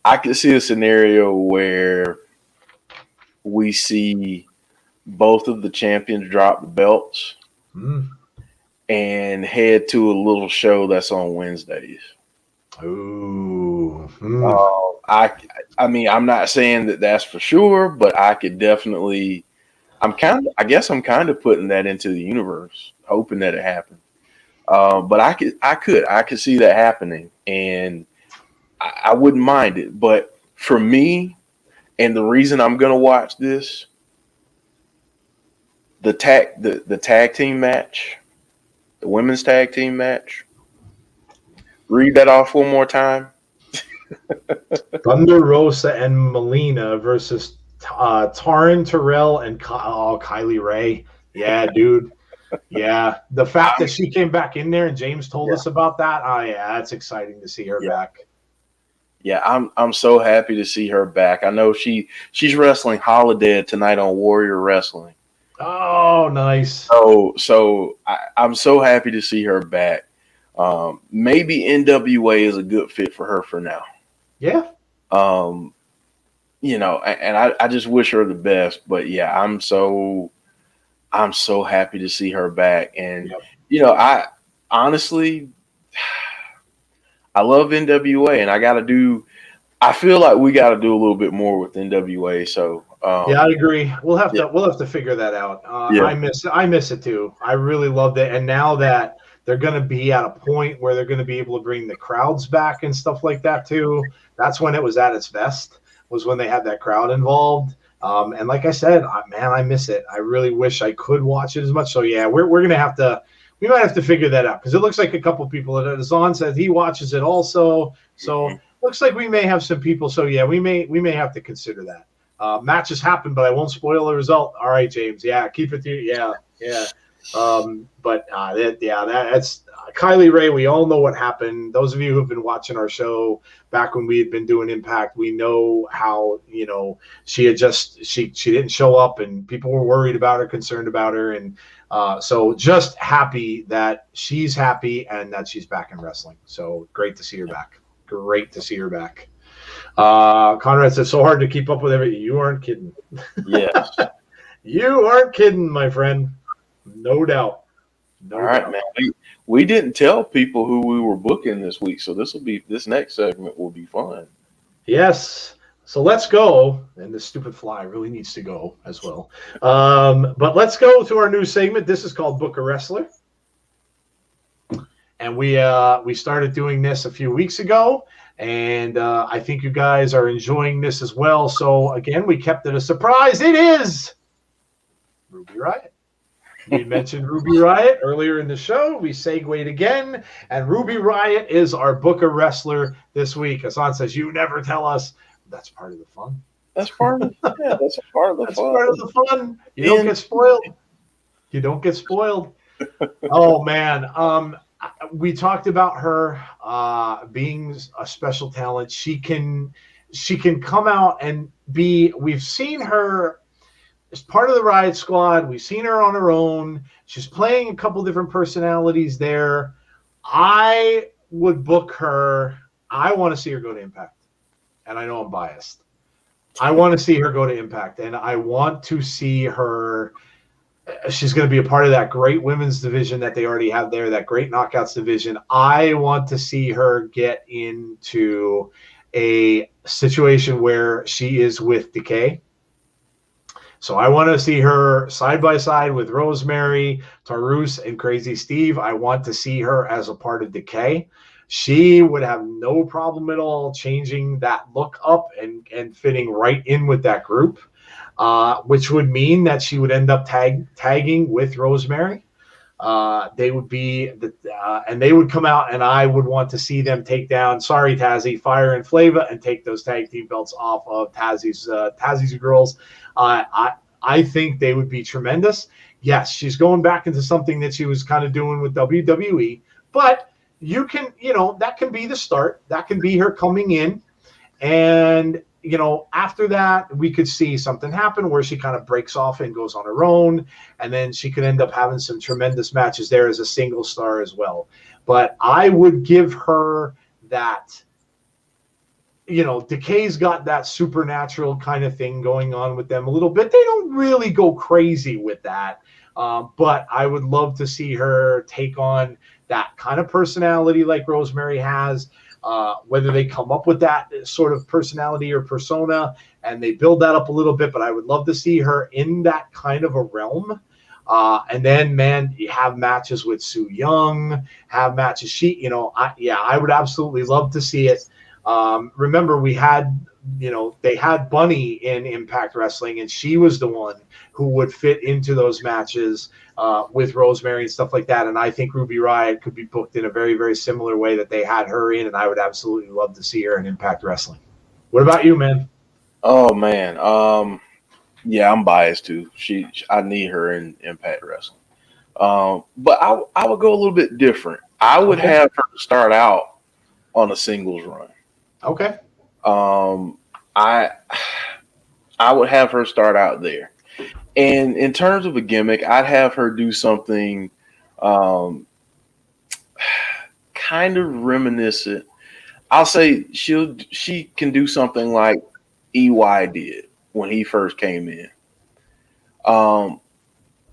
I could see a scenario where we see both of the champions drop the belts and head to a little show that's on Wednesdays. Ooh. I mean, I'm not saying that that's for sure, but I could definitely. I guess I'm kind of putting that into the universe, hoping that it happens. But I could see that happening, and I wouldn't mind it. But for me, and the reason I'm gonna watch this, the tag team match, the women's tag team match. Read that off one more time. Thunder Rosa and Melina versus Taryn Terrell and Kylie Ray. Yeah, dude. Yeah, the fact that she came back in there and James told us about that. Oh yeah, that's exciting to see her back. Yeah, I'm so happy to see her back. I know she's wrestling Holiday tonight on Warrior Wrestling. Oh, nice. So I'm so happy to see her back. Maybe NWA is a good fit for her for now. Yeah. You know, and I just wish her the best. But yeah, I'm so happy to see her back. And you know, I honestly, I love NWA, and I feel like we got to do a little bit more with NWA. So yeah, I agree. We'll have to figure that out. I miss it too. I really loved it, and now that they're going to be at a point where they're going to be able to bring the crowds back and stuff like that too. That's when it was at its best, was when they had that crowd involved. And like I said, man, I miss it. I really wish I could watch it as much. So yeah, we might have to figure that out, because it looks like a couple of people that Azan said he watches it also. So looks like we may have some people. So yeah, we may have to consider that. Matches happen, but I won't spoil the result. All right, James. Yeah, keep it to you. Yeah. That's Kylie Ray. We all know what happened. Those of you who've been watching our show back when we had been doing Impact, we know how, you know, she didn't show up and people were worried about her, concerned about her. And so just happy that she's happy and that she's back in wrestling. So great to see her back. Conrad said, so hard to keep up with everything. You aren't kidding. Yes. You aren't kidding, my friend. No doubt. All right, man. We didn't tell people who we were booking this week, so this next segment will be fun. Yes. So let's go. And this stupid fly really needs to go as well. But let's go to our new segment. This is called Book a Wrestler. And we started doing this a few weeks ago, and I think you guys are enjoying this as well. So again, we kept it a surprise. It is Ruby Riott. We mentioned Ruby Riott earlier in the show. We segued again, and Ruby Riott is our Book a Wrestler this week. Hassan says, you never tell us. That's part of the fun. That's part of that's a part of the fun. That's part of the fun. You don't get spoiled. Oh, man. we talked about her being a special talent. She can come out and be. We've seen her as part of the Riot Squad. We've seen her on her own. She's playing a couple different personalities there. I would book her. I want to see her go to Impact, and I know I'm biased. I want to see her go to Impact, and I want to see her. She's going to be a part of that great women's division that they already have there, that great knockouts division. I want to see her get into a situation where she is with Decay. So I want to see her side by side with Rosemary, Taurus, and Crazy Steve. I want to see her as a part of Decay. She would have no problem at all changing that look up and fitting right in with that group. Which would mean that she would end up tagging with Rosemary. They would be, and they would come out, and I would want to see them take down, sorry, Tazzy, Fire and Flava, and take those tag team belts off of Tazzy's girls. I think they would be tremendous. Yes, she's going back into something that she was kind of doing with WWE, but that can be the start. That can be her coming in, and after that, we could see something happen where she kind of breaks off and goes on her own, and then she could end up having some tremendous matches there as a single star as well. But I would give her that, Decay's got that supernatural kind of thing going on with them a little bit. They don't really go crazy with that, but I would love to see her take on that kind of personality like Rosemary has. Whether they come up with that sort of personality or persona and they build that up a little bit, but I would love to see her in that kind of a realm. And then, man, you have matches with Su Yung, have matches. I would absolutely love to see it. Remember, we had, they had Bunny in Impact Wrestling, and she was the one who would fit into those matches with Rosemary and stuff like that. And I think Ruby Riott could be booked in a very, very similar way that they had her in, and I would absolutely love to see her in Impact Wrestling. What about you, man? Oh, man. Yeah, I'm biased too. I need her in Impact Wrestling. But I would go a little bit different. I would have her start out on a singles run. Okay. I would have her start out there. And in terms of a gimmick, I'd have her do something kind of reminiscent. I'll say she can do something like EY did when he first came in.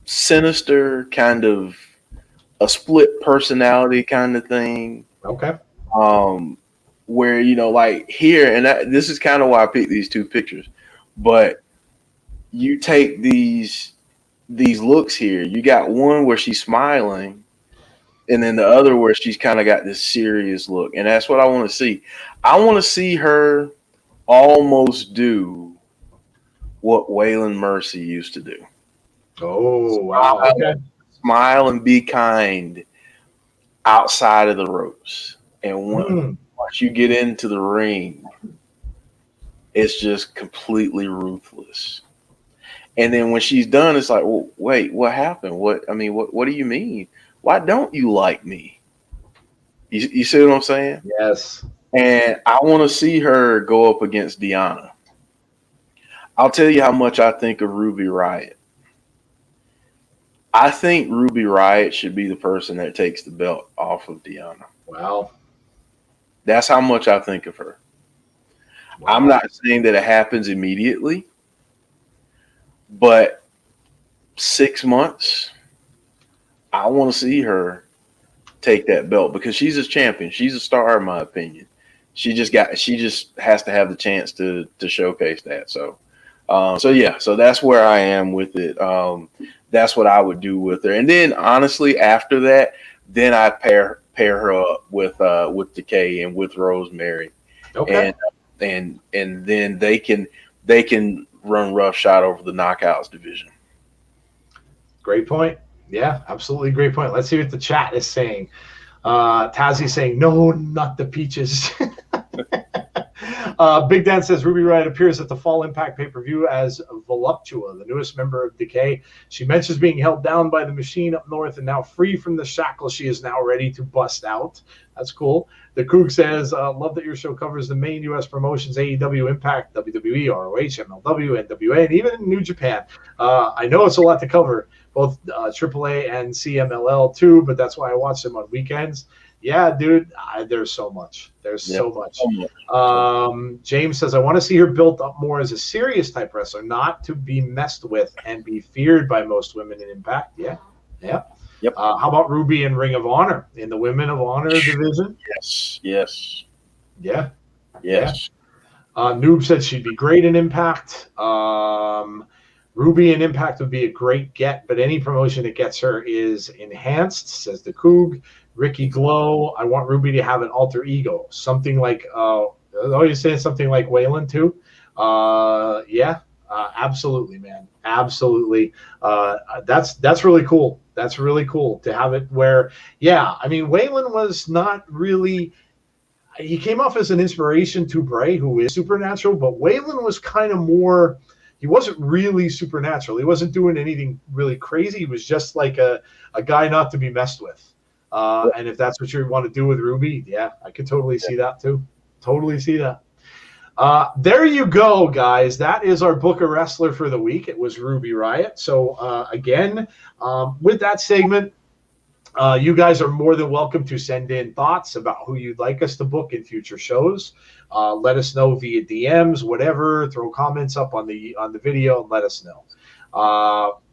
Sinister, kind of a split personality kind of thing. Okay. Where, like here, and this is kind of why I picked these two pictures, but you take these looks here. You got one where she's smiling, and then the other where she's kind of got this serious look, and that's what I want to see. I want to see her almost do what Waylon Mercy used to do. Oh, wow. Okay. Smile and be kind outside of the ropes. And once you get into the ring, it's just completely ruthless. And then when she's done, it's like, well, wait, what happened? What do you mean? Why don't you like me? You see what I'm saying? Yes. And I want to see her go up against Deonna. I'll tell you how much I think of Ruby Riott. I think Ruby Riott should be the person that takes the belt off of Deonna. Wow. That's how much I think of her. Wow. I'm not saying that it happens immediately, but 6 months, I want to see her take that belt because she's a champion. She's a star, in my opinion. She just has to have the chance to showcase that. So that's where I am with it. That's what I would do with her. And then honestly, after that, then I pair her up with Decay and with Rosemary. Okay. And then they can run roughshod over the knockouts division. Great point. Yeah, absolutely great point. Let's see what the chat is saying. Tazzy saying, no, not the peaches. Big Dan says Ruby Riott appears at the Fall Impact pay-per-view as Voluptua, the newest member of Decay. She mentions being held down by the Machine up north and now free from the shackles. She is now ready to bust out. That's cool. The Coog says, love that your show covers the main U.S. promotions, AEW, Impact, WWE, ROH, MLW, NWA, and even New Japan. I know it's a lot to cover, both AAA and CMLL too, but that's why I watch them on weekends. Yeah, dude, there's so much. There's so much. James says, I want to see her built up more as a serious type wrestler, not to be messed with and be feared by most women in Impact. Yeah. Yep. How about Ruby in Ring of Honor in the Women of Honor division? Yes. Yeah. Yes. Noob said she'd be great in Impact. Ruby in Impact would be a great get, but any promotion that gets her is enhanced, says the Coog. Ricky Glow, I want Ruby to have an alter ego, something like, you're saying something like Waylon too? Absolutely, man. Absolutely. That's really cool. That's really cool to have it where, Waylon was not really, he came off as an inspiration to Bray, who is supernatural, but Waylon was kind of more, he wasn't really supernatural. He wasn't doing anything really crazy. He was just like a guy not to be messed with. And if that's what you want to do with Ruby, I could totally see that too. Totally see that. There you go, guys. That is our Book a Wrestler for the week. It was Ruby Riott. So, again, with that segment, you guys are more than welcome to send in thoughts about who you'd like us to book in future shows. Let us know via DMs, whatever. Throw comments up on the video and let us know.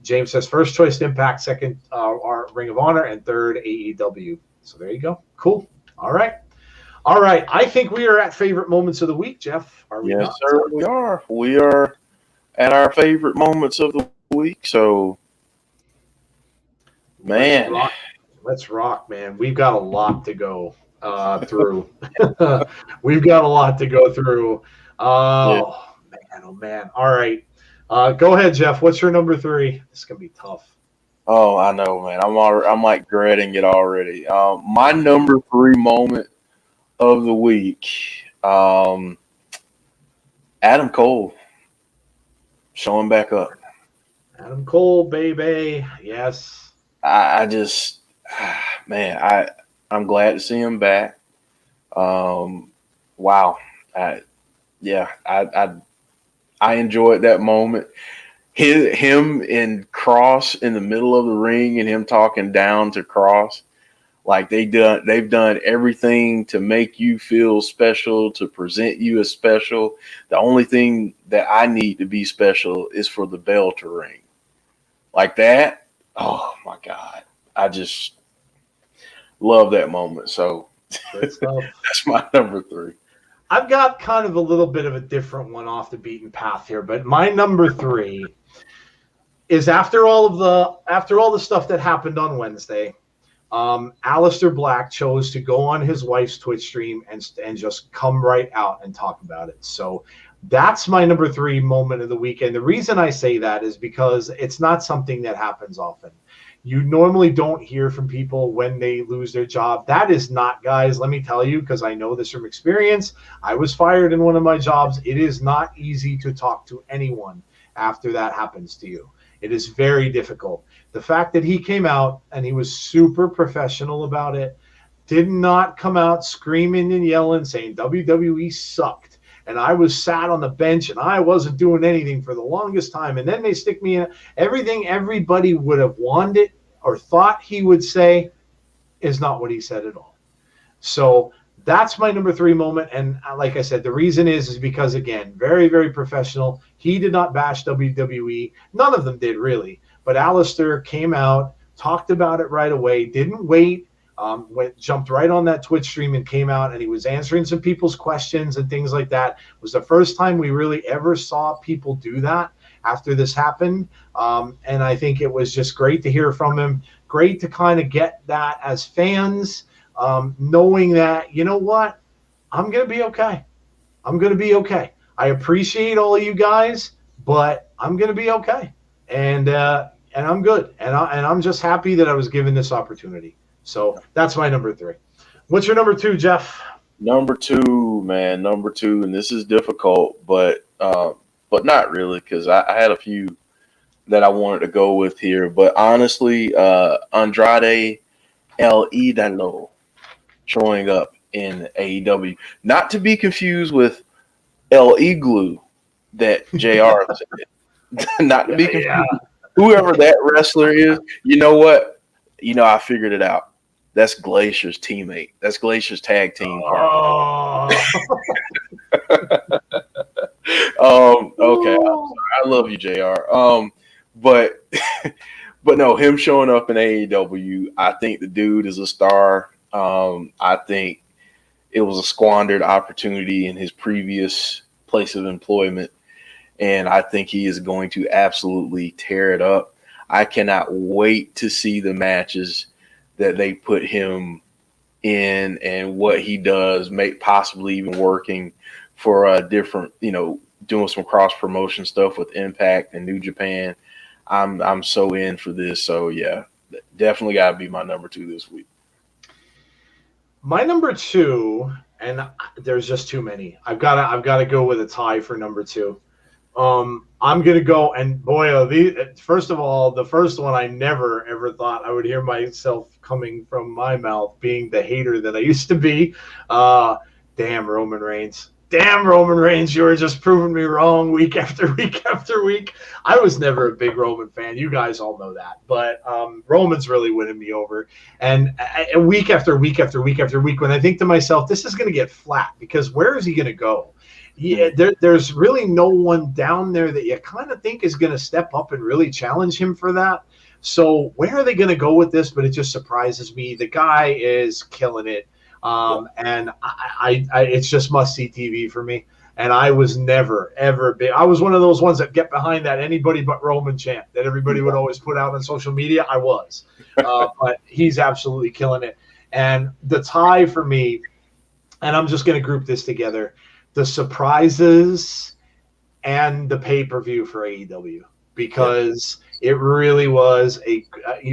James says first choice Impact, second our Ring of Honor, and third AEW. So there you go. Cool. All right. I think we are at favorite moments of the week, Jeff. Are we? Yes, not? sir. We are. We are at our favorite moments of the week. So, man, let's rock, man. We've got a lot to go through. We've got a lot to go through. Oh man. All right. Go ahead, Jeff. What's your number 3? This is gonna be tough. Oh, I know, man. I'm like dreading it already. My number 3 moment of the week, Adam Cole showing back up. Adam Cole, baby. Yes. I just, man, I'm glad to see him back. Wow. I enjoyed that moment. Him and Cross in the middle of the ring and him talking down to Cross. Like they've done everything to make you feel special, to present you as special. The only thing that I need to be special is for the bell to ring. Like that. Oh my God. I just love that moment. So that's my number 3. I've got kind of a little bit of a different one off the beaten path here, but my number 3 is after all the stuff that happened on Wednesday. Aleister Black chose to go on his wife's Twitch stream and just come right out and talk about it. So that's my number 3 moment of the weekend. The reason I say that is because it's not something that happens often. You normally don't hear from people when they lose their job. That is not, guys, let me tell you, because I know this from experience. I was fired in one of my jobs. It is not easy to talk to anyone after that happens to you. It is very difficult. The fact that he came out and he was super professional about it, did not come out screaming and yelling, saying WWE sucked. And I was sat on the bench and I wasn't doing anything for the longest time. And then they stick me in everything everybody would have wanted or thought he would say is not what he said at all. So that's my number 3 moment. And like I said, the reason is because, again, very, very professional. He did not bash WWE. None of them did, really. But Aleister came out, talked about it right away, didn't wait. Jumped right on that Twitch stream and came out, and he was answering some people's questions and things like that. It was the first time we really ever saw people do that after this happened. And I think it was just great to hear from him. Great to kind of get that as fans, knowing that, you know what, I'm going to be okay. I'm going to be okay. I appreciate all of you guys, but I'm going to be okay. And I'm good. And I'm just happy that I was given this opportunity. So that's my number 3. What's your number 2, Jeff? Number two, man, number two, and this is difficult, but not really, because I had a few that I wanted to go with here. But honestly, Andrade El Idolo showing up in AEW, not to be confused with El Igloo that JR said. Not to be confused. Yeah. Whoever that wrestler is, you know what? I figured it out. That's Glacier's teammate. That's Glacier's tag team partner. Okay. I'm sorry. I love you, JR. But no, him showing up in AEW, I think the dude is a star. I think it was a squandered opportunity in his previous place of employment, and I think he is going to absolutely tear it up. I cannot wait to see the matches that they put him in and what he does, possibly even working for a different, doing some cross promotion stuff with Impact and New Japan. I'm so in for this. So yeah, definitely got to be my number two this week. My number two, and there's just too many. I've got to go with a tie for number two. I'm gonna go, and boy, first of all, the first one I never ever thought I would hear myself coming from my mouth, being the hater that I used to be. Damn Roman Reigns. Damn Roman Reigns, you were just proving me wrong week after week after week. I was never a big Roman fan. You guys all know that. But Roman's really winning me over. And week after week after week after week, when I think to myself, this is going to get flat, because where is he going to go? Yeah, there's really no one down there that you kind of think is going to step up and really challenge him for that. So where are they going to go with this? But it just surprises me. The guy is killing it. And I it's just must-see TV for me. And I was never, ever big. I was one of those ones that get behind that anybody but Roman chant that everybody would always put out on social media. I was. But he's absolutely killing it. And the tie for me, and I'm just going to group this together, the surprises and the pay-per-view for AEW, because it really was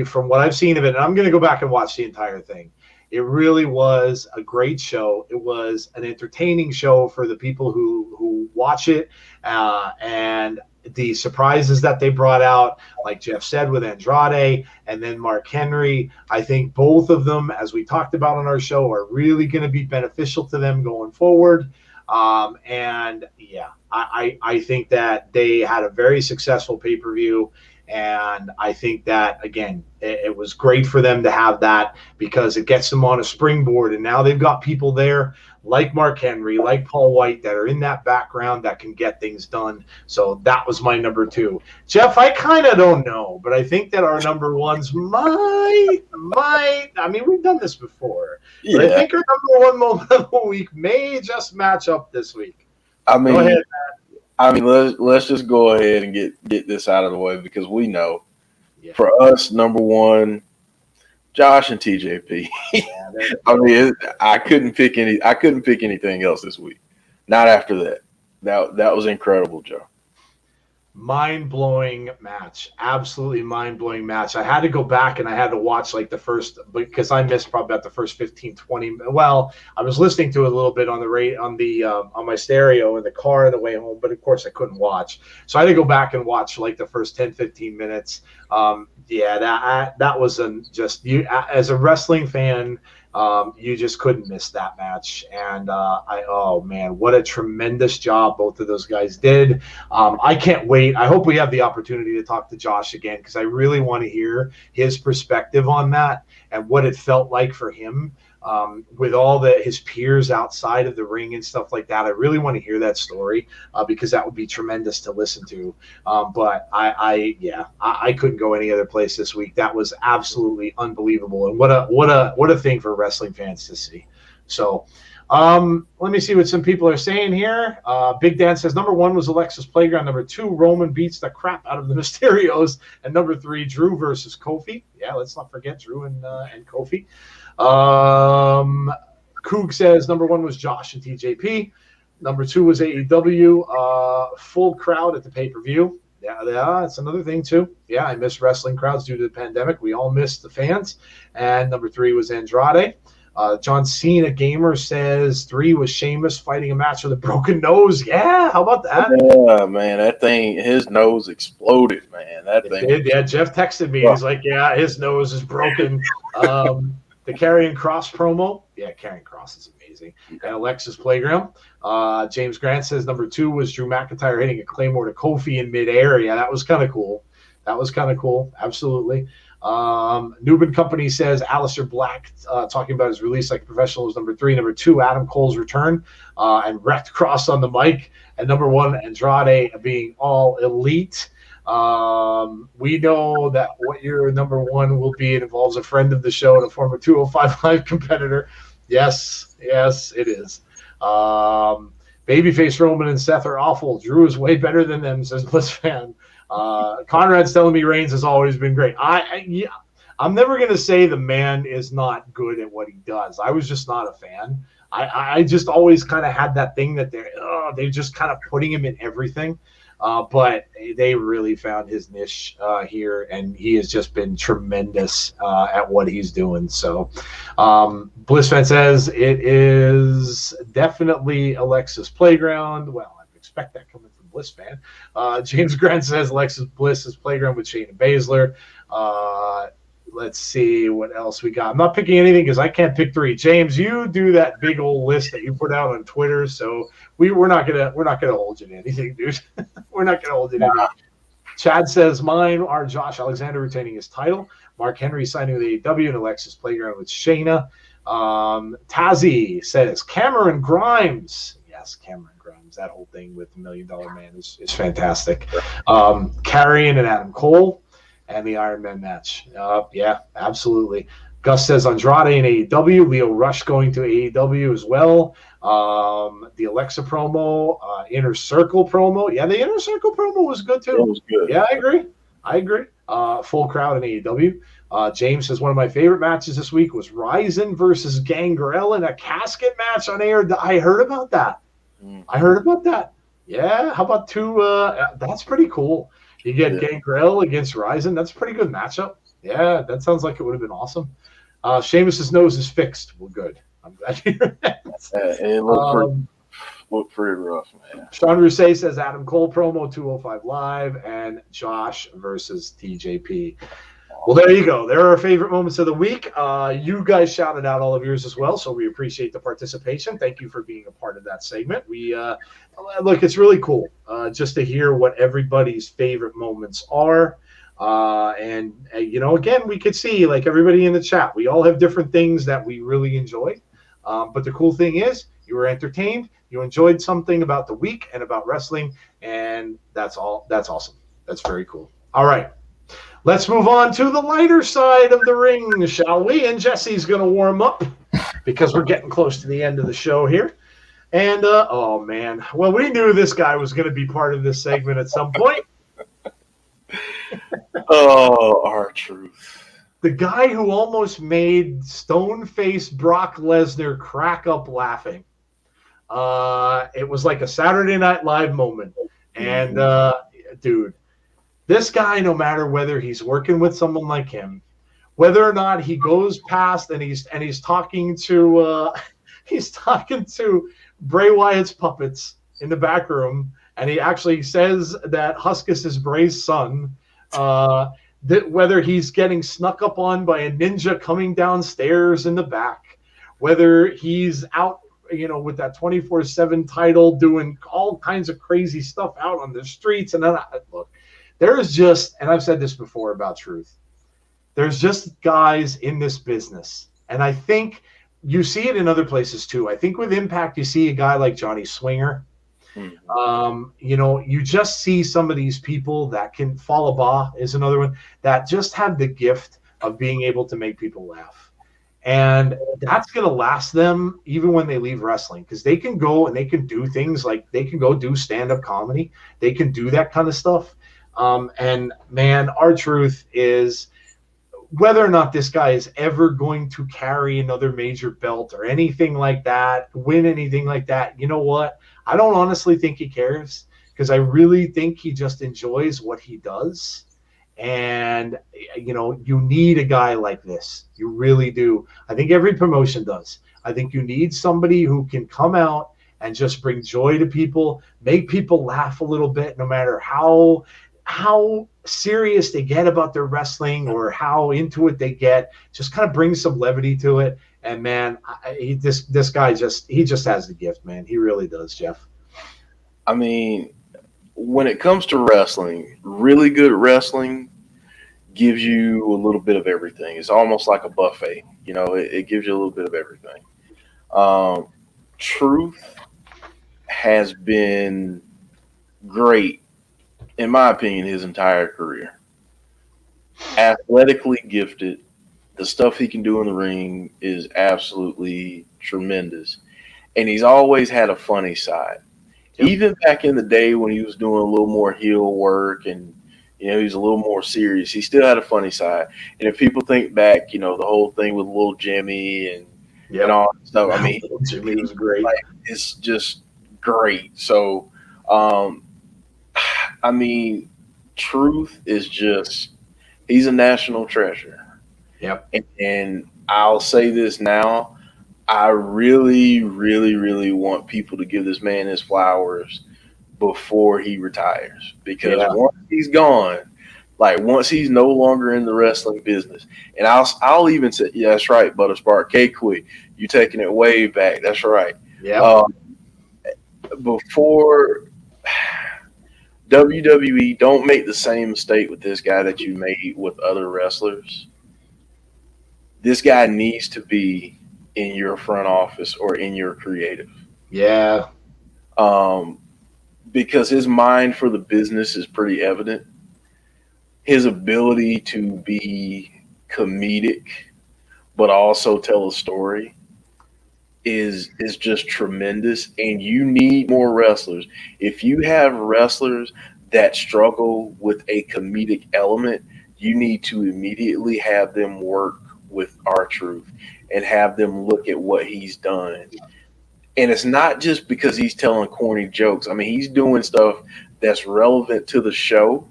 from what I've seen of it, and I'm going to go back and watch the entire thing. It really was a great show. It was an entertaining show for the people who watch it, and the surprises that they brought out, like Jeff said, with Andrade and then Mark Henry. I think both of them, as we talked about on our show, are really going to be beneficial to them going forward. And yeah, I think that they had a very successful pay-per-view. And I think that, again, it was great for them to have that, because it gets them on a springboard. And now they've got people there like Mark Henry, like Paul White, that are in that background that can get things done. So that was my number two. Jeff, I kind of don't know, but I think that our number ones might. I mean, we've done this before. Yeah. But I think our number one moment of the week may just match up this week. I mean, go ahead, Matt. I mean, let's just go ahead and get this out of the way, because we know for us, number one, Josh and TJP. I mean, I couldn't pick anything else this week. Not after that. That was incredible, Joe. Mind-blowing match. Absolutely mind-blowing match. I had to go back and I had to watch like the first, because I missed probably about the first 15, 20. Well, I was listening to it a little bit on my stereo in the car on the way home, but of course I couldn't watch. So I had to go back and watch like the first 10, 15 minutes. That was you as a wrestling fan, you just couldn't miss that match. And oh man, what a tremendous job both of those guys did. I can't wait. I hope we have the opportunity to talk to Josh again, because I really want to hear his perspective on that and what it felt like for him with all his peers outside of the ring and stuff like that. I really want to hear that story because that would be tremendous to listen to. But I couldn't go any other place this week. That was absolutely unbelievable, and what a thing for wrestling fans to see. So let me see what some people are saying here. Big Dan says number one was Alexa's Playground. Number two, Roman beats the crap out of the Mysterios. And number three, Drew versus Kofi. Yeah, let's not forget Drew and Kofi. Coog says number one was Josh and TJP. Number two was AEW. Full crowd at the pay-per-view. Yeah, that's another thing too. Yeah, I miss wrestling crowds due to the pandemic. We all missed the fans. And number three was Andrade. John Cena Gamer says 3 was Sheamus fighting a match with a broken nose. Yeah, how about that? Yeah, man, that thing, his nose exploded, man. That It thing. did. Yeah, Jeff texted me. He's like, yeah, his nose is broken. The Karrion Kross promo. Yeah, Karrion Kross is amazing. And Alexa's Playground. James Grant says number 2 was Drew McIntyre hitting a Claymore to Kofi in midair. Yeah, that was kind of cool. Absolutely. Newman Company says Aleister Black talking about his release like professional was number 3. Number 2, Adam Cole's return and wrecked Cross on the mic. And number 1, Andrade being all elite. We know that what your number 1 will be. It involves a friend of the show and a former 205 Live competitor. Yes, it is. Babyface Roman and Seth are awful. Drew is way better than them, says Bliss fan. Conrad's telling me Reigns has always been great. I'm never going to say the man is not good at what he does. I was just not a fan. I just always kind of had that thing that they're just kind of putting him in everything. But they really found his niche here, and he has just been tremendous at what he's doing. So Blissfan says it is definitely Alexa's Playground. Well, I expect that coming from Blissfan. James Grant says Alexa's Bliss's Playground with Shayna Baszler. Let's see what else we got. I'm not picking anything because I can't pick 3. James, you do that big old list that you put out on Twitter, so we're not gonna hold you to anything, dude. We're not gonna hold you to anything. Chad says mine are Josh Alexander retaining his title, Mark Henry signing with AEW, and Alexa's Playground with Shayna. Tazi says Cameron Grimes. Yes, Cameron Grimes. That whole thing with the $1 Million Man is fantastic. Karrion and Adam Cole. And the Iron Man match. Yeah, absolutely. Gus says Andrade in AEW. Leo Rush going to AEW as well. The Alexa promo, Inner Circle promo. Yeah, the Inner Circle promo was good too. It was good. Yeah, I agree. Full crowd in AEW. James says one of my favorite matches this week was Ryzen versus Gangrel in a casket match on air. I heard about that. Yeah, how about 2? That's pretty cool. You get Gangrel against Ryzen. That's a pretty good matchup. Yeah, that sounds like it would have been awesome. Sheamus's nose is fixed. Well, good. I'm glad to hear that. It looked pretty rough, man. Sean Rousset says Adam Cole promo 205 Live and Josh versus TJP. Well, there you go. There are our favorite moments of the week. You guys shouted out all of yours as well, so we appreciate the participation. Thank you for being a part of that segment. Look, it's really cool just to hear what everybody's favorite moments are. Again, we could see, like everybody in the chat, we all have different things that we really enjoy. But the cool thing is you were entertained, you enjoyed something about the week and about wrestling, and that's all. That's awesome. That's very cool. All right. Let's move on to the lighter side of the ring, shall we? And Jesse's going to warm up because we're getting close to the end of the show here. And, oh, man. Well, we knew this guy was going to be part of this segment at some point. Oh, R-Truth. The guy who almost made stone-faced Brock Lesnar crack up laughing. It was like a Saturday Night Live moment. And, dude, this guy, no matter whether he's working with someone like him, whether or not he goes past and he's talking to Bray Wyatt's puppets in the back room, and he actually says that Huskus is Bray's son, that whether he's getting snuck up on by a ninja coming downstairs in the back, whether he's out, with that 24/7 title doing all kinds of crazy stuff out on the streets. And then, look, there is just, and I've said this before about Truth, there's just guys in this business. And I think you see it in other places too. I think with Impact, you see a guy like Johnny Swinger. You just see some of these people that can, Falaba is another one, that just have the gift of being able to make people laugh. And that's going to last them even when they leave wrestling, because they can go and they can do things like they can go do stand-up comedy. They can do that kind of stuff. And man, R-Truth is, whether or not this guy is ever going to carry another major belt or anything like that, win anything like that, you know what? I don't honestly think he cares, because I really think he just enjoys what he does. And, you need a guy like this. You really do. I think every promotion does. I think you need somebody who can come out and just bring joy to people, make people laugh a little bit, no matter how serious they get about their wrestling or how into it they get. Just kind of bring some levity to it. And man, this guy just has the gift, man. He really does, Jeff. I mean, when it comes to wrestling, really good wrestling gives you a little bit of everything. It's almost like a buffet. It gives you a little bit of everything. Truth has been great, in my opinion, his entire career. Athletically gifted. The stuff he can do in the ring is absolutely tremendous. And he's always had a funny side. Yep. Even back in the day when he was doing a little more heel work and, he's a little more serious, he still had a funny side. And if people think back, the whole thing with Little Jimmy and all that stuff, I mean, Jimmy was great. It's just great. So, I mean, Truth is just, he's a national treasure. Yep. And I'll say this now, I really, really, really want people to give this man his flowers before he retires. Because once he's gone, once he's no longer in the wrestling business, and I'll even say, yeah, that's right, Butterspark, K-Quick, you taking it way back. That's right. Yeah. Before WWE, don't make the same mistake with this guy that you made with other wrestlers. This guy needs to be in your front office or in your creative. Yeah. Because his mind for the business is pretty evident. His ability to be comedic, but also tell a story is just tremendous. And you need more wrestlers. If you have wrestlers that struggle with a comedic element, you need to immediately have them work with R-Truth and have them look at what he's done. And it's not just because he's telling corny jokes. I mean, he's doing stuff that's relevant to the show,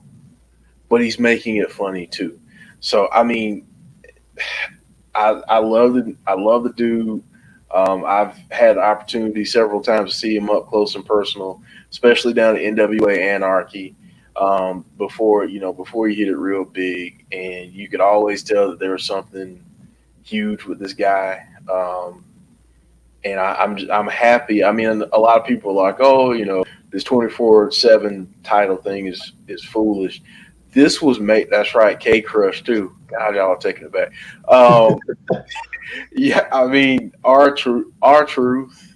but he's making it funny too. So, I mean, I love the dude. I've had the opportunity several times to see him up close and personal, especially down at NWA Anarchy. Before you hit it real big, and you could always tell that there was something huge with this guy. And I'm happy. I mean, a lot of people are like, oh, this 24/7 title thing is foolish. This was made. That's right, K Crush too. God, y'all are taking it back. Yeah, I mean, R-Truth.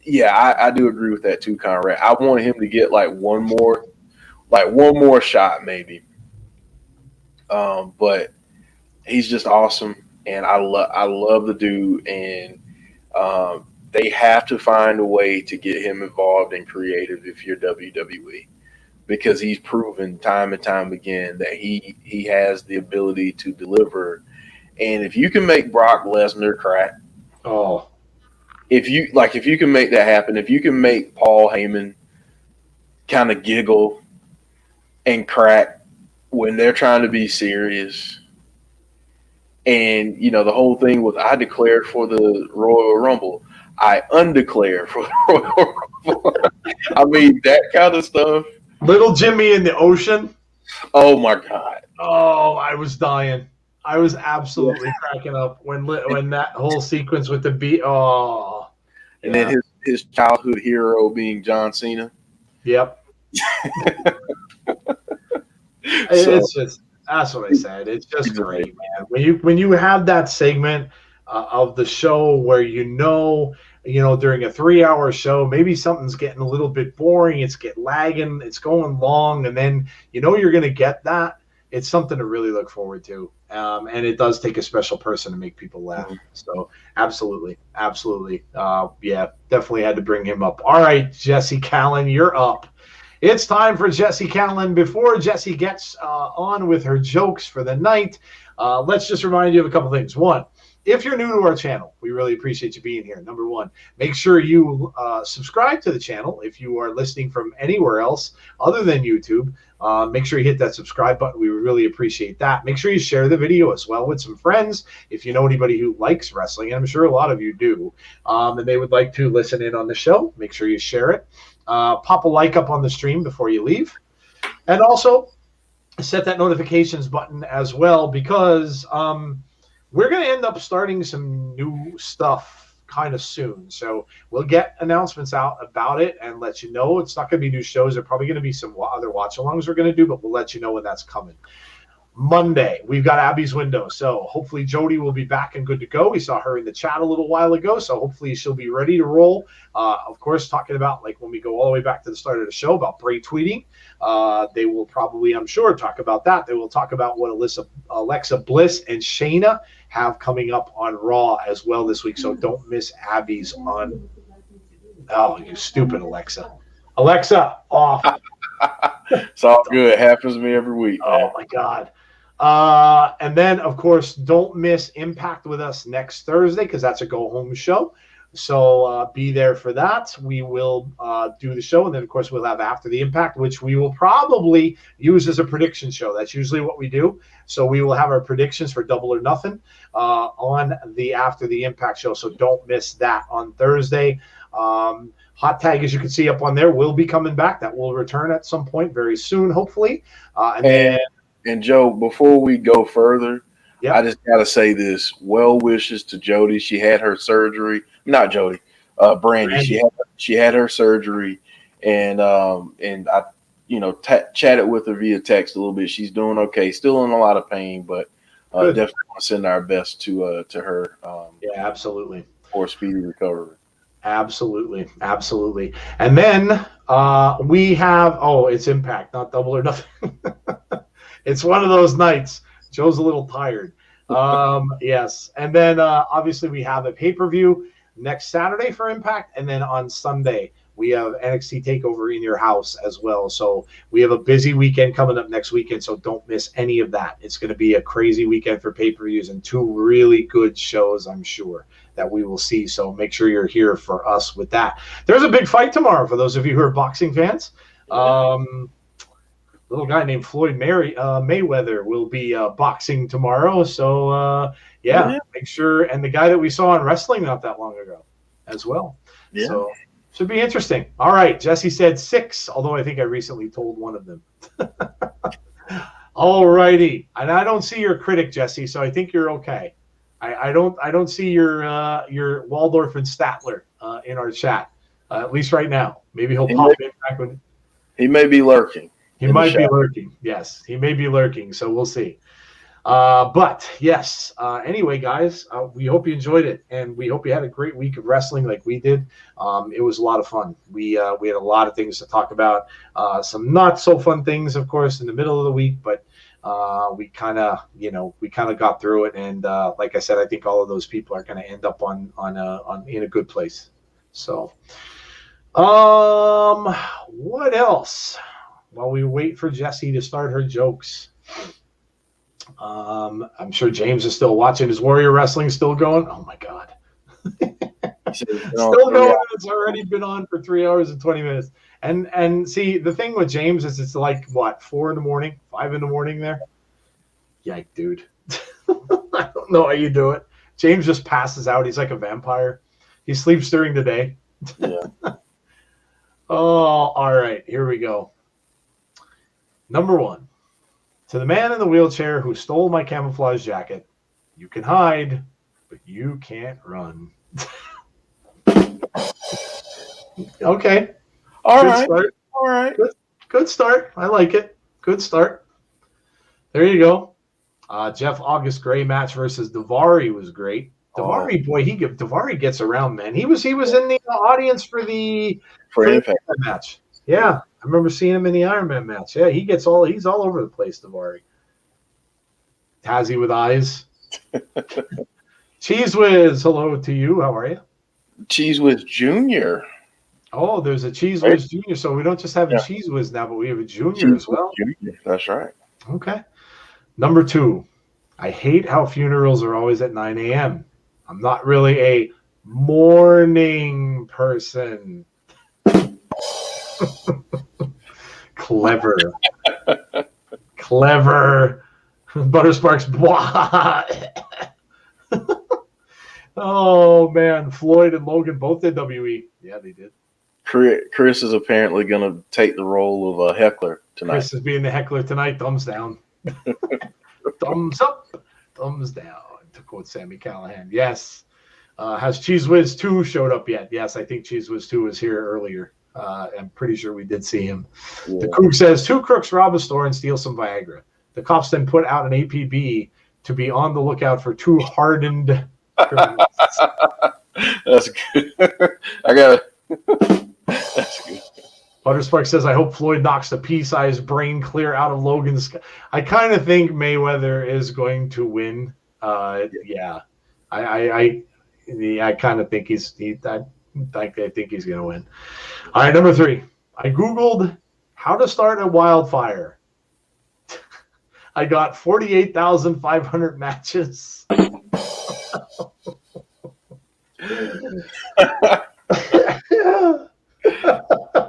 Yeah, I do agree with that too, Conrad. I want him to get one more shot, maybe. But he's just awesome, and I love the dude, and they have to find a way to get him involved in creative if you're WWE, because he's proven time and time again that he has the ability to deliver. And if you can make Brock Lesnar crack, if you can make that happen, if you can make Paul Heyman kind of giggle and crack when they're trying to be serious, and the whole thing with I declared for the Royal Rumble, I undeclare for the Royal Rumble. I mean, that kind of stuff. Little Jimmy in the ocean. Oh my God. Oh, I was dying. I was absolutely cracking up when that whole sequence with the beat. Oh, and then his childhood hero being John Cena. Yep. It's just, that's what I said. It's just great, man. When you have that segment of the show where during a 3-hour show, maybe something's getting a little bit boring, it's lagging, it's going long, and then you're going to get that. It's something to really look forward to. And it does take a special person to make people laugh. So absolutely. Yeah, definitely had to bring him up. All right, Jessie Calynn, you're up. It's time for Jessie Calynn. Before Jessie gets on with her jokes for the night, let's just remind you of a couple things. One, if you're new to our channel, we really appreciate you being here. Number one, make sure you subscribe to the channel. If you are listening from anywhere else other than YouTube, make sure you hit that subscribe button. We would really appreciate that. Make sure you share the video as well with some friends. If you know anybody who likes wrestling, and I'm sure a lot of you do, and they would like to listen in on the show, make sure you share it. Pop a like up on the stream before you leave. And also set that notifications button as well, because we're going to end up starting some new stuff kind of soon. So we'll get announcements out about it and let you know. It's not going to be new shows. There are probably going to be some other watch-alongs we're going to do, but we'll let you know when that's coming. Monday, we've got Abby's window. So hopefully Jody will be back and good to go. We saw her in the chat a little while ago, so hopefully she'll be ready to roll. Of course, talking about, like, when we go all the way back to the start of the show about Bray tweeting. They will probably, I'm sure, talk about that. They will talk about what Alexa Bliss and Shayna have coming up on Raw as well this week. So don't miss Abby's on. Oh, you stupid Alexa. Alexa, off. It's all good. It happens to me every week. Oh, my God. And then, of course, don't miss Impact with us next Thursday, because that's a go-home show. So be there for that. We will do the show, and then, of course, we'll have After the Impact, which we will probably use as a prediction show. That's usually what we do. So we will have our predictions for Double or Nothing on the After the Impact show. So don't miss that on Thursday. Hot Tag, as you can see up on there, will be coming back. That will return at some point very soon, hopefully. And Joe, before we go further, yep. I just got to say this. Well wishes to Jody. She had her surgery. Not Jody, Brandy. She had her surgery, and I, chatted with her via text a little bit. She's doing okay. Still in a lot of pain, but definitely want to send our best to her. Yeah, absolutely. For speedy recovery. Absolutely. And then we have, it's Impact, not Double or Nothing. It's one of those nights. Joe's a little tired. Yes. And then obviously we have a pay-per-view next Saturday for Impact. And then on Sunday, we have NXT TakeOver in your house as well. So we have a busy weekend coming up next weekend. So don't miss any of that. It's going to be a crazy weekend for pay-per-views and two really good shows, I'm sure, that we will see. So make sure you're here for us with that. There's a big fight tomorrow for those of you who are boxing fans. Little guy named Floyd Mayweather will be boxing tomorrow. So, make sure. And the guy that we saw in wrestling not that long ago as well. Yeah. So should be interesting. All right. Jesse said 6, although I think I recently told one of them. All righty. And I don't see your critic, Jesse, so I think you're okay. I don't see your Waldorf and Statler in our chat, at least right now. Maybe he'll pop in back when he may be lurking. He might be lurking. Yes, he may be lurking. So we'll see. But yes. Anyway, guys, we hope you enjoyed it, and we hope you had a great week of wrestling like we did. It was a lot of fun. We had a lot of things to talk about. Some not so fun things, of course, in the middle of the week, but we kind of got through it. And like I said, I think all of those people are going to end up in a good place. So, what else? While we wait for Jessie to start her jokes, I'm sure James is still watching. His Warrior Wrestling still going? Oh my God. Still going. It's already been on for 3 hours and 20 minutes. And see, the thing with James is it's like, what, 4 in the morning, 5 in the morning there? Yike, dude. I don't know how you do it. James just passes out. He's like a vampire. He sleeps during the day. Yeah. Oh, all right. Here we go. Number 1. To the man in the wheelchair who stole my camouflage jacket, you can hide, but you can't run. Okay. All right. Good start. I like it. Good start. There you go. Jeff August Gray match versus Daivari was great. Daivari, Daivari gets around, man. He was in the audience for the Impact match. Yeah, I remember seeing him in the Iron Man match. Yeah, he's all over the place, Daivari. Tazzy with eyes. Cheese Whiz, hello to you. How are you? Cheese Whiz Jr. Oh, there's a Cheese Whiz Jr. So we don't just have a Cheese Whiz now, but we have a Junior as well. Junior. That's right. Okay. Number 2. I hate how funerals are always at 9 a.m. I'm not really a morning person. Clever. Buttersparks. Oh, man. Floyd and Logan both did WE. Yeah, they did. Chris is apparently going to take the role of a heckler tonight. Chris is being the heckler tonight. Thumbs down. Thumbs up. Thumbs down, to quote Sammy Callahan. Yes. Has Cheese Whiz 2 showed up yet? Yes, I think Cheese Whiz 2 was here earlier. I'm pretty sure we did see him. Yeah. The Cook says, 2 crooks rob a store and steal some Viagra. The cops then put out an APB to be on the lookout for 2 hardened criminals. That's good. That's good. Butterspark says, I hope Floyd knocks the pea-sized brain clear out of Logan's. I kind of think Mayweather is going to win. Yeah. I kind of think I think he's going to win. All right, number 3. I Googled how to start a wildfire. I got 48,500 matches.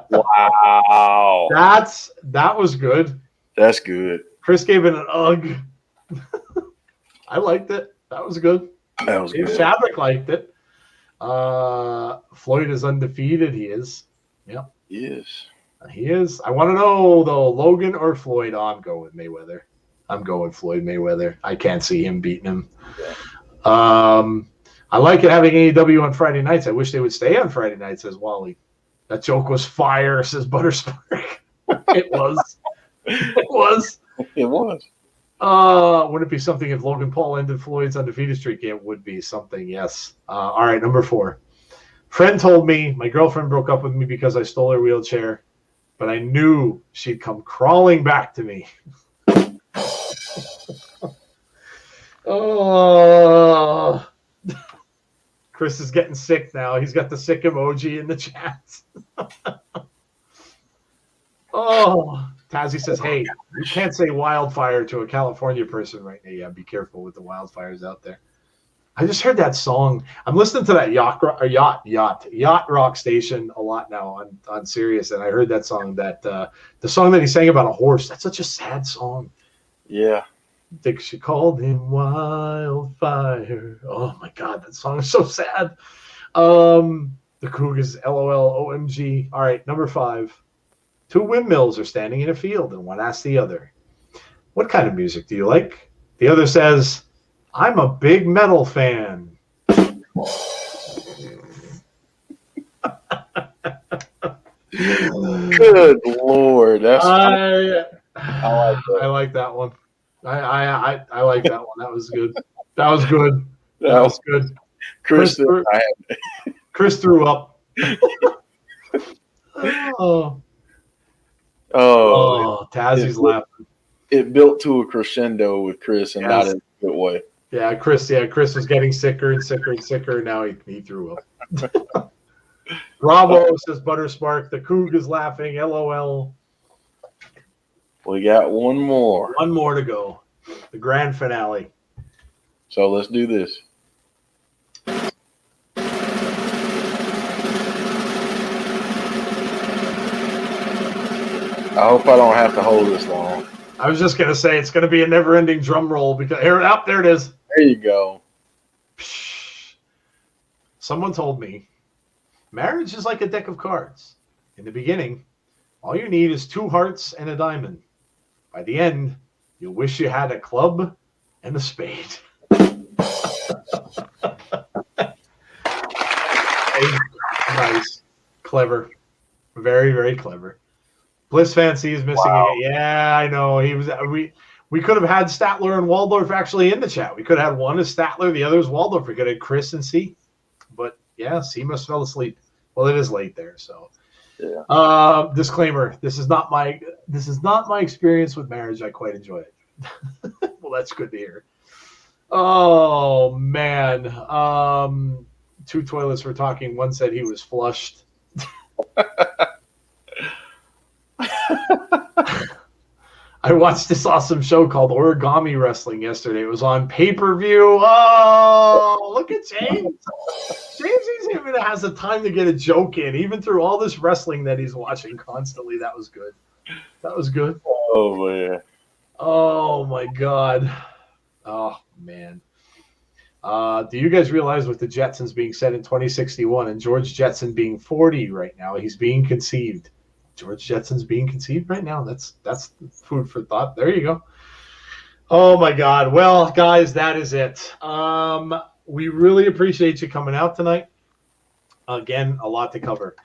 Wow. That was good. That's good. Chris gave it an ugh. I liked it. That was good. That was good. Shabik liked it. Floyd is undefeated. He is. Yep. Yes. He is. I want to know, though, Logan or Floyd? Oh, I'm going Mayweather. I'm going Floyd Mayweather. I can't see him beating him. Yeah. I like it having AEW on Friday nights. I wish they would stay on Friday nights, says Wally. That joke was fire, says Butterspark. It was. It was. It was. Would it be something if Logan Paul ended Floyd's undefeated streak? It would be something, yes. All right, number 4. Friend told me my girlfriend broke up with me because I stole her wheelchair, but I knew she'd come crawling back to me. Oh. Chris is getting sick now. He's got the sick emoji in the chat. Oh. Tazzy says, hey, you can't say wildfire to a California person right now. Yeah, be careful with the wildfires out there. I just heard that song. I'm listening to that yacht rock station a lot now on Sirius, and I heard that song, that the song that he sang about a horse. That's such a sad song. Yeah. I think she called him Wildfire. Oh my God, that song is so sad. The Cougars, LOL, OMG. All right, number 5. 2 windmills are standing in a field, and one asks the other, what kind of music do you like? The other says, I'm a big metal fan. Good Lord. I like that one. I like that one. That was good. That was good. That was good. Chris threw up. Oh, Tazzy's laughing. It built to a crescendo with Chris, and not in a good way. Yeah, Chris was getting sicker and sicker and sicker. Now he threw up. Bravo, says Butterspark. The Coug is laughing. LOL. We got one more. One more to go. The grand finale. So let's do this. I hope I don't have to hold this long. I was just going to say it's going to be a never-ending drum roll because there it is. There you go. Someone told me marriage is like a deck of cards. In the beginning, all you need is 2 hearts and a diamond. By the end, you'll wish you had a club and a spade. Nice. Clever. Very, very clever. Bliss Fancy is missing again. Yeah, I know. We could have had Statler and Waldorf actually in the chat. We could have had one as Statler, the other is Waldorf. We could have had Chris and C. But yeah, C must fell asleep. Well, it is late there, so. Yeah. Disclaimer: This is not my experience with marriage. I quite enjoy it. Well, that's good to hear. Oh man, 2 toilets were talking. One said he was flushed. I watched this awesome show called Origami Wrestling yesterday. It was on pay-per-view. Oh, look at James. James even has the time to get a joke in, even through all this wrestling that he's watching constantly. That was good. That was good. Oh, man. Oh, my God. Oh, man. Do you guys realize with the Jetsons being set in 2061 and George Jetson being 40 right now, he's being conceived? George Jetson's being conceived right now. That's food for thought. There you go. Oh, my God. Well, guys, that is it. We really appreciate you coming out tonight. Again, a lot to cover.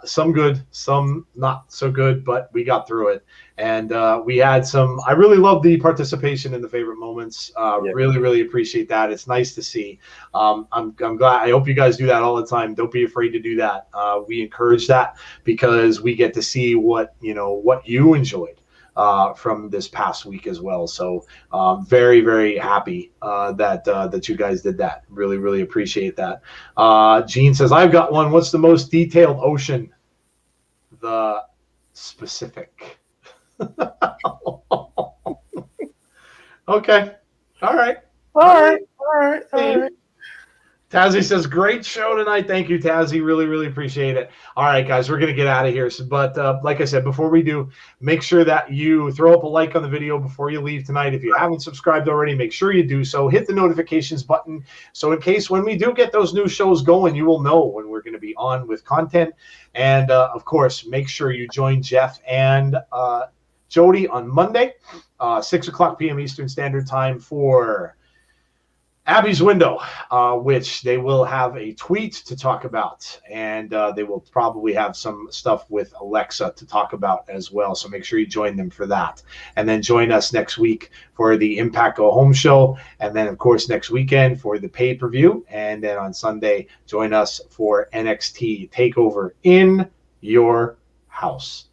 Some good, some not so good, but we got through it. And we had some – I really love the participation in the favorite moments. Really, really appreciate that. It's nice to see. I'm glad – I hope you guys do that all the time. Don't be afraid to do that. We encourage that because we get to see what you enjoyed from this past week as well. So very, very happy that you guys did that. Really, really appreciate that. Gene says, I've got one. What's the most detailed ocean? The Pacific. Okay. All right. Tazzy says, great show tonight. Thank you, Tazzy. Really, really appreciate it. All right, guys, we're going to get out of here. But like I said, before we do, make sure that you throw up a like on the video before you leave tonight. If you haven't subscribed already, make sure you do so. Hit the notifications button. So in case when we do get those new shows going, you will know when we're going to be on with content. And, of course, make sure you join Jeff and Jody on Monday, 6 o'clock p.m. Eastern Standard Time for Abby's Window, which they will have a tweet to talk about, and they will probably have some stuff with Alexa to talk about as well. So make sure you join them for that. And then join us next week for the Impact Go Home show. And then, of course, next weekend for the pay-per-view. And then on Sunday, join us for NXT TakeOver in your house.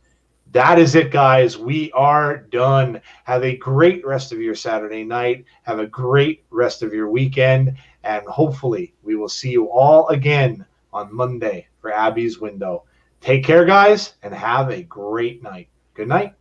That is it, guys. We are done. Have a great rest of your Saturday night. Have a great rest of your weekend. And hopefully we will see you all again on Monday for Abby's Window. Take care, guys, and have a great night. Good night.